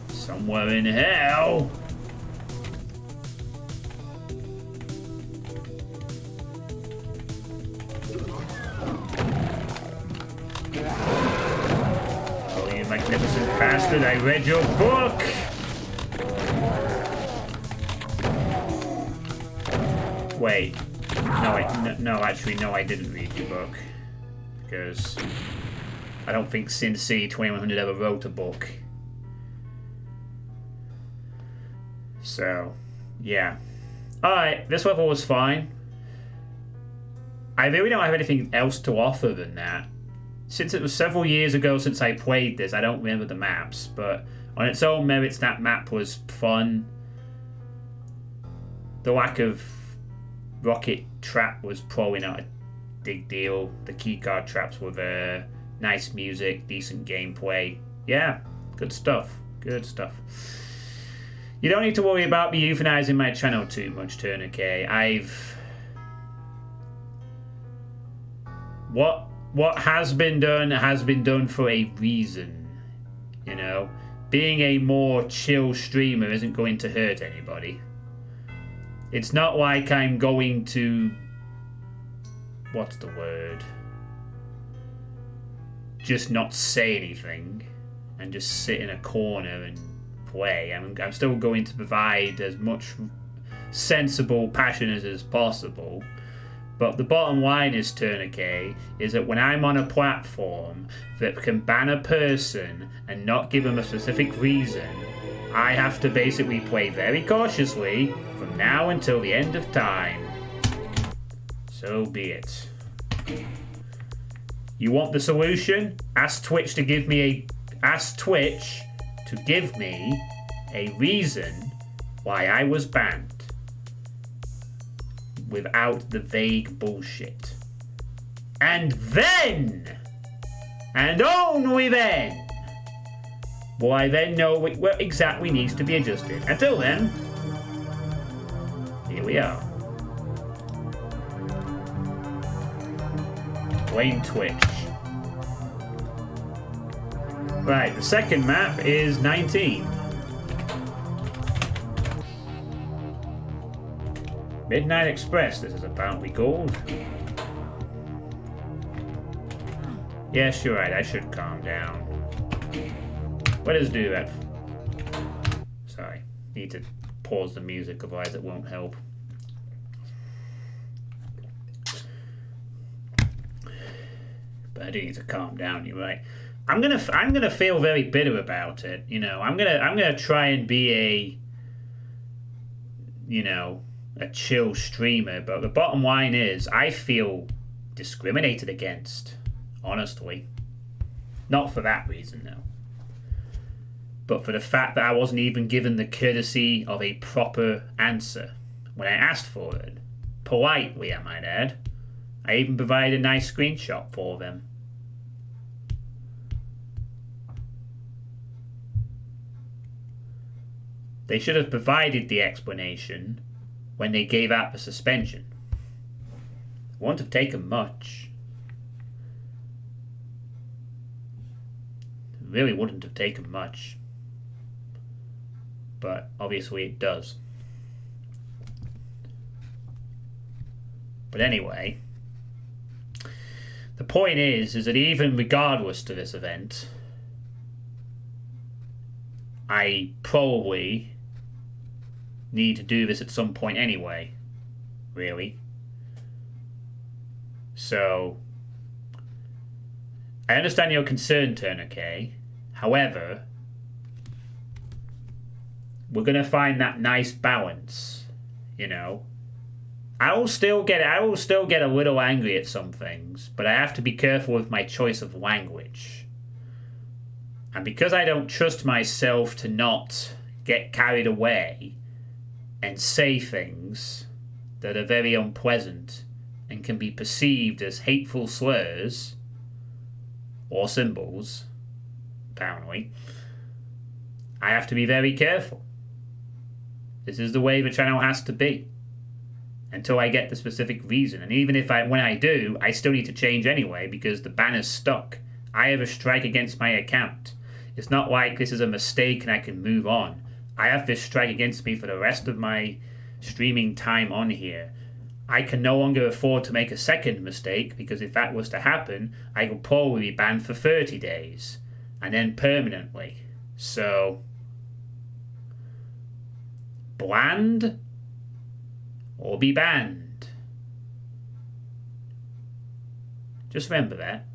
Somewhere in hell. Oh, you magnificent bastard, I read your book! Wait. No, actually, no, I didn't read your book. Because I don't think Sin City 2100 ever wrote a book. So, yeah. Alright, this level was fine. I really don't have anything else to offer than that. Since it was several years ago since I played this, I don't remember the maps, but on its own merits, that map was fun. The lack of rocket trap was probably not a big deal. The keycard traps were there. Nice music, decent gameplay. Yeah, good stuff. Good stuff. You don't need to worry about me euthanizing my channel too much, Tourniquet. What has been done for a reason. You know? Being a more chill streamer isn't going to hurt anybody. It's not like I'm going to... What's the word? Just not say anything and just sit in a corner and play. I'm still going to provide as much sensible passion as possible. But the bottom line is, Tourniquet, is that when I'm on a platform that can ban a person and not give them a specific reason, I have to basically play very cautiously from now until the end of time. So be it. You want the solution? Ask Twitch to give me a reason why I was banned. Without the vague bullshit. And then, and only then, will I then know what exactly needs to be adjusted. Until then, here we are. Blame Twitch. Right, the second map is 19. Midnight Express, this is apparently called. Yes, you're right, I should calm down. What does do that? Sorry, need to pause the music, otherwise it won't help. But I do need to calm down, you're right. I'm gonna feel very bitter about it, you know. I'm gonna try and be a, you know, a chill streamer, but the bottom line is I feel discriminated against, honestly. Not for that reason, though. But for the fact that I wasn't even given the courtesy of a proper answer when I asked for it. Politely, I might add. I even provided a nice screenshot for them. They should have provided the explanation when they gave out the suspension. It wouldn't have taken much. It really wouldn't have taken much. But obviously it does. But anyway, the point is that even regardless to this event, I probably need to do this at some point anyway, really. So, I understand your concern, Tourniquet. However, we're going to find that nice balance, you know. I will still get a little angry at some things, but I have to be careful with my choice of language. And because I don't trust myself to not get carried away and say things that are very unpleasant and can be perceived as hateful slurs or symbols, apparently, I have to be very careful. This is the way the channel has to be until I get the specific reason. And even if when I do, I still need to change anyway because the banner's stuck. I have a strike against my account. It's not like this is a mistake and I can move on. I have this strike against me for the rest of my streaming time on here. I can no longer afford to make a second mistake because if that was to happen, I will probably be banned for 30 days and then permanently. So, bland or be banned. Just remember that.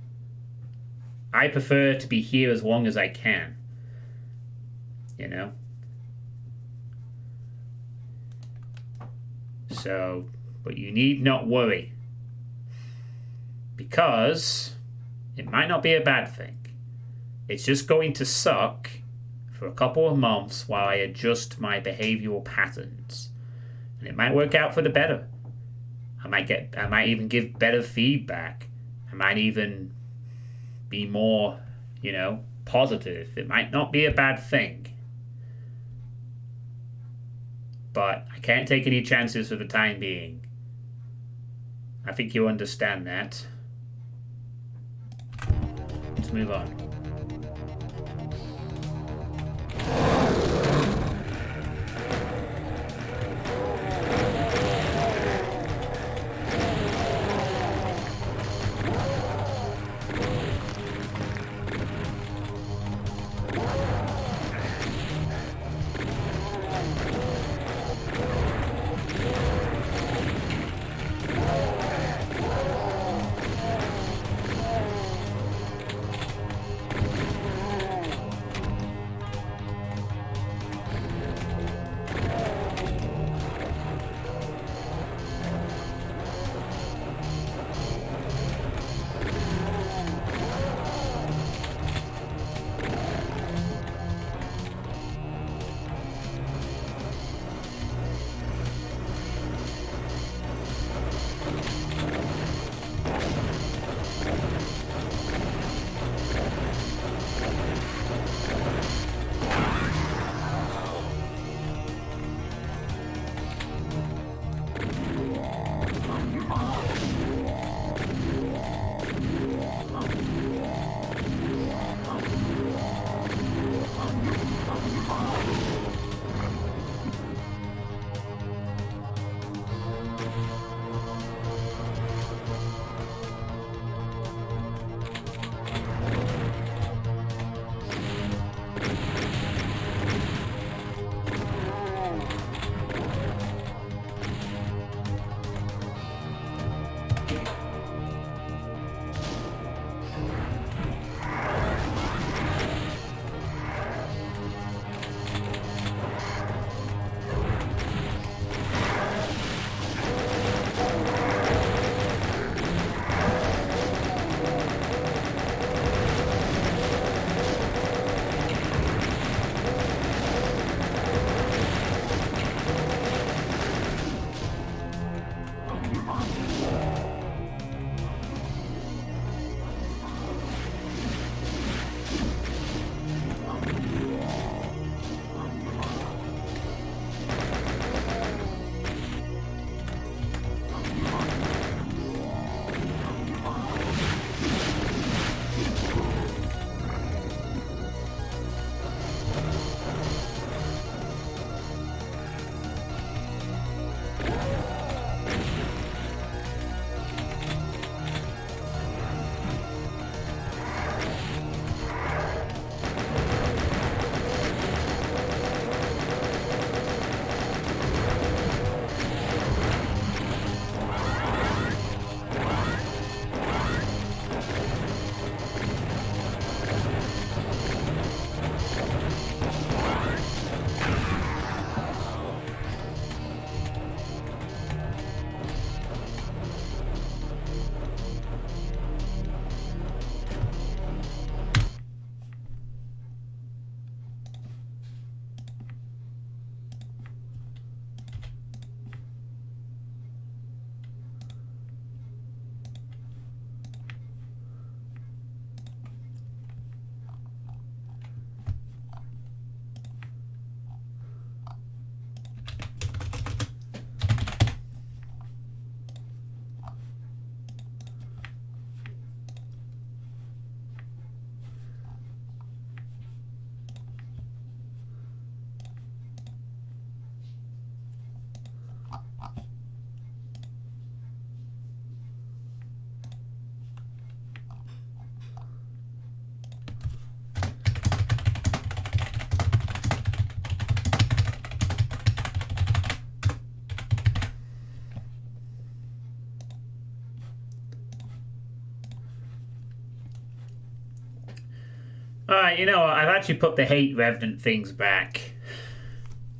I prefer to be here as long as I can. You know? So, but you need not worry. Because it might not be a bad thing. It's just going to suck for a couple of months while I adjust my behavioral patterns. And it might work out for the better. I might even give better feedback. I might even be more, you know, positive. It might not be a bad thing. But I can't take any chances for the time being. I think you understand that. Let's move on. Alright, you know what? I've actually put the Hate Revenant things back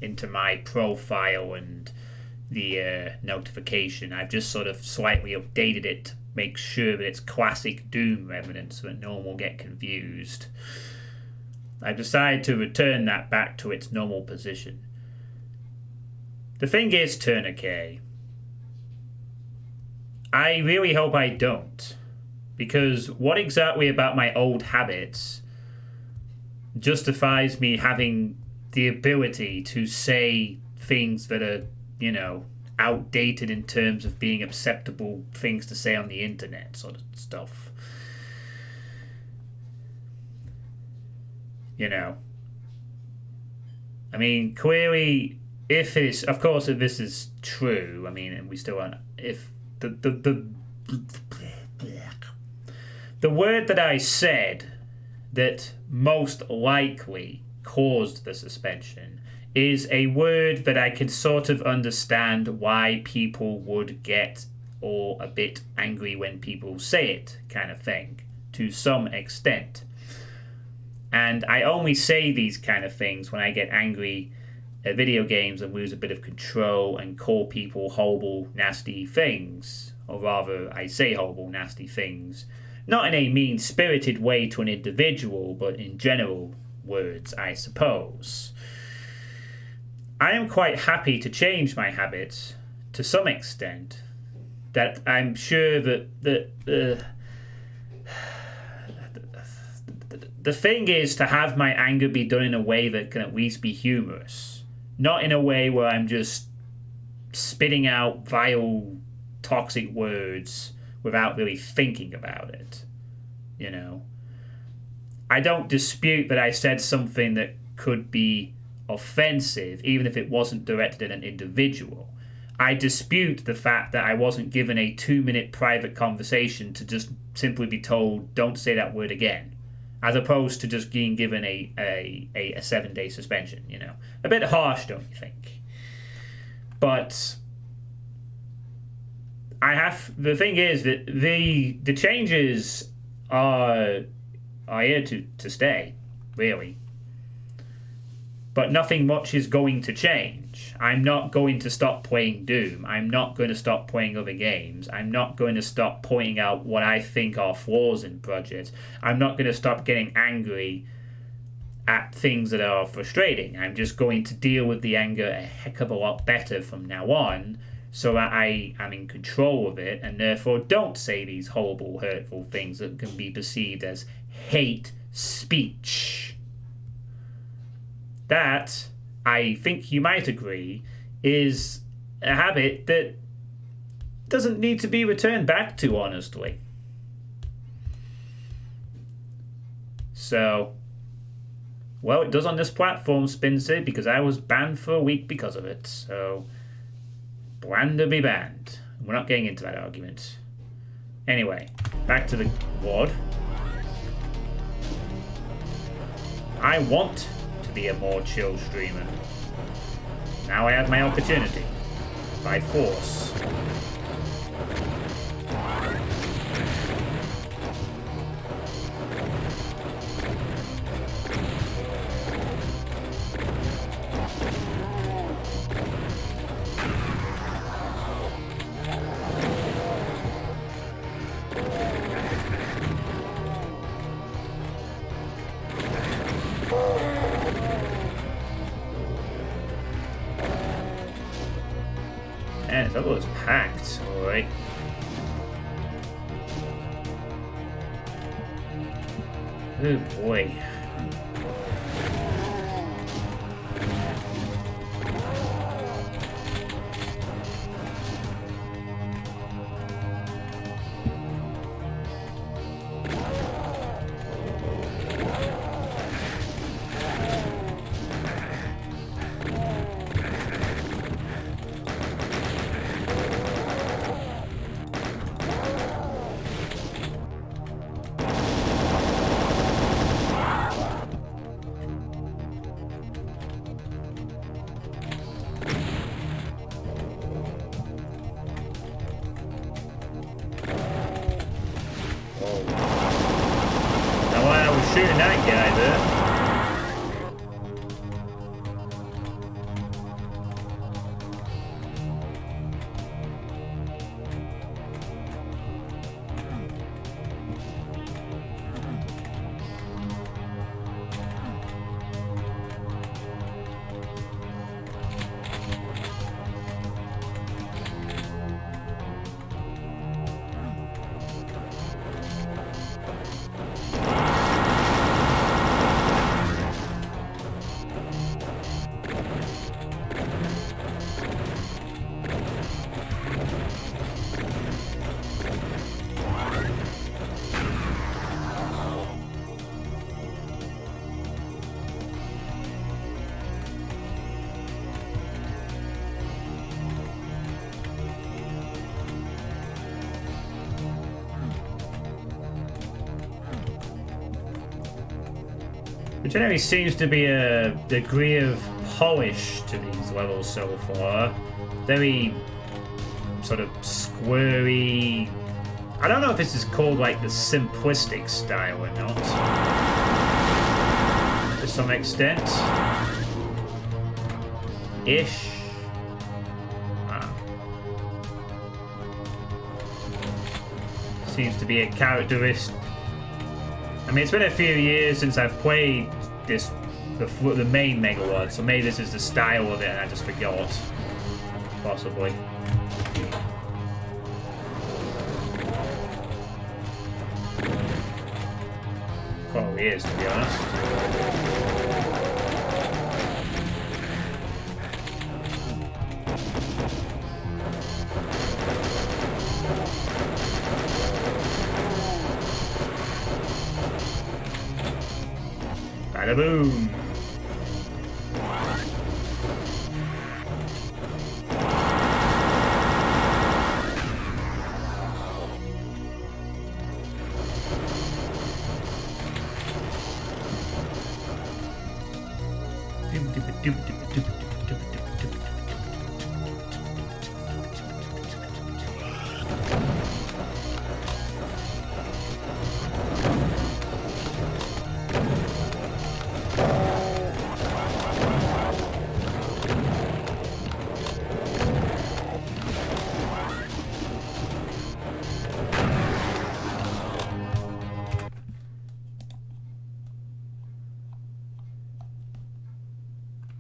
into my profile and the notification. I've just sort of slightly updated it to make sure that it's classic Doom Revenant so that no one will get confused. I've decided to return that back to its normal position. The thing is, Tourniquet, I really hope I don't. Because what exactly about my old habits justifies me having the ability to say things that are, you know, outdated in terms of being acceptable things to say on the internet sort of stuff. You know. I mean, clearly, if it's, of course, if this is true, I mean, and we still aren't, if the word that I said that most likely caused the suspension is a word that I can sort of understand why people would get or a bit angry when people say it, kind of thing, to some extent. And I only say these kind of things when I get angry at video games and lose a bit of control and call people horrible, nasty things. Or rather, I say horrible, nasty things. Not in a mean-spirited way to an individual, but in general words, I suppose. I am quite happy to change my habits to some extent. That I'm sure that the thing is to have my anger be done in a way that can at least be humorous. Not in a way where I'm just spitting out vile, toxic words without really thinking about it. You know? I don't dispute that I said something that could be offensive, even if it wasn't directed at an individual. I dispute the fact that I wasn't given a 2-minute private conversation to just simply be told, don't say that word again. As opposed to just being given a 7-day suspension, you know. A bit harsh, don't you think? But the thing is that the changes are here to stay, really. But nothing much is going to change. I'm not going to stop playing Doom. I'm not going to stop playing other games. I'm not going to stop pointing out what I think are flaws in projects. I'm not going to stop getting angry at things that are frustrating. I'm just going to deal with the anger a heck of a lot better from now on, so that I am in control of it, and therefore don't say these horrible, hurtful things that can be perceived as hate speech. That, I think you might agree, is a habit that doesn't need to be returned back to, honestly. So, well, it does on this platform, Spinsy, because I was banned for a week because of it, so bland to be banned. We're not getting into that argument. Anyway, back to the ward. I want to be a more chill streamer. Now I have my opportunity. By force. Man, that was packed, alright. Oh boy. shooting that guy there. There generally seems to be a degree of polish to these levels so far. Very sort of squirry. I don't know if this is called like the simplistic style or not. To some extent. Ish. Seems to be a characteristic. I mean, it's been a few years since I've played this, the main Megalod, so maybe this is the style of it and I just forgot. Possibly. Probably is, to be honest. Bada boom!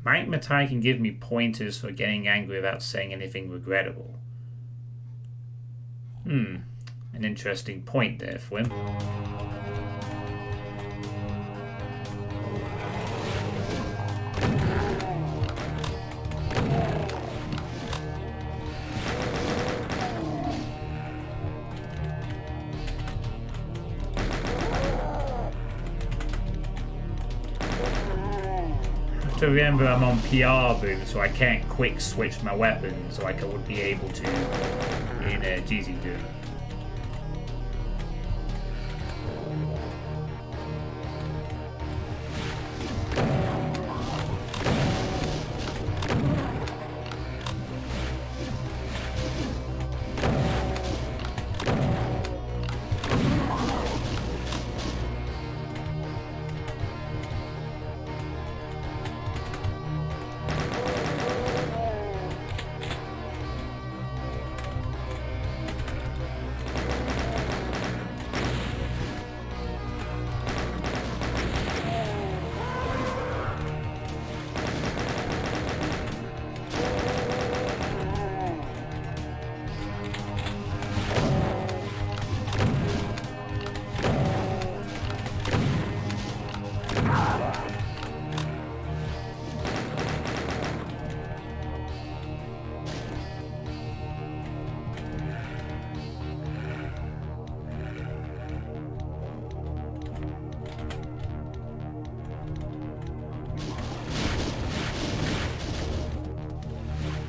Mike Matai can give me pointers for getting angry without saying anything regrettable. An interesting point there, Flynn. To remember I'm on PR boom, so I can't quick switch my weapons like I would be able to in GZ Doom.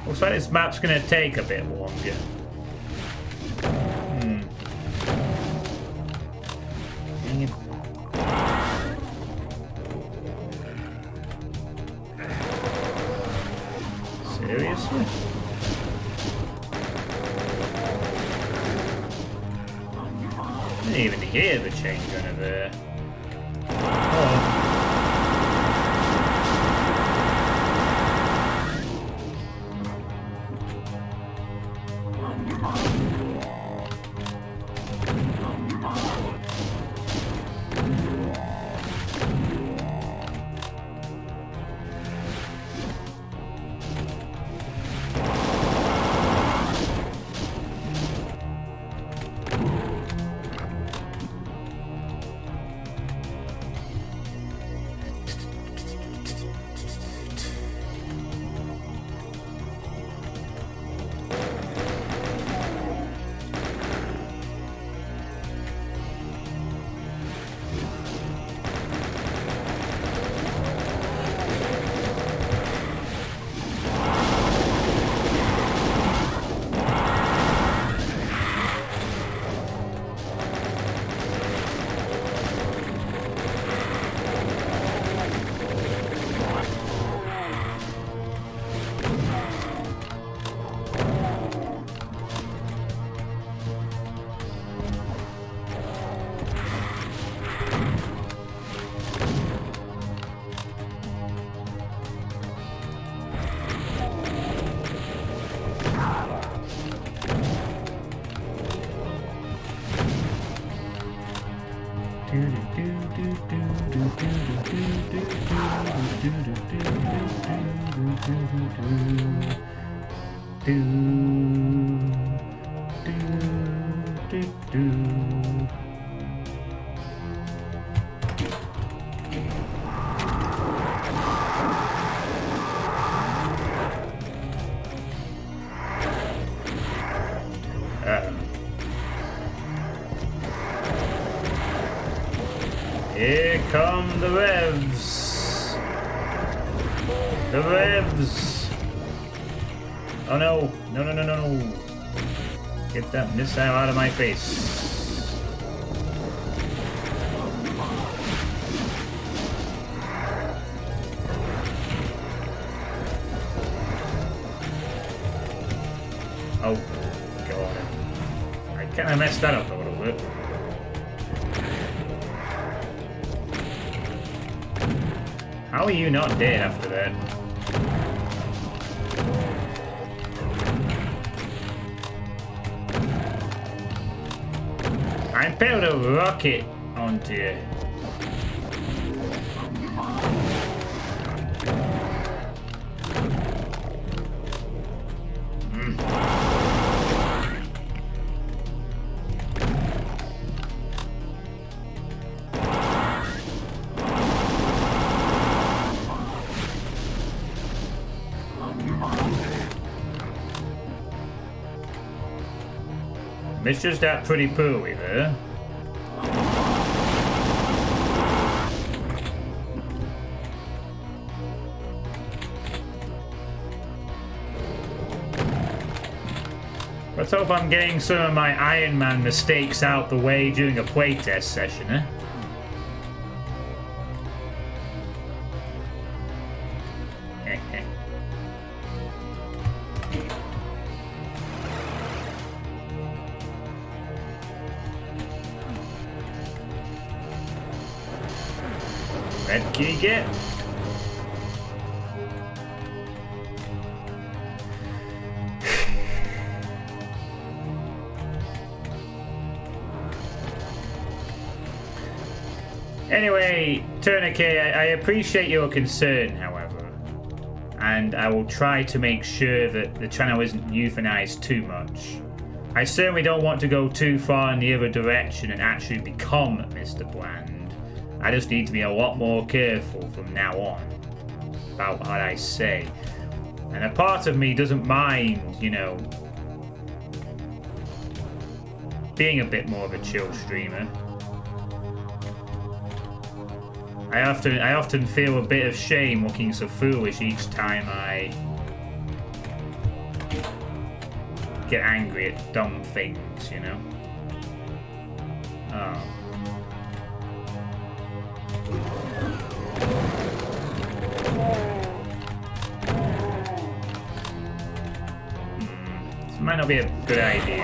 Looks like this map's gonna take a bit longer. Dang it. Seriously? I didn't even hear the chain gun over there. Here come the revs. The revs. Oh no. No, no, no, no, no. Get that missile out of my face. Oh, God. I kind of messed that up a little bit. How are you not dead after that? I built a rocket onto you. It's just that pretty pooey there. Let's hope I'm getting some of my Iron Man mistakes out the way during a playtest session, eh? Red key get. Anyway, Tourniquet, I appreciate your concern, however, and I will try to make sure that the channel isn't euthanized too much. I certainly don't want to go too far in the other direction and actually become Mr. Bland. I just need to be a lot more careful from now on about what I say. And a part of me doesn't mind, you know, being a bit more of a chill streamer. I often feel a bit of shame looking so foolish each time I get angry at dumb things, you know? Oh. This might not be a good idea.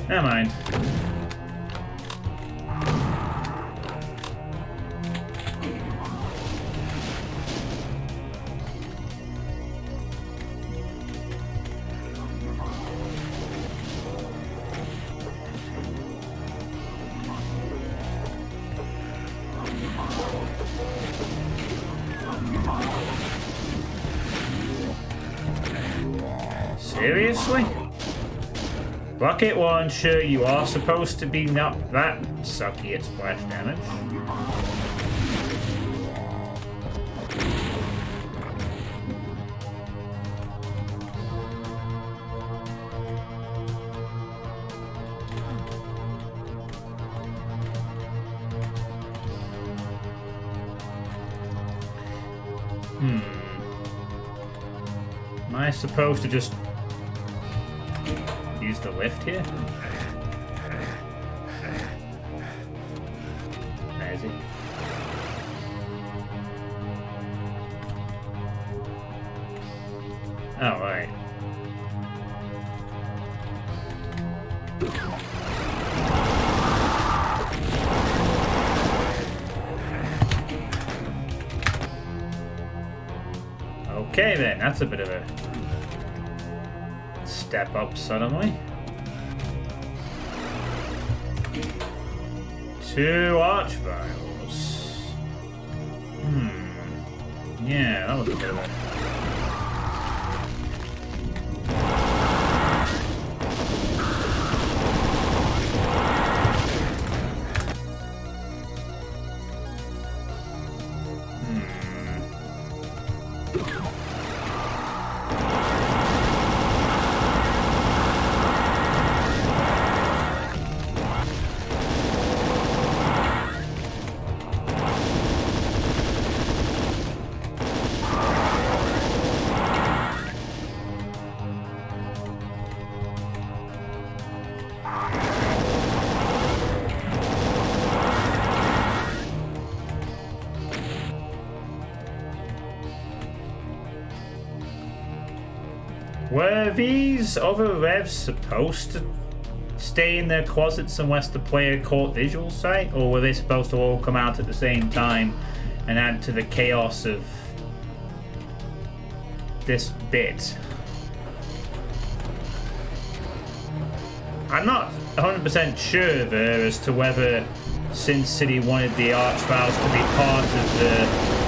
Never mind. Seriously? Rocket launcher, you are supposed to be not that sucky at splash damage. Am I supposed to just use the lift here? Where is he? Oh, right. Okay then, that's a bit of a step up suddenly. 2 arch vials. Yeah, that was a bit of a... Were these other revs supposed to stay in their closets unless the player caught visual sight, or were they supposed to all come out at the same time and add to the chaos of this bit? I'm not 100% sure there as to whether Sin City wanted the Archviles to be part of the...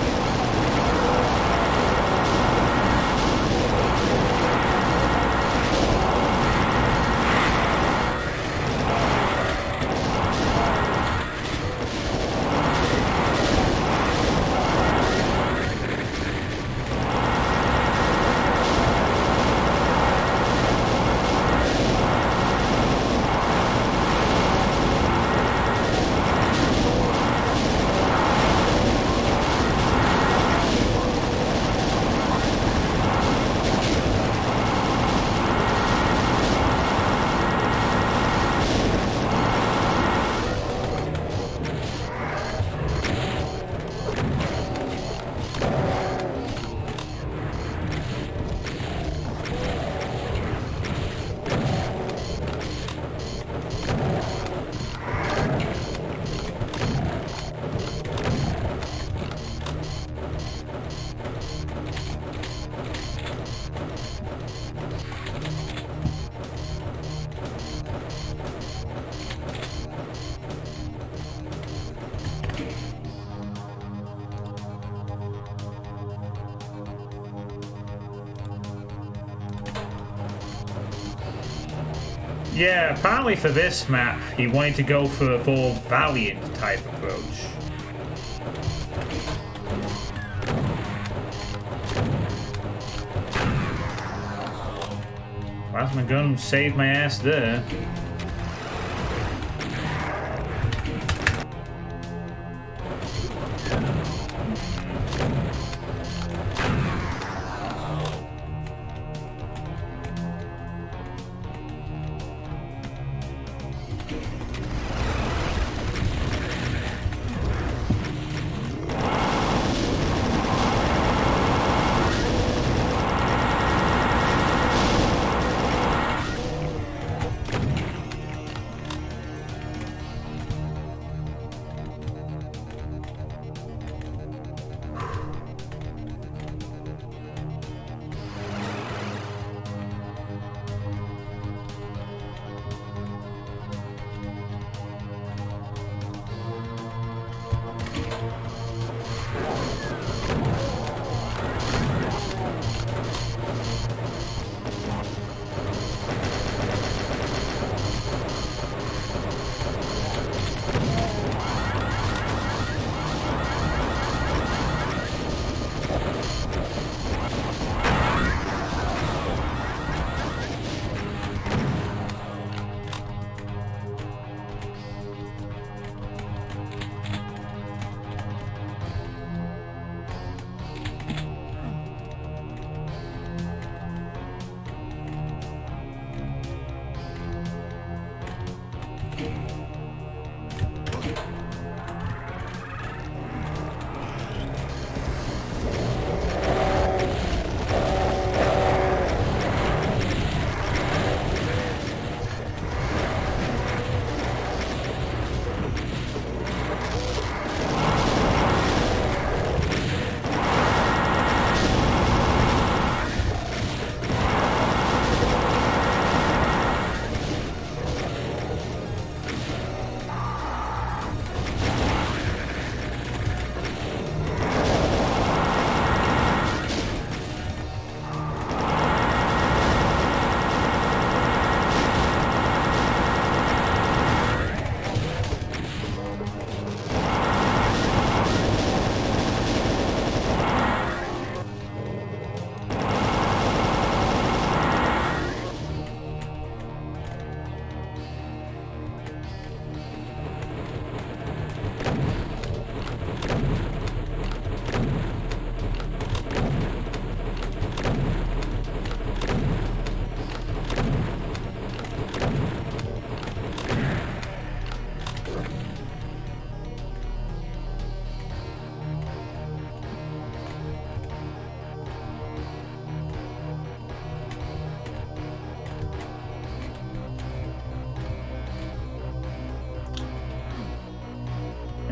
Yeah, apparently for this map, he wanted to go for a more Valiant type approach. Plasma gun saved my ass there.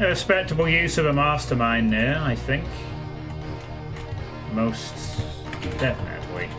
A respectable use of a mastermind there, I think. Most definitely.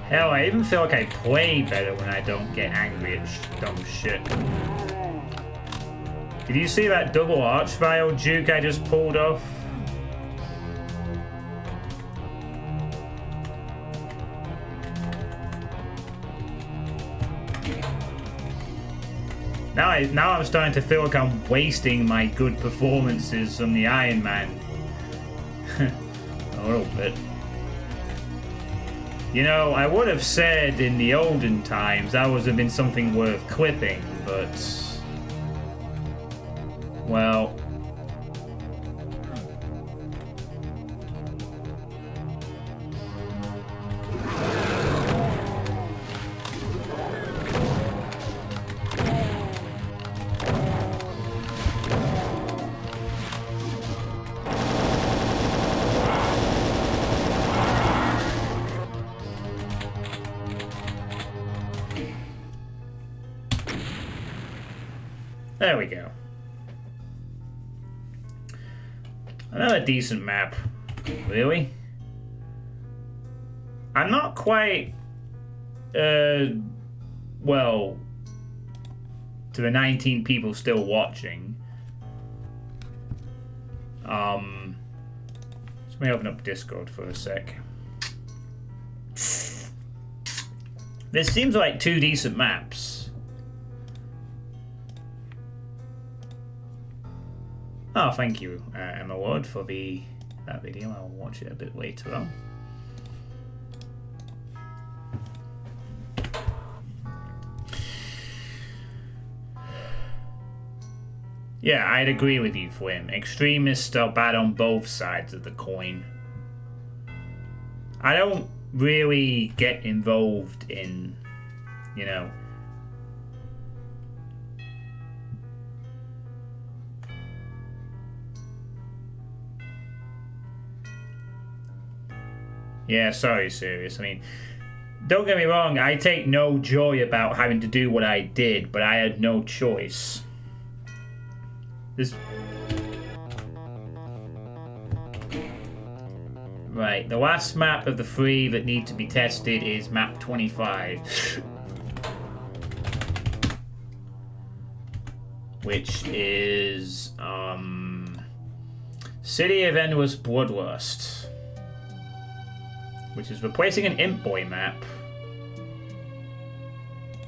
Hell, I even feel like I play better when I don't get angry at dumb shit. Did you see that double archvile juke I just pulled off? Now I'm starting to feel like I'm wasting my good performances on the Iron Man. A little bit. You know, I would have said in the olden times that would have been something worth clipping, but... well... there we go. Another decent map. Really? I'm not quite, well, to the 19 people still watching. Let me open up Discord for a sec. This seems like two decent maps. Oh, thank you, Emma Ward, for that video. I'll watch it a bit later on. Yeah, I'd agree with you, Fwim. Extremists are bad on both sides of the coin. I don't really get involved in, you know... Yeah, sorry, Sirius. I mean, don't get me wrong, I take no joy about having to do what I did, but I had no choice. This... Right, the last map of the 3 that need to be tested is map 25. Which is, City of Endless Bloodlust. Which is replacing an Imp Boy map.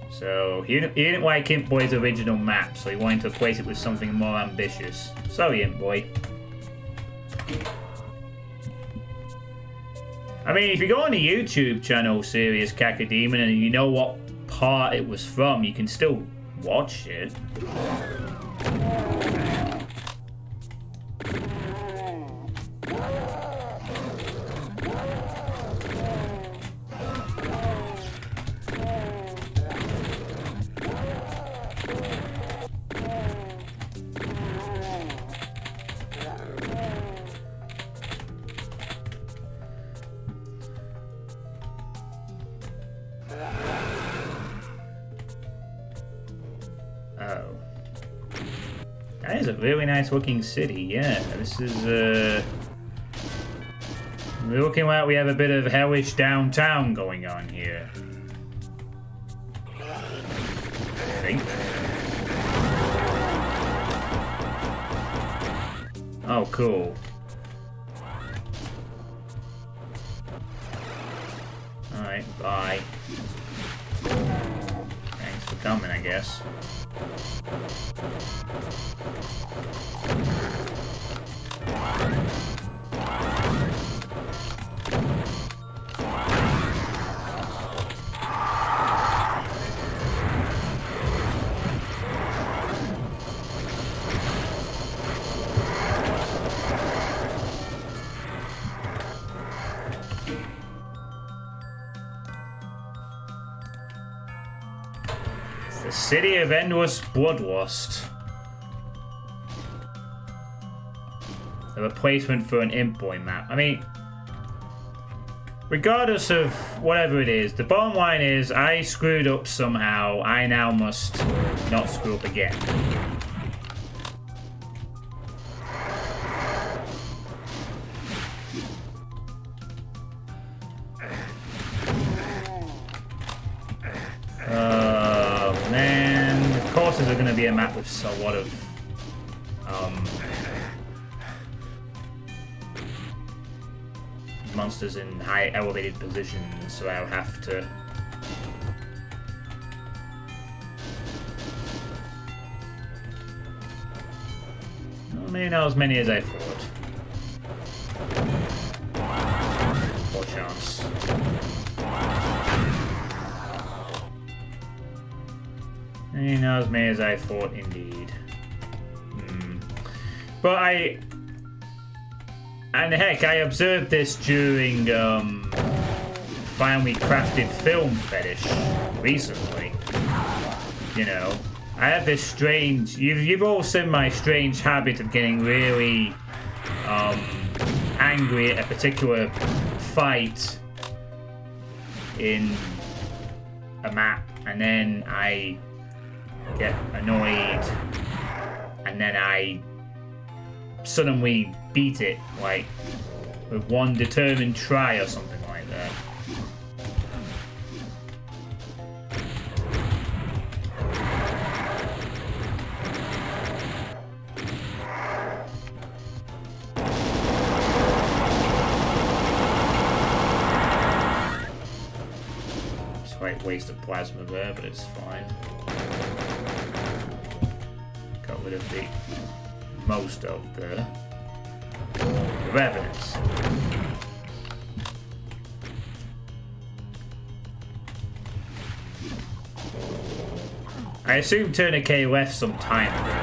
So, he didn't like Imp Boy's original map, so he wanted to replace it with something more ambitious. Sorry, Imp Boy. I mean, if you go on the YouTube channel, Serious Cacodemon, and you know what part it was from, you can still watch it. is a really nice looking city, yeah. This is, looking like we have a bit of hellish downtown going on here. I think. Oh, cool. Alright, bye. Thanks for coming, I guess. The City of Endless Bloodlust. A replacement for an Imp-Boy map. I mean, regardless of whatever it is, the bottom line is I screwed up somehow. I now must not screw up again. Cortez are going to be a map with a lot of monsters in high elevated positions, so I'll have to maybe not as many as I thought. Poor chance. Not as many as I thought, indeed. But and heck, I observed this during finally crafted film fetish recently. You know, I have this strange. You've all seen my strange habit of getting really angry at a particular fight in a map, and then I get annoyed, and then I suddenly beat it, like, with one determined try or something like that. Slight waste of plasma there, but it's fine. Got rid of the most of the evidence. I assume Tourniquet left some time ago.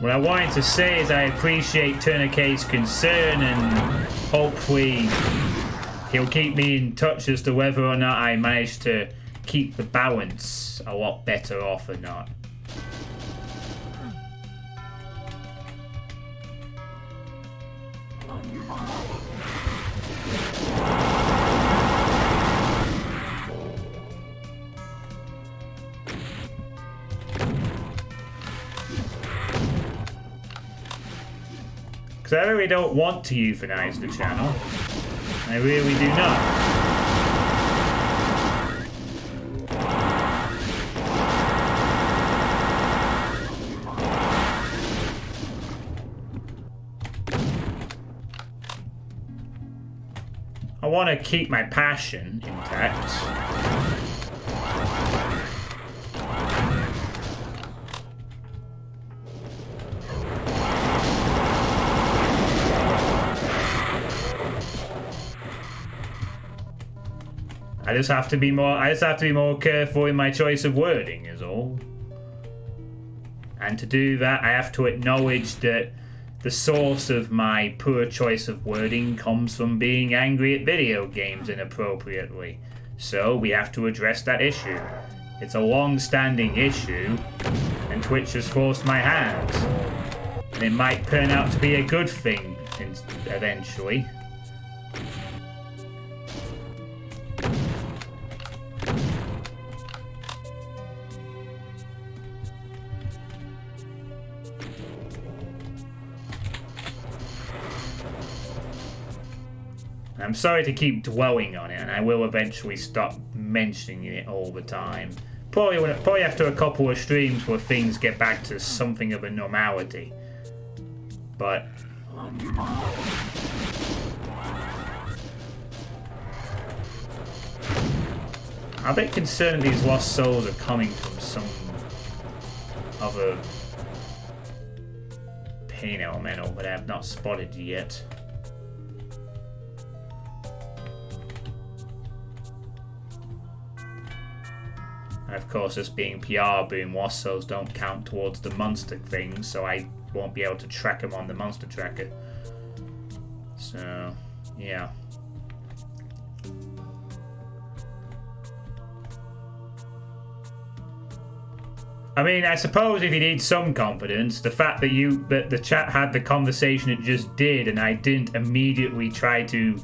What I wanted to say is I appreciate Tourniquet's concern, and hopefully he'll keep me in touch as to whether or not I managed to keep the balance a lot better off or not. Because I really don't want to euthanize the channel. I really do not. I want to keep my passion intact. I just have to be more careful in my choice of wording, is all. And to do that, I have to acknowledge that the source of my poor choice of wording comes from being angry at video games inappropriately. So we have to address that issue. It's a long-standing issue, and Twitch has forced my hand. And it might turn out to be a good thing eventually. I'm sorry to keep dwelling on it, and I will eventually stop mentioning it all the time. Probably after a couple of streams where things get back to something of a normality. But I'm a bit concerned these lost souls are coming from some other pain elemental that I have not spotted yet. And of course, this being PR boom, lost souls don't count towards the monster thing, so I won't be able to track them on the monster tracker. So, yeah. I mean, I suppose if you need some confidence, the fact that the chat had the conversation it just did, and I didn't immediately try to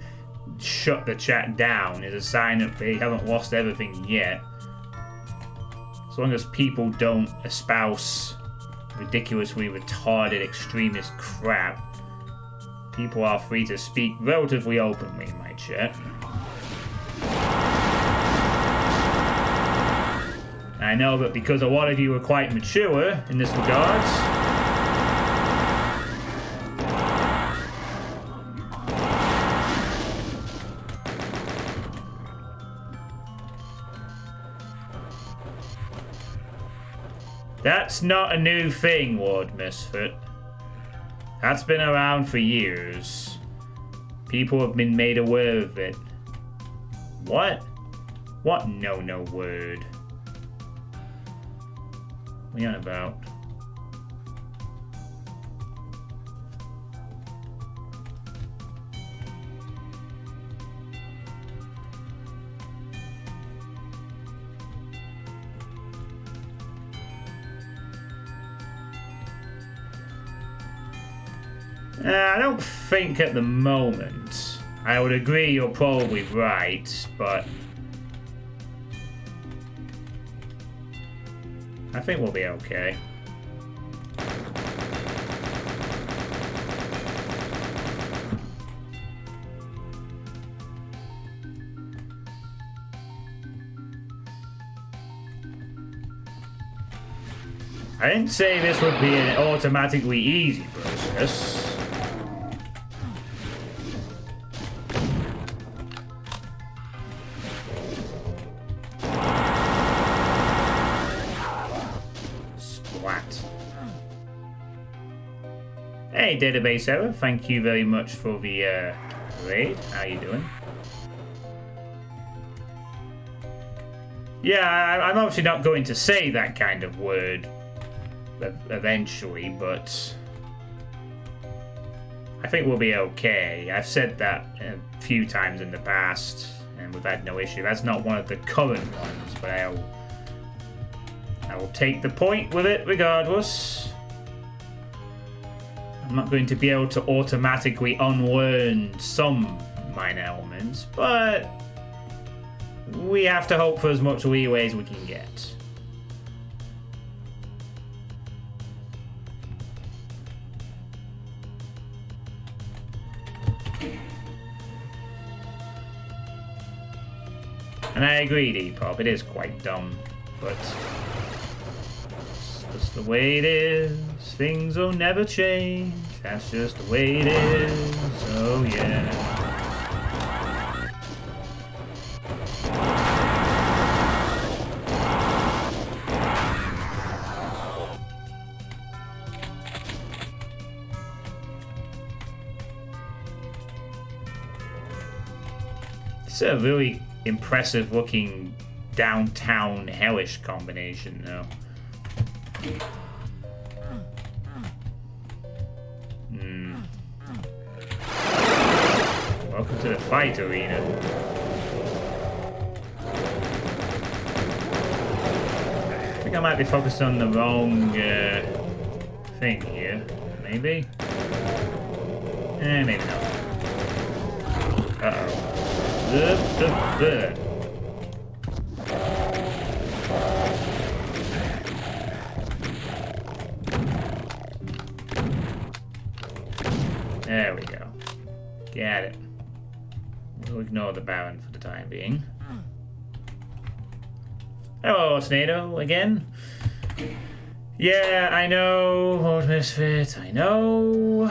shut the chat down, is a sign that they haven't lost everything yet. As long as people don't espouse ridiculously retarded extremist crap, people are free to speak relatively openly in my chat. I know that because a lot of you are quite mature in this regard. That's not a new thing, Lord Misfit. That's been around for years. People have been made aware of it. What? What no word? What are you on about? I don't think at the moment. I would agree you're probably right, but I think we'll be okay. I didn't say this would be an automatically easy process. Hey, database error, thank you very much for the raid. How you doing? Yeah, I'm obviously not going to say that kind of word eventually, but I think we'll be okay. I've said that a few times in the past, and we've had no issue. That's not one of the current ones, but I will take the point with it regardless. I'm not going to be able to automatically unlearn some minor elements, but we have to hope for as much leeway as we can get. And I agree, Depop, it is quite dumb, but it's just the way it is. Things will never change. That's just the way it is. Oh yeah. It's a really impressive looking downtown hellish combination though. Welcome to the fight arena. I think I might be focused on the wrong thing here. Maybe? Maybe not. Uh-oh. There we go. Got it. We'll ignore the Baron for the time being. Hello, Snado, again. Yeah, I know, Old Misfit, I know.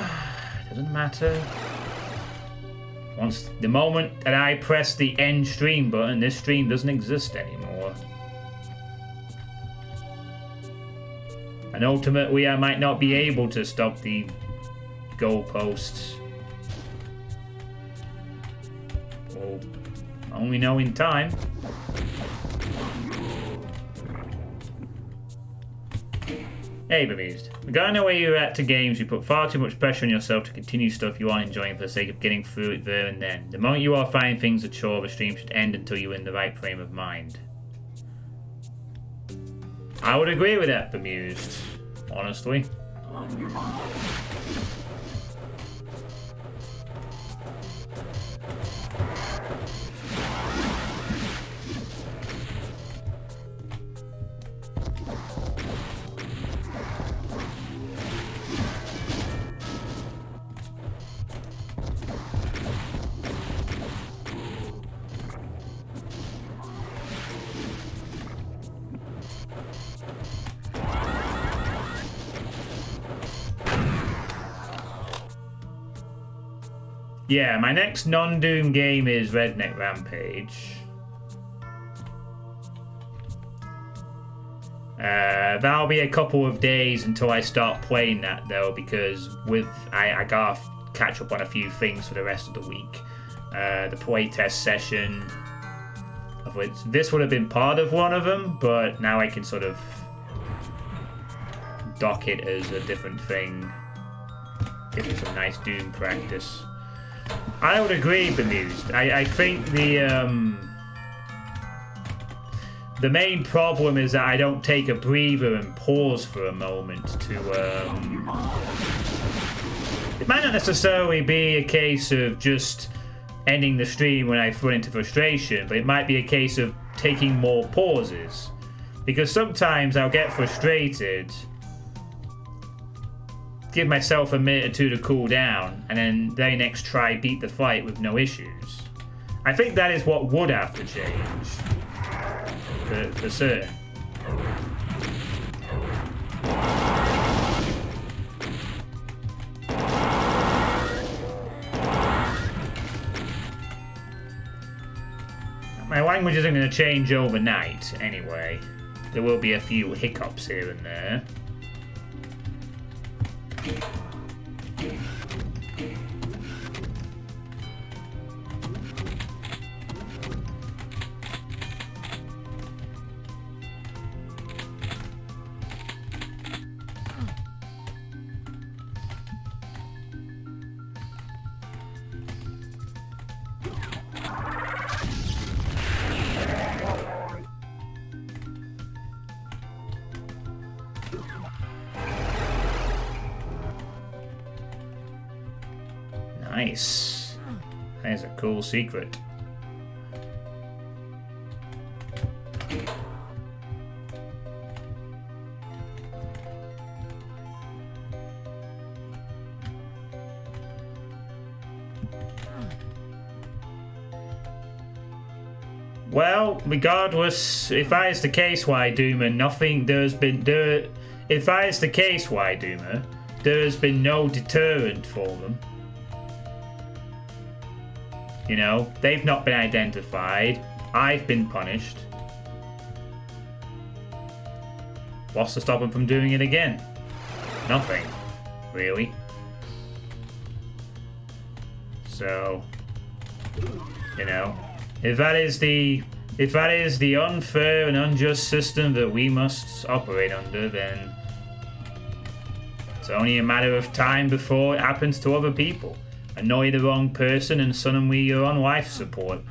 Doesn't matter. The moment that I press the end stream button, this stream doesn't exist anymore. And ultimately, I might not be able to stop the goalposts. Well, only know in time. Hey, Bemused. Regarding the way you react to games, you put far too much pressure on yourself to continue stuff you aren't enjoying for the sake of getting through it there and then. The moment you are finding things a chore, the stream should end until you're in the right frame of mind. I would agree with that, Bemused. Honestly. Yeah, my next non-Doom game is Redneck Rampage. That'll be a couple of days until I start playing that though, because I gotta catch up on a few things for the rest of the week. The playtest session, of which this would have been part of one of them, but now I can sort of dock it as a different thing. Give it some nice Doom practice. I would agree, Bemused. I think the main problem is that I don't take a breather and pause for a moment to It might not necessarily be a case of just ending the stream when I run into frustration, but it might be a case of taking more pauses. Because sometimes I'll get frustrated, give myself a minute or two to cool down, and then very next try beat the fight with no issues. I think that is what would have to change. For certain. My language isn't going to change overnight, anyway. There will be a few hiccups here and there. Nice. That is a cool secret. Well, regardless, if that is the case, why Doomer, if that is the case, why Doomer, there has been no deterrent for them. You know, they've not been identified. I've been punished. What's to stop them from doing it again? Nothing, really. So, you know, if that is the unfair and unjust system that we must operate under, then it's only a matter of time before it happens to other people. Annoy the wrong person and suddenly you're on life support.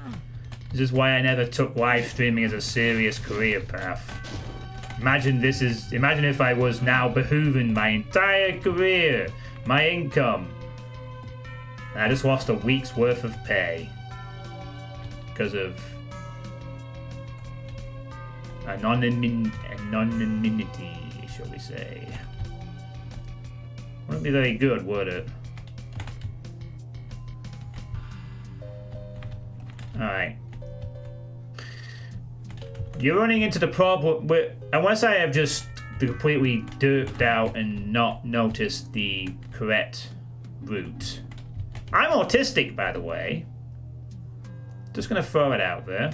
This is why I never took live streaming as a serious career path. Imagine if I was now behooving my entire career, my income, and I just lost a week's worth of pay because of anonymity, shall we say. Wouldn't be very good, would it? Alright. You're running into the problem with, unless I have just completely derped out and not noticed the correct route. I'm autistic, by the way. Just gonna throw it out there.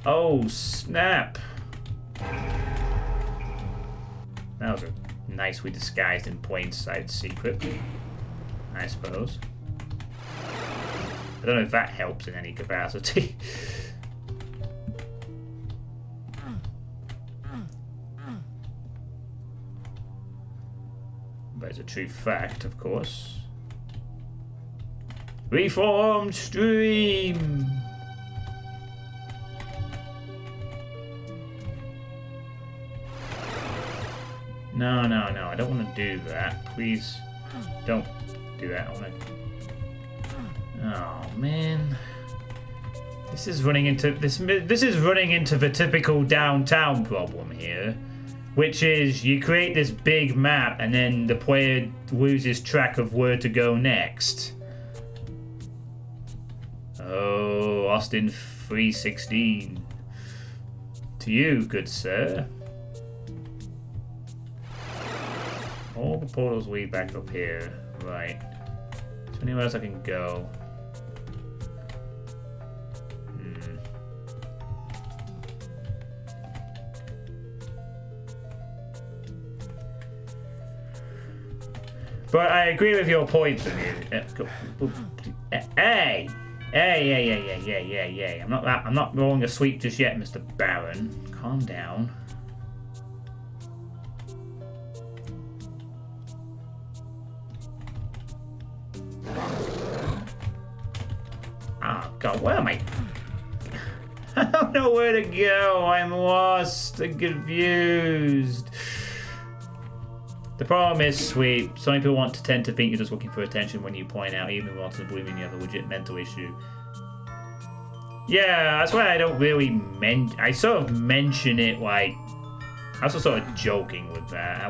Oh, snap. That was a nicely disguised in plain sight secret, I suppose. I don't know if that helps in any capacity. But it's a true fact, of course. Reformed stream! No, I don't want to do that. Please don't do that. I want to... Oh, man. This is running into the typical downtown problem here, which is you create this big map and then the player loses track of where to go next. Oh, Austin 316. To you, good sir. All the portals lead back up here. Right. Is there anywhere else I can go? But I agree with your point. Hey! Hey! I'm not rolling a sweep just yet, Mr. Baron. Calm down. Oh God, where am I? I don't know where to go. I'm lost and confused. The problem is, sweep. Some people want to tend to think you're just looking for attention when you point out, even want to believe you have a legit mental issue. Yeah, that's why I don't really I sort of mention it like I was sort of joking with that.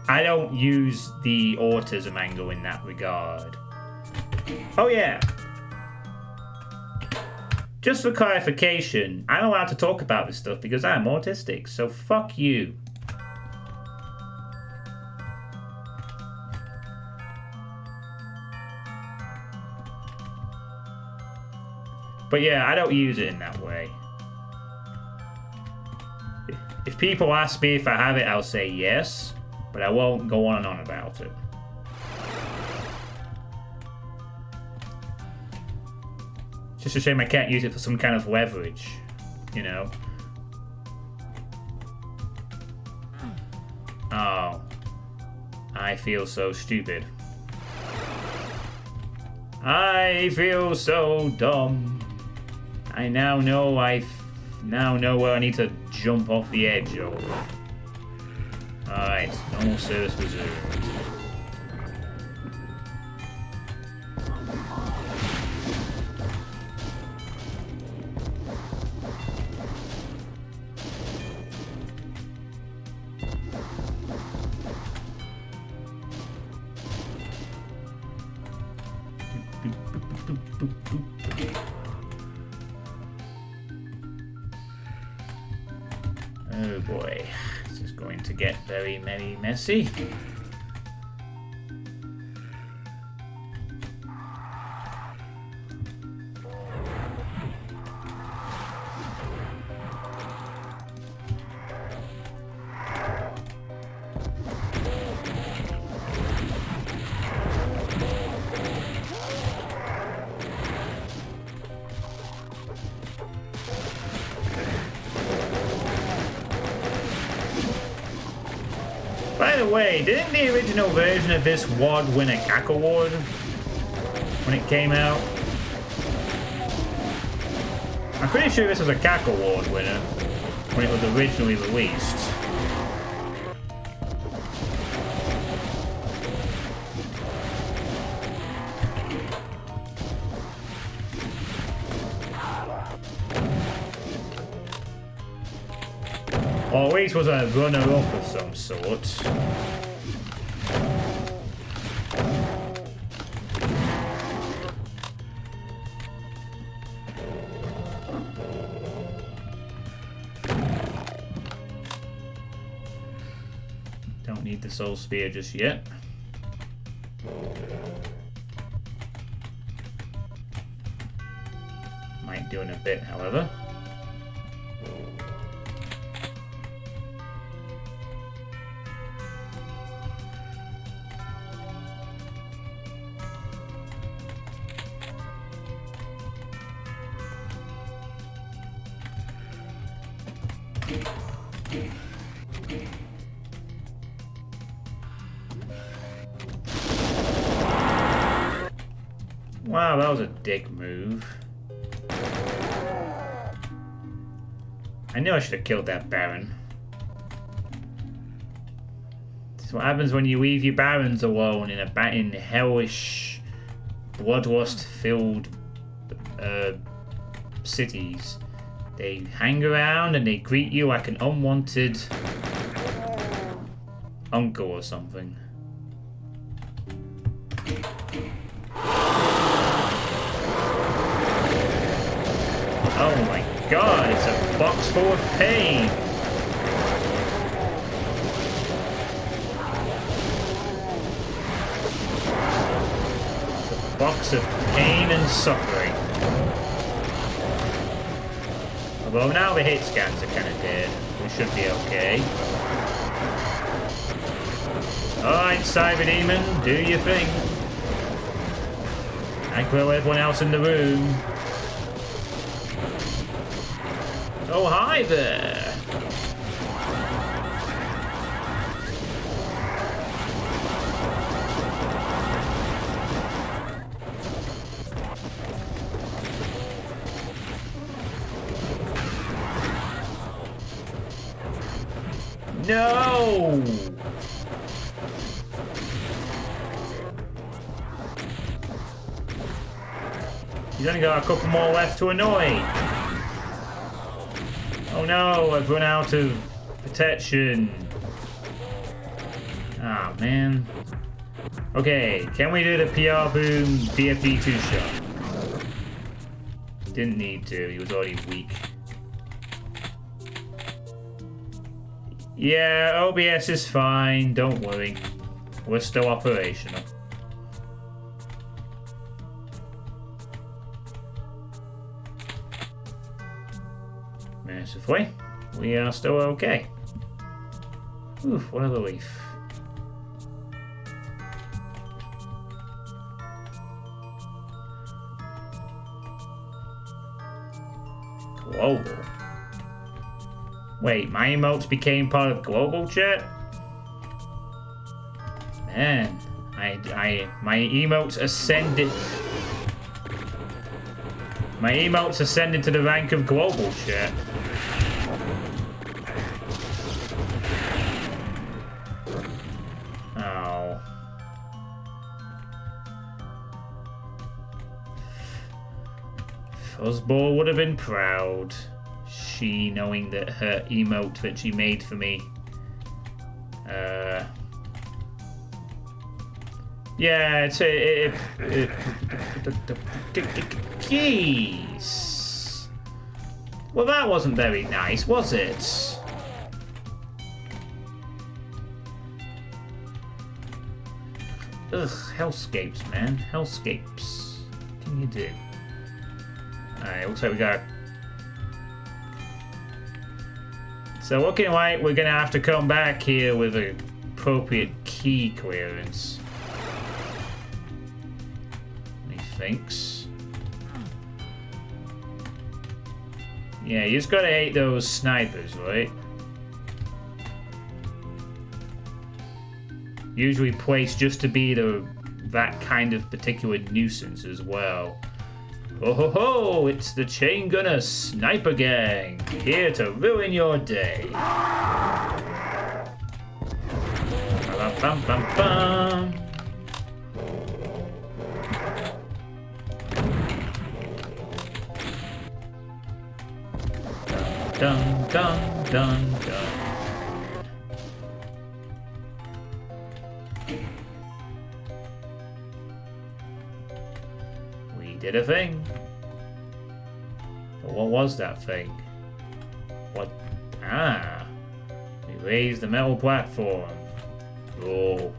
I don't use the autism angle in that regard. Oh yeah. Just for clarification, I'm allowed to talk about this stuff because I'm autistic, so fuck you. But yeah, I don't use it in that way. If people ask me if I have it, I'll say yes, but I won't go on and on about it. It's just a shame I can't use it for some kind of leverage, you know? Oh. I feel so stupid. I feel so dumb. I now know where I need to jump off the edge of. Alright, normal service reserved. Oh boy, this is going to get very, very messy. By the way, didn't the original version of this WOD win a CAC award when it came out? I'm pretty sure this was a CAC award winner when it was originally released. Or at least was a runner-up of some sort. need the soul spear just yet. Might do in a bit, however. Wow, that was a dick move. I knew I should have killed that Baron. This is what happens when you leave your Barons alone in hellish, bloodlust-filled cities. They hang around and they greet you like an unwanted uncle or something. Oh my god, it's a box full of pain! It's a box of pain and suffering. Although now the hit scans are kind of dead, we should be okay. Alright, Cyber Demon, do your thing. Aggro everyone else in the room. Oh, hi there! No! He's only got a couple more left to annoy. Oh no, I've run out of protection. Ah, man. Okay, can we do the PR Boom BFD 2-shot? Didn't need to, he was already weak. Yeah, OBS is fine, don't worry. We're still operational. Mercifully, we are still okay. Oof, what a relief. Global. Wait, my emotes became part of global chat? Man, my emotes ascended. My emotes ascended to the rank of global chat. Oh. Fuzzball would have been proud. She knowing that her emote that she made for me. Yeah, it's Jeez. Well, that wasn't very nice, was it? Ugh, hellscapes, man. Hellscapes. What can you do? Alright, looks like we got... So looking like we're gonna have to come back here with appropriate key clearance. Methinks. Yeah, you just gotta hate those snipers, right? Usually placed just to be that kind of particular nuisance as well. Oh ho ho! It's the Chain Gunner Sniper Gang, here to ruin your day. Bum bum bum bum. Dun dun dun dun. We did a thing. But what was that thing? What? Ah. We raised the metal platform. Oh.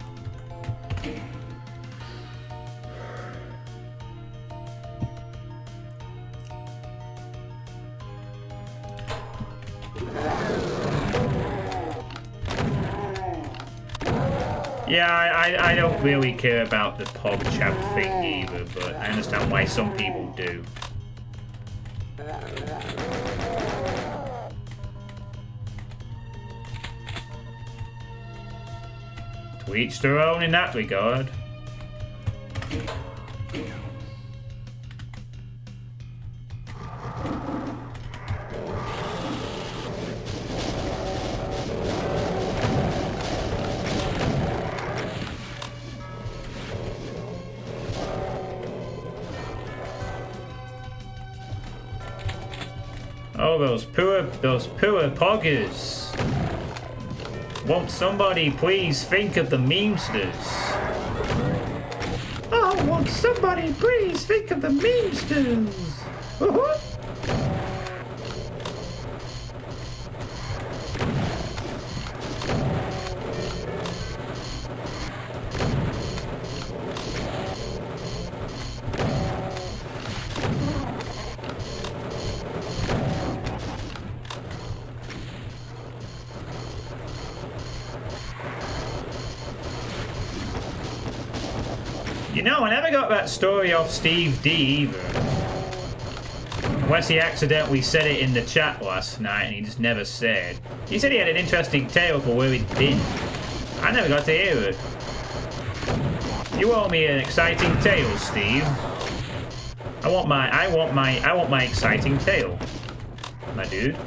Yeah, I don't really care about the PogChamp thing either, but I understand why some people do. To each their own in that regard. Oh, those poor poggers. Won't somebody please think of the memesters? Oh, won't somebody please think of the memesters? Woohoo! You know, I never got that story off Steve D either. Unless he accidentally said it in the chat last night and he just never said. He said he had an interesting tale for where he'd been. I never got to hear it. You owe me an exciting tale, Steve. I want my exciting tale, my dude.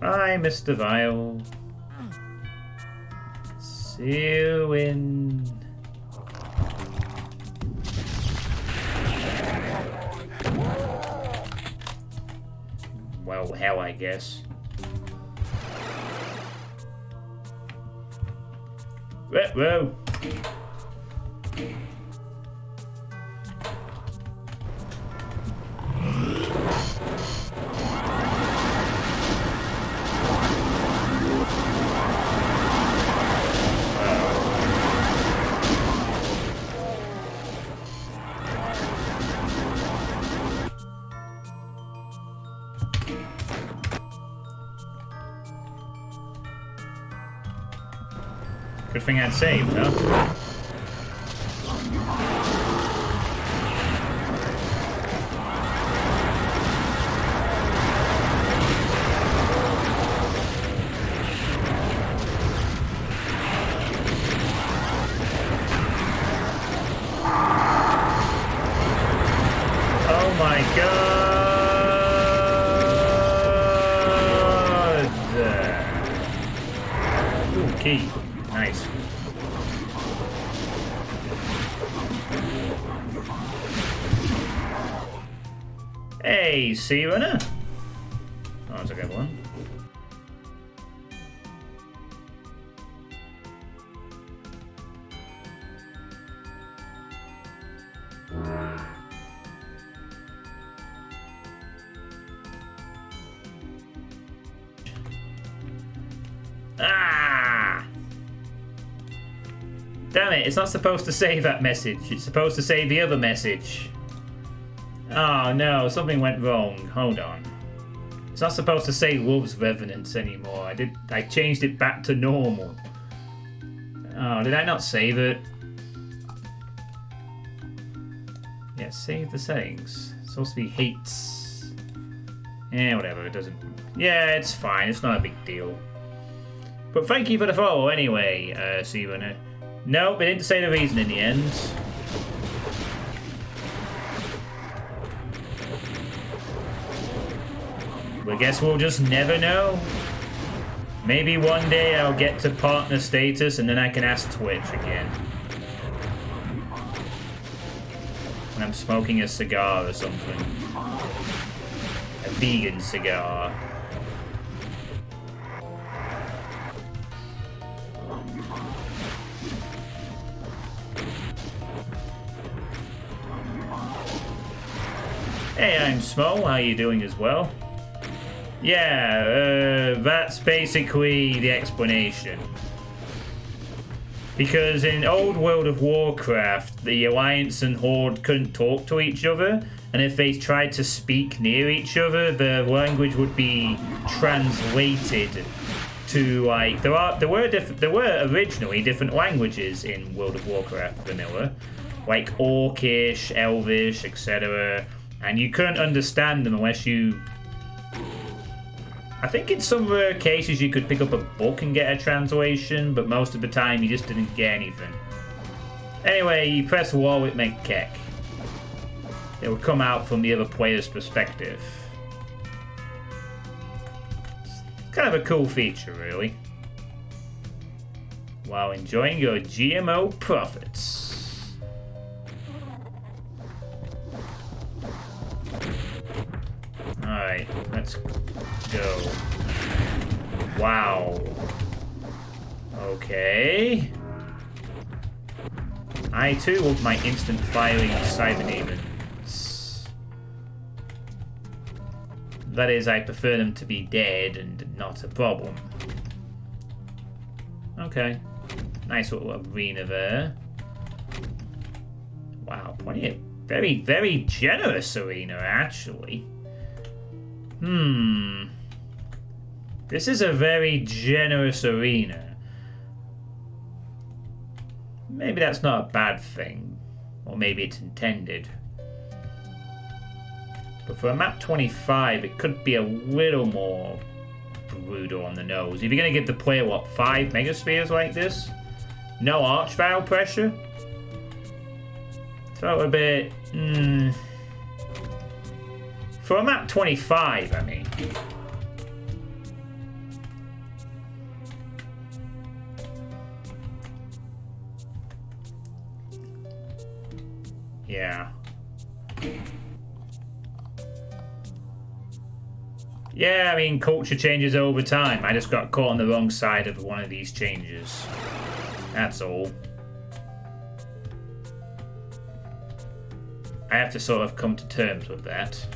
Bye, Mr. Vile. See you in... well, hell, I guess. Whoa. Good thing I'd saved, huh? Oh my god! Ooh, key. Nice. Hey, sea runner. Oh, that's a good one. Ah! Damn it, it's not supposed to say that message. It's supposed to say the other message. Oh no, something went wrong. Hold on. It's not supposed to say Wolves Revenants anymore. I changed it back to normal. Oh, did I not save it? Alright, save the settings. It's supposed to be hates. Yeah, whatever, it doesn't... Yeah, it's fine, it's not a big deal. But thank you for the follow anyway, Searunner. Nope, it didn't say the reason in the end. I guess we'll just never know. Maybe one day I'll get to partner status and then I can ask Twitch again. When I'm smoking a cigar or something. A vegan cigar. Hey, I'm Smo. How you doing as well? Yeah, that's basically the explanation. Because in old World of Warcraft, the Alliance and Horde couldn't talk to each other, and if they tried to speak near each other, the language would be translated to, like, there were originally different languages in World of Warcraft vanilla, like Orcish, Elvish, etc., and you couldn't understand them unless you... I think in some rare cases you could pick up a book and get a translation, but most of the time you just didn't get anything. Anyway, you press wall with Mekek. It will come out from the other player's perspective. It's kind of a cool feature, really. While enjoying your GMO profits. Alright, let's go. Wow. Okay. I too love my instant firing cyber demons. That is, I prefer them to be dead and not a problem. Okay. Nice little arena there. Wow, plenty of very, very generous arena, actually. This is a very generous arena. Maybe that's not a bad thing. Or maybe it's intended. But for a map 25, it could be a little more brutal on the nose. If you're going to give the player, what, 5 megaspheres like this? No archvile pressure? Felt a bit... For a map 25, I mean. Yeah. Yeah, I mean, culture changes over time. I just got caught on the wrong side of one of these changes. That's all. I have to sort of come to terms with that.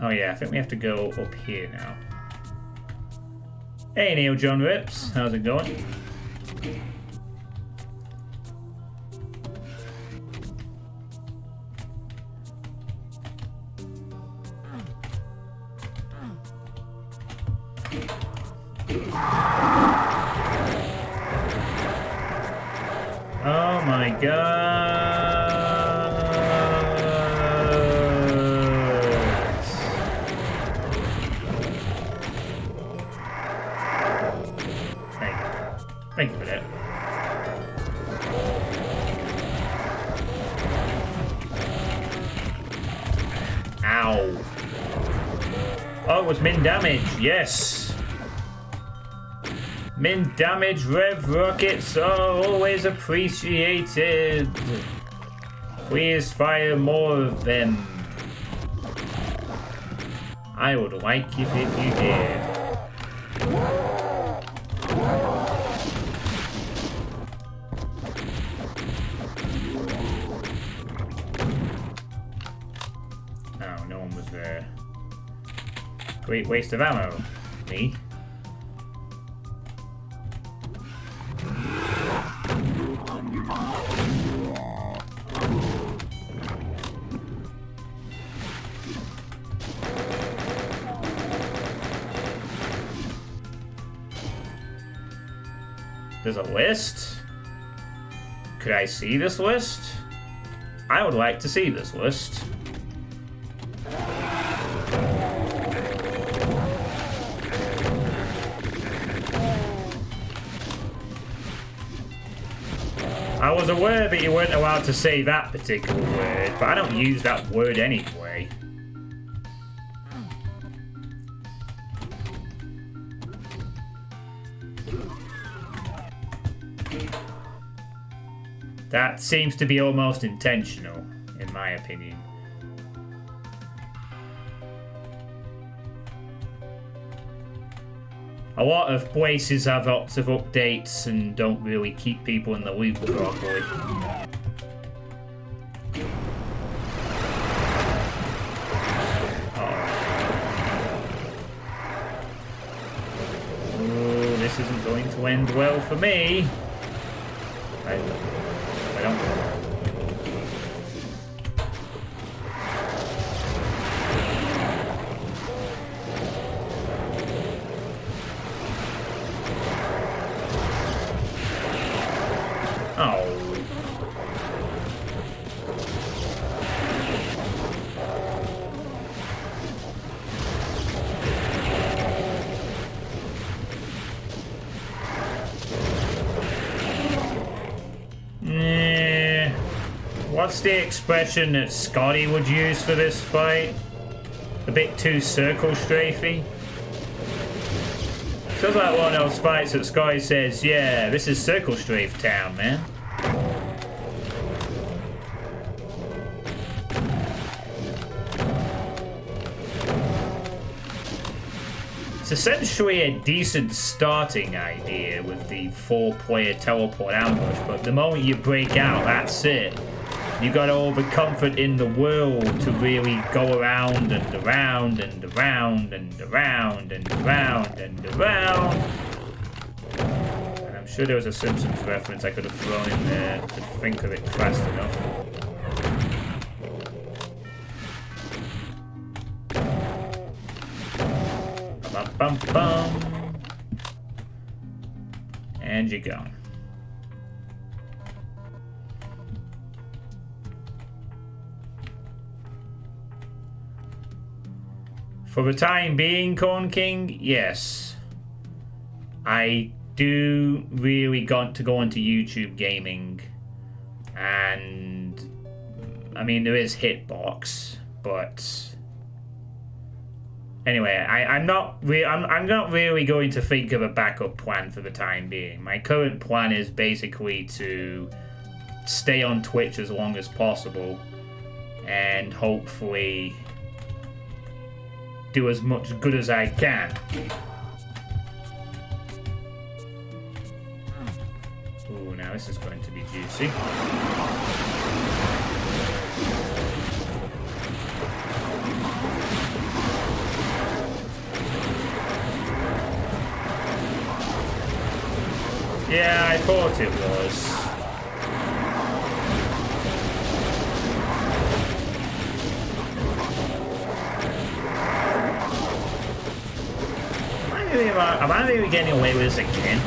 Oh yeah, I think we have to go up here now. Hey Neil John Rips, how's it going? Oh my god. Thank you for that. Ow. Oh, it was min damage, yes. Min damage rev rockets are always appreciated. Please fire more of them. I would like it if you did. Oh, no one was there. Great waste of ammo. Me. There's a list? Could I see this list? I would like to see this list. I was aware that you weren't allowed to say that particular word, but I don't use that word anyway. That seems to be almost intentional, in my opinion. A lot of places have lots of updates and don't really keep people in the loop properly. Oh, this isn't going to end well for me. I don't. What's the expression that Scotty would use for this fight? A bit too circle strafey? Feels like one of those fights that Scotty says, yeah, this is circle strafe town, man. It's essentially a decent starting idea with the 4-player teleport ambush, but the moment you break out, that's it. You got all the comfort in the world to really go around and around and around and around and around and around. And I'm sure there was a Simpsons reference I could have thrown in there to think of it fast enough. Bum-bum-bum. And you're gone. For the time being, Corn King, yes. I do really want to go into YouTube gaming. And I mean, there is Hitbox, but anyway, I'm not really going to think of a backup plan for the time being. My current plan is basically to stay on Twitch as long as possible and hopefully do as much good as I can. Ooh, now this is going to be juicy. Yeah, I thought it was. Am I really getting away with this again?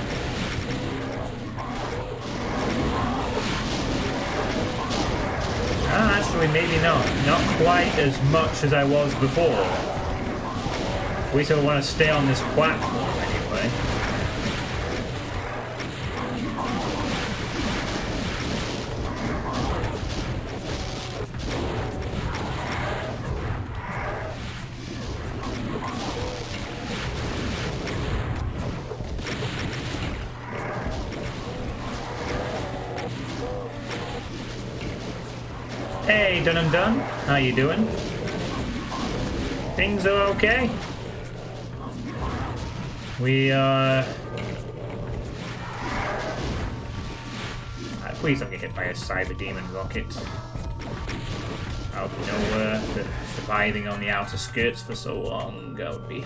Actually, maybe not. Not quite as much as I was before. At least I want to stay on this platform anyway. Hey, Dun and Dun, how you doing? Things are okay. Please don't get hit by a cyber demon rocket. Out of nowhere, after surviving on the outer skirts for so long, that would be.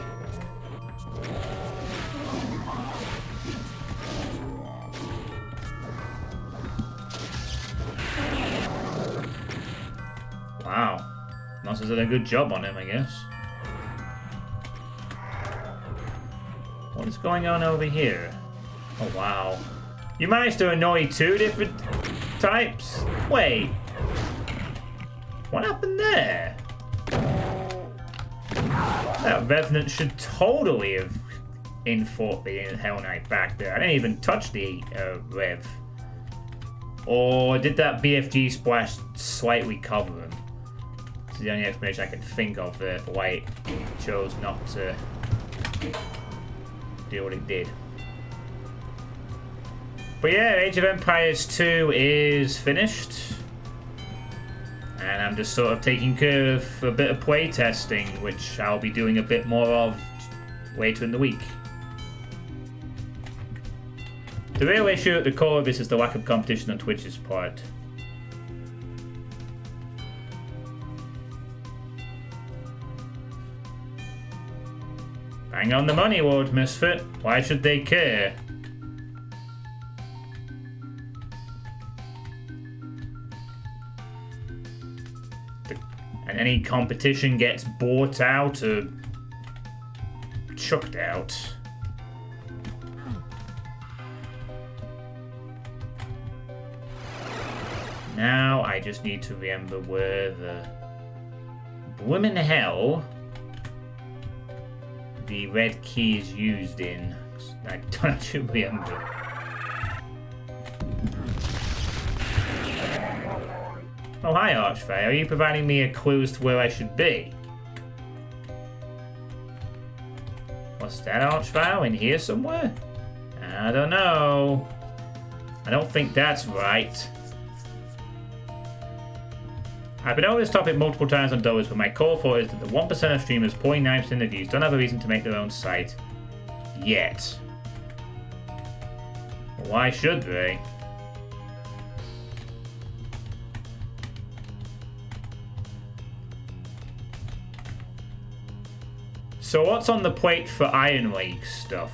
Wow. Must have done a good job on him, I guess. What is going on over here? Oh, wow. You managed to annoy 2 different types? Wait. What happened there? That Revenant should totally have in-fought the Hell Knight back there. I didn't even touch the Rev. Or did that BFG splash slightly cover him? This is the only explanation I can think of there for why it chose not to do what it did. But yeah, Age of Empires 2 is finished. And I'm just sort of taking care of a bit of playtesting, which I'll be doing a bit more of later in the week. The real issue at the core of this is the lack of competition on Twitch's part. Bang on the money, Lord Misfit. Why should they care? And any competition gets bought out or chucked out. Now I just need to remember where the bloomin' hell the red key is used in. I don't actually remember. Oh, hi, Archfire. Are you providing me a clue as to where I should be? What's that, Archfire? In here somewhere? I don't know. I don't think that's right. I've been over this topic multiple times on Dollars, but my core thought is that the 1% of streamers pulling 9% of views don't have a reason to make their own site. Yet. Why should they? So what's on the plate for Iron League stuff?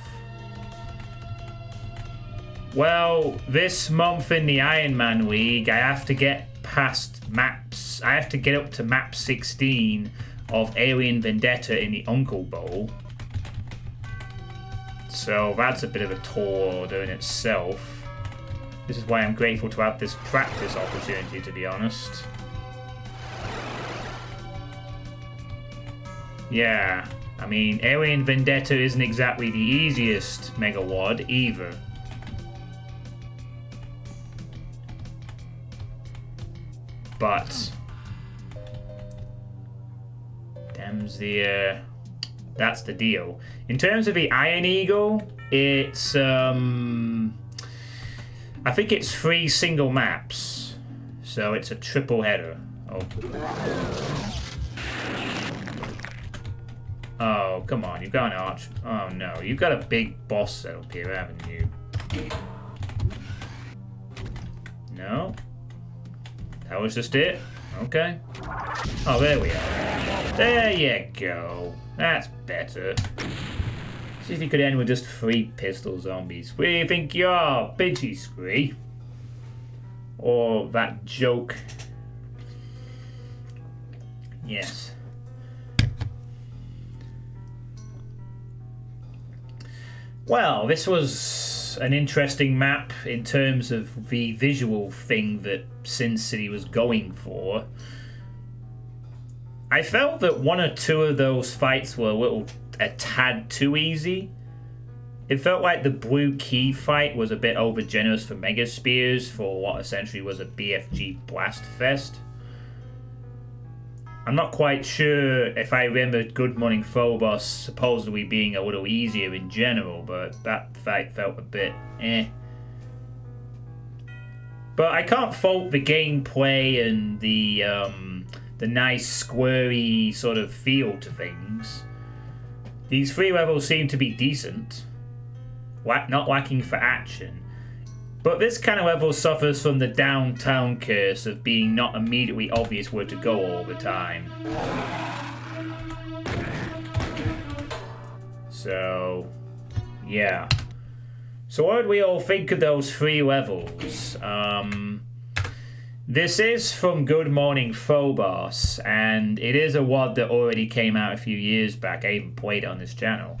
Well, this month in the Iron Man League, I have to get past maps. I have to get up to map 16 of Alien Vendetta in the Uncle Bowl. So that's a bit of a tall order in itself. This is why I'm grateful to have this practice opportunity, to be honest. Yeah, I mean, Alien Vendetta isn't exactly the easiest Mega WOD either. But that's the deal. In terms of the Iron Eagle, it's I think it's 3 single maps, so it's a triple header. Oh, come on, you've got an arch. Oh no, you've got a big boss set up here, haven't you? No. That was just it? Okay. Oh, there we are. There you go. That's better. See if you could end with just 3 pistol zombies. Where do you think you are, Bitchy Scree? Or that joke. Yes. Well, this was an interesting map in terms of the visual thing that Sin City was going for. I felt that 1 or 2 of those fights were a tad too easy. It felt like the blue key fight was a bit overgenerous for Mega Spears for what essentially was a BFG blast fest. I'm not quite sure if I remember Good Morning Phobos supposedly being a little easier in general, but that fight felt a bit eh. But I can't fault the gameplay and the nice squirry sort of feel to things. These 3 levels seem to be decent, not lacking for action. But this kind of level suffers from the downtown curse of being not immediately obvious where to go all the time. So, yeah. So what did we all think of those 3 levels? This is from Good Morning Phobos, and it is a WOD that already came out a few years back. I even played it on this channel.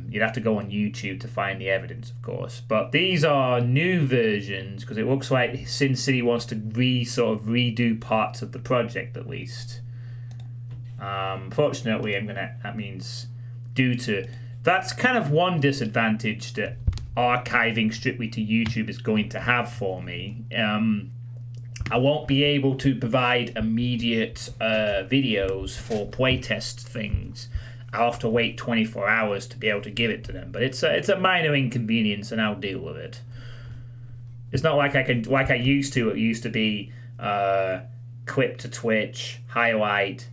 You'd have to go on YouTube to find the evidence, of course. But these are new versions because it looks like Sin City wants to redo parts of the project at least. Fortunately, that means that's kind of one disadvantage that archiving strictly to YouTube is going to have for me. I won't be able to provide immediate videos for playtest things. I'll have to wait 24 hours to be able to give it to them, but it's a minor inconvenience, and I'll deal with it. It's not like I used to. It used to be clip to Twitch, highlight,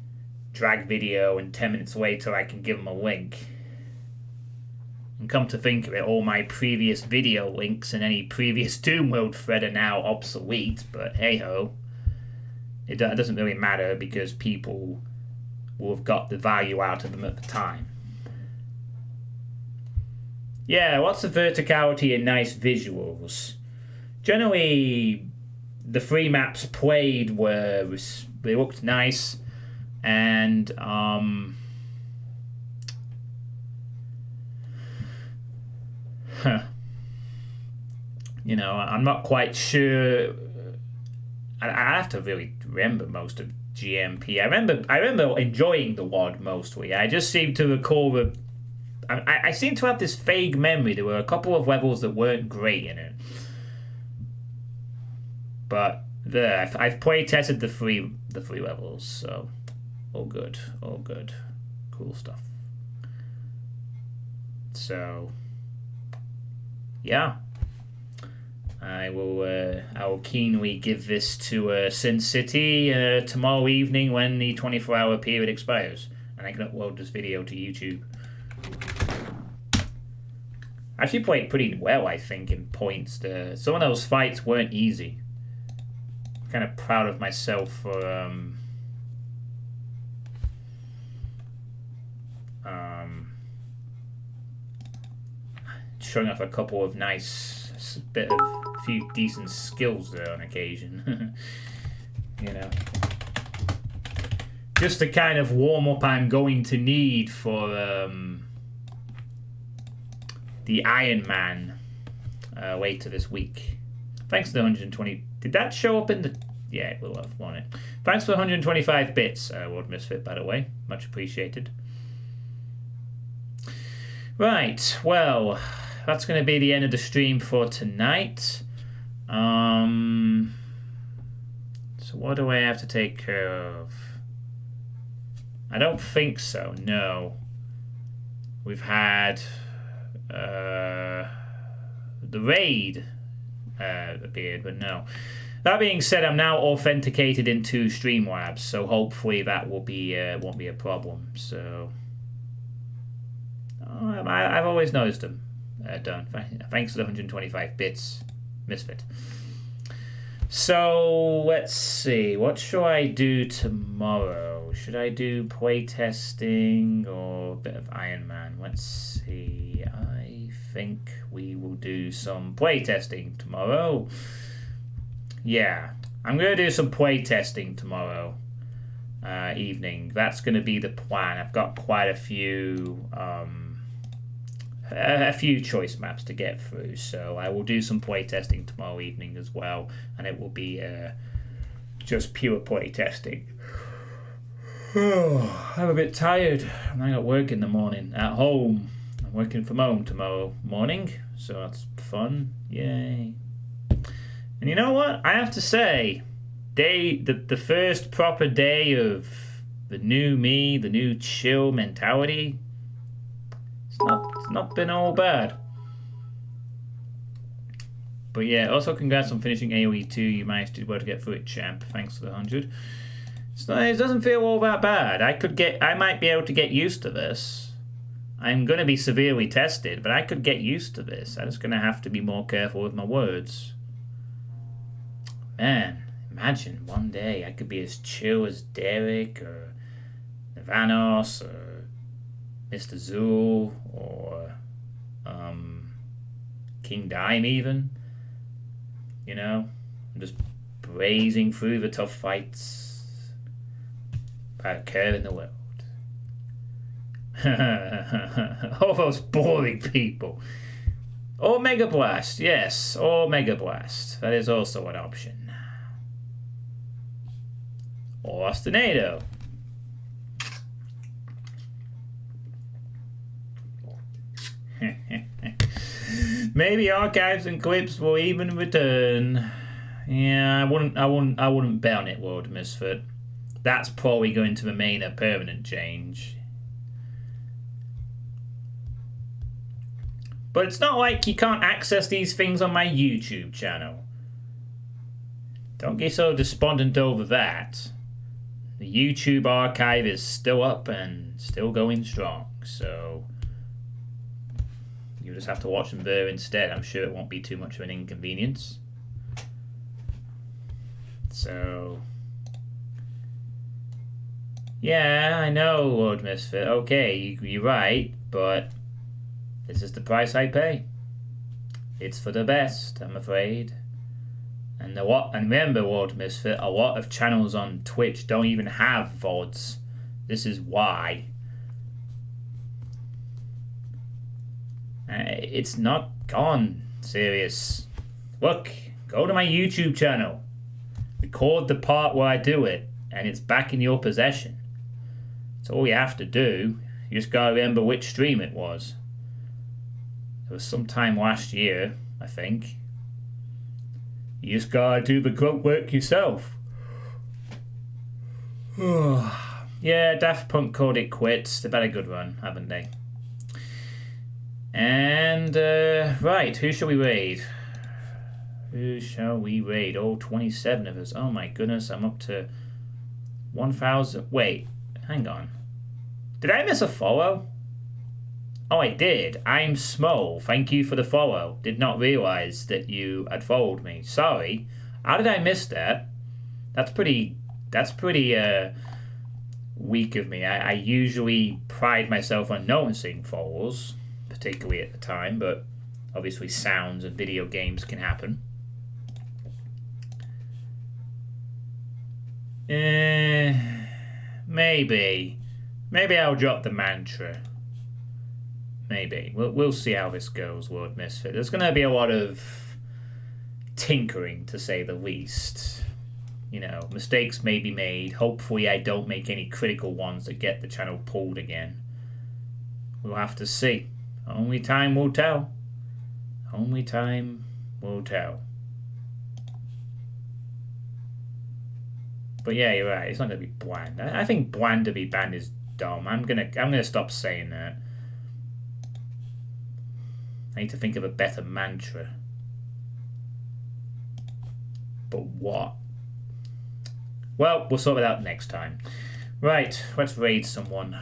drag video, and 10 minutes later I can give them a link. And come to think of it, all my previous video links and any previous Doom World thread are now obsolete, but hey-ho. It doesn't really matter because people will have got the value out of them at the time. Yeah, lots of verticality and nice visuals. Generally, the free maps played they looked nice, and you know, I'm not quite sure. I have to really remember most of GMP. I remember enjoying the WOD mostly. I just seem to recall I seem to have this vague memory. There were a couple of levels that weren't great in it, but I've play tested the free levels, so all good, cool stuff. So yeah, I will keenly give this to Sin City tomorrow evening when the 24-hour period expires, and I can upload this video to YouTube. I actually played pretty well, I think, in points. Some of those fights weren't easy. I'm kind of proud of myself for showing off a couple of a few decent skills there on occasion. You know, just the kind of warm up I'm going to need for the Iron Man later this week. Thanks to the 120. Did that show up in the? Yeah, it will have, won't it? Thanks for the 125 bits, World Misfit, by the way. Much appreciated. Right, well, that's going to be the end of the stream for tonight. So what do I have to take care of? I don't think so, no. We've had the raid appeared, but no. That being said, I'm now authenticated into Streamlabs, so hopefully that will be won't be a problem. So I've always noticed them done. Thanks to the 125 bits, Misfit. So let's see. What shall I do tomorrow? Should I do playtesting or a bit of Iron Man? Let's see. I think we will do some playtesting tomorrow. Yeah, I'm going to do some playtesting tomorrow evening. That's going to be the plan. I've got quite a few choice maps to get through, so I will do some playtesting tomorrow evening as well, and it will be just pure playtesting. I'm a bit tired. I'm not at work in the morning. At home. I'm working from home tomorrow morning, so that's fun. Yay. And you know what? I have to say, the first proper day of the new me, the new chill mentality, it's not been all bad. But yeah, also congrats on finishing AoE 2. You managed to well to get through it, champ. Thanks for the 100. It doesn't feel all that bad. I might be able to get used to this. I'm going to be severely tested, but I could get used to this. I'm just going to have to be more careful with my words. Man, imagine one day I could be as chill as Derek or Vanos or Mr. Zool or King Dime even. You know, I'm just blazing through the tough fights. Without a care in the world. All those boring people. Or Mega Blast, yes, or Mega Blast. That is also an option. Or Ostinado. Maybe archives and clips will even return. Yeah, I wouldn't bet on it, World Misfit. That's probably going to remain a permanent change. But it's not like you can't access these things on my YouTube channel. Don't get so despondent over that. The YouTube archive is still up and still going strong, so you just have to watch them there instead. I'm sure it won't be too much of an inconvenience. So, yeah, I know, Lord Misfit. Okay, you're right, but this is the price I pay. It's for the best, I'm afraid. And remember, Lord Misfit, a lot of channels on Twitch don't even have VODs. This is why. It's not gone, serious. Look, go to my YouTube channel. Record the part where I do it, and it's back in your possession. That's all you have to do. You just gotta remember which stream it was. It was sometime last year, I think. You just gotta do the grunt work yourself. Yeah, Daft Punk called it quits. They've had a good run, haven't they? And, right, who shall we raid? Who shall we raid? Oh, 27 of us. Oh my goodness, I'm up to 1,000. Wait, hang on. Did I miss a follow? Oh, I did. I'm Small. Thank you for the follow. Did not realise that you had followed me. Sorry. How did I miss that? That's pretty weak of me. I usually pride myself on noticing follows, particularly at the time, but obviously sounds and video games can happen. Maybe I'll drop the mantra. Maybe. We'll see how this goes, Lord Misfit. There's going to be a lot of tinkering, to say the least. You know, mistakes may be made. Hopefully I don't make any critical ones that get the channel pulled again. We'll have to see. Only time will tell. Only time will tell. But yeah, you're right. It's not going to be bland. I think bland to be banned is dumb. I'm gonna stop saying that. I need to think of a better mantra. But what? Well, we'll sort it out next time. Right, let's raid someone.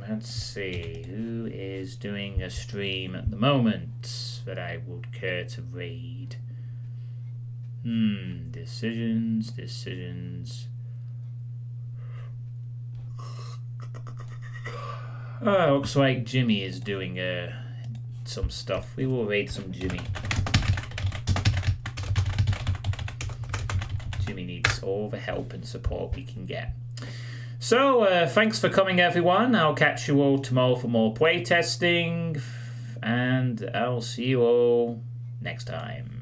Let's see. Who is doing a stream at the moment that I would care to raid? Decisions. Oh, looks like Jimmy is doing some stuff. We will raid some Jimmy. Jimmy needs all the help and support we can get. So, thanks for coming, everyone. I'll catch you all tomorrow for more playtesting, and I'll see you all next time.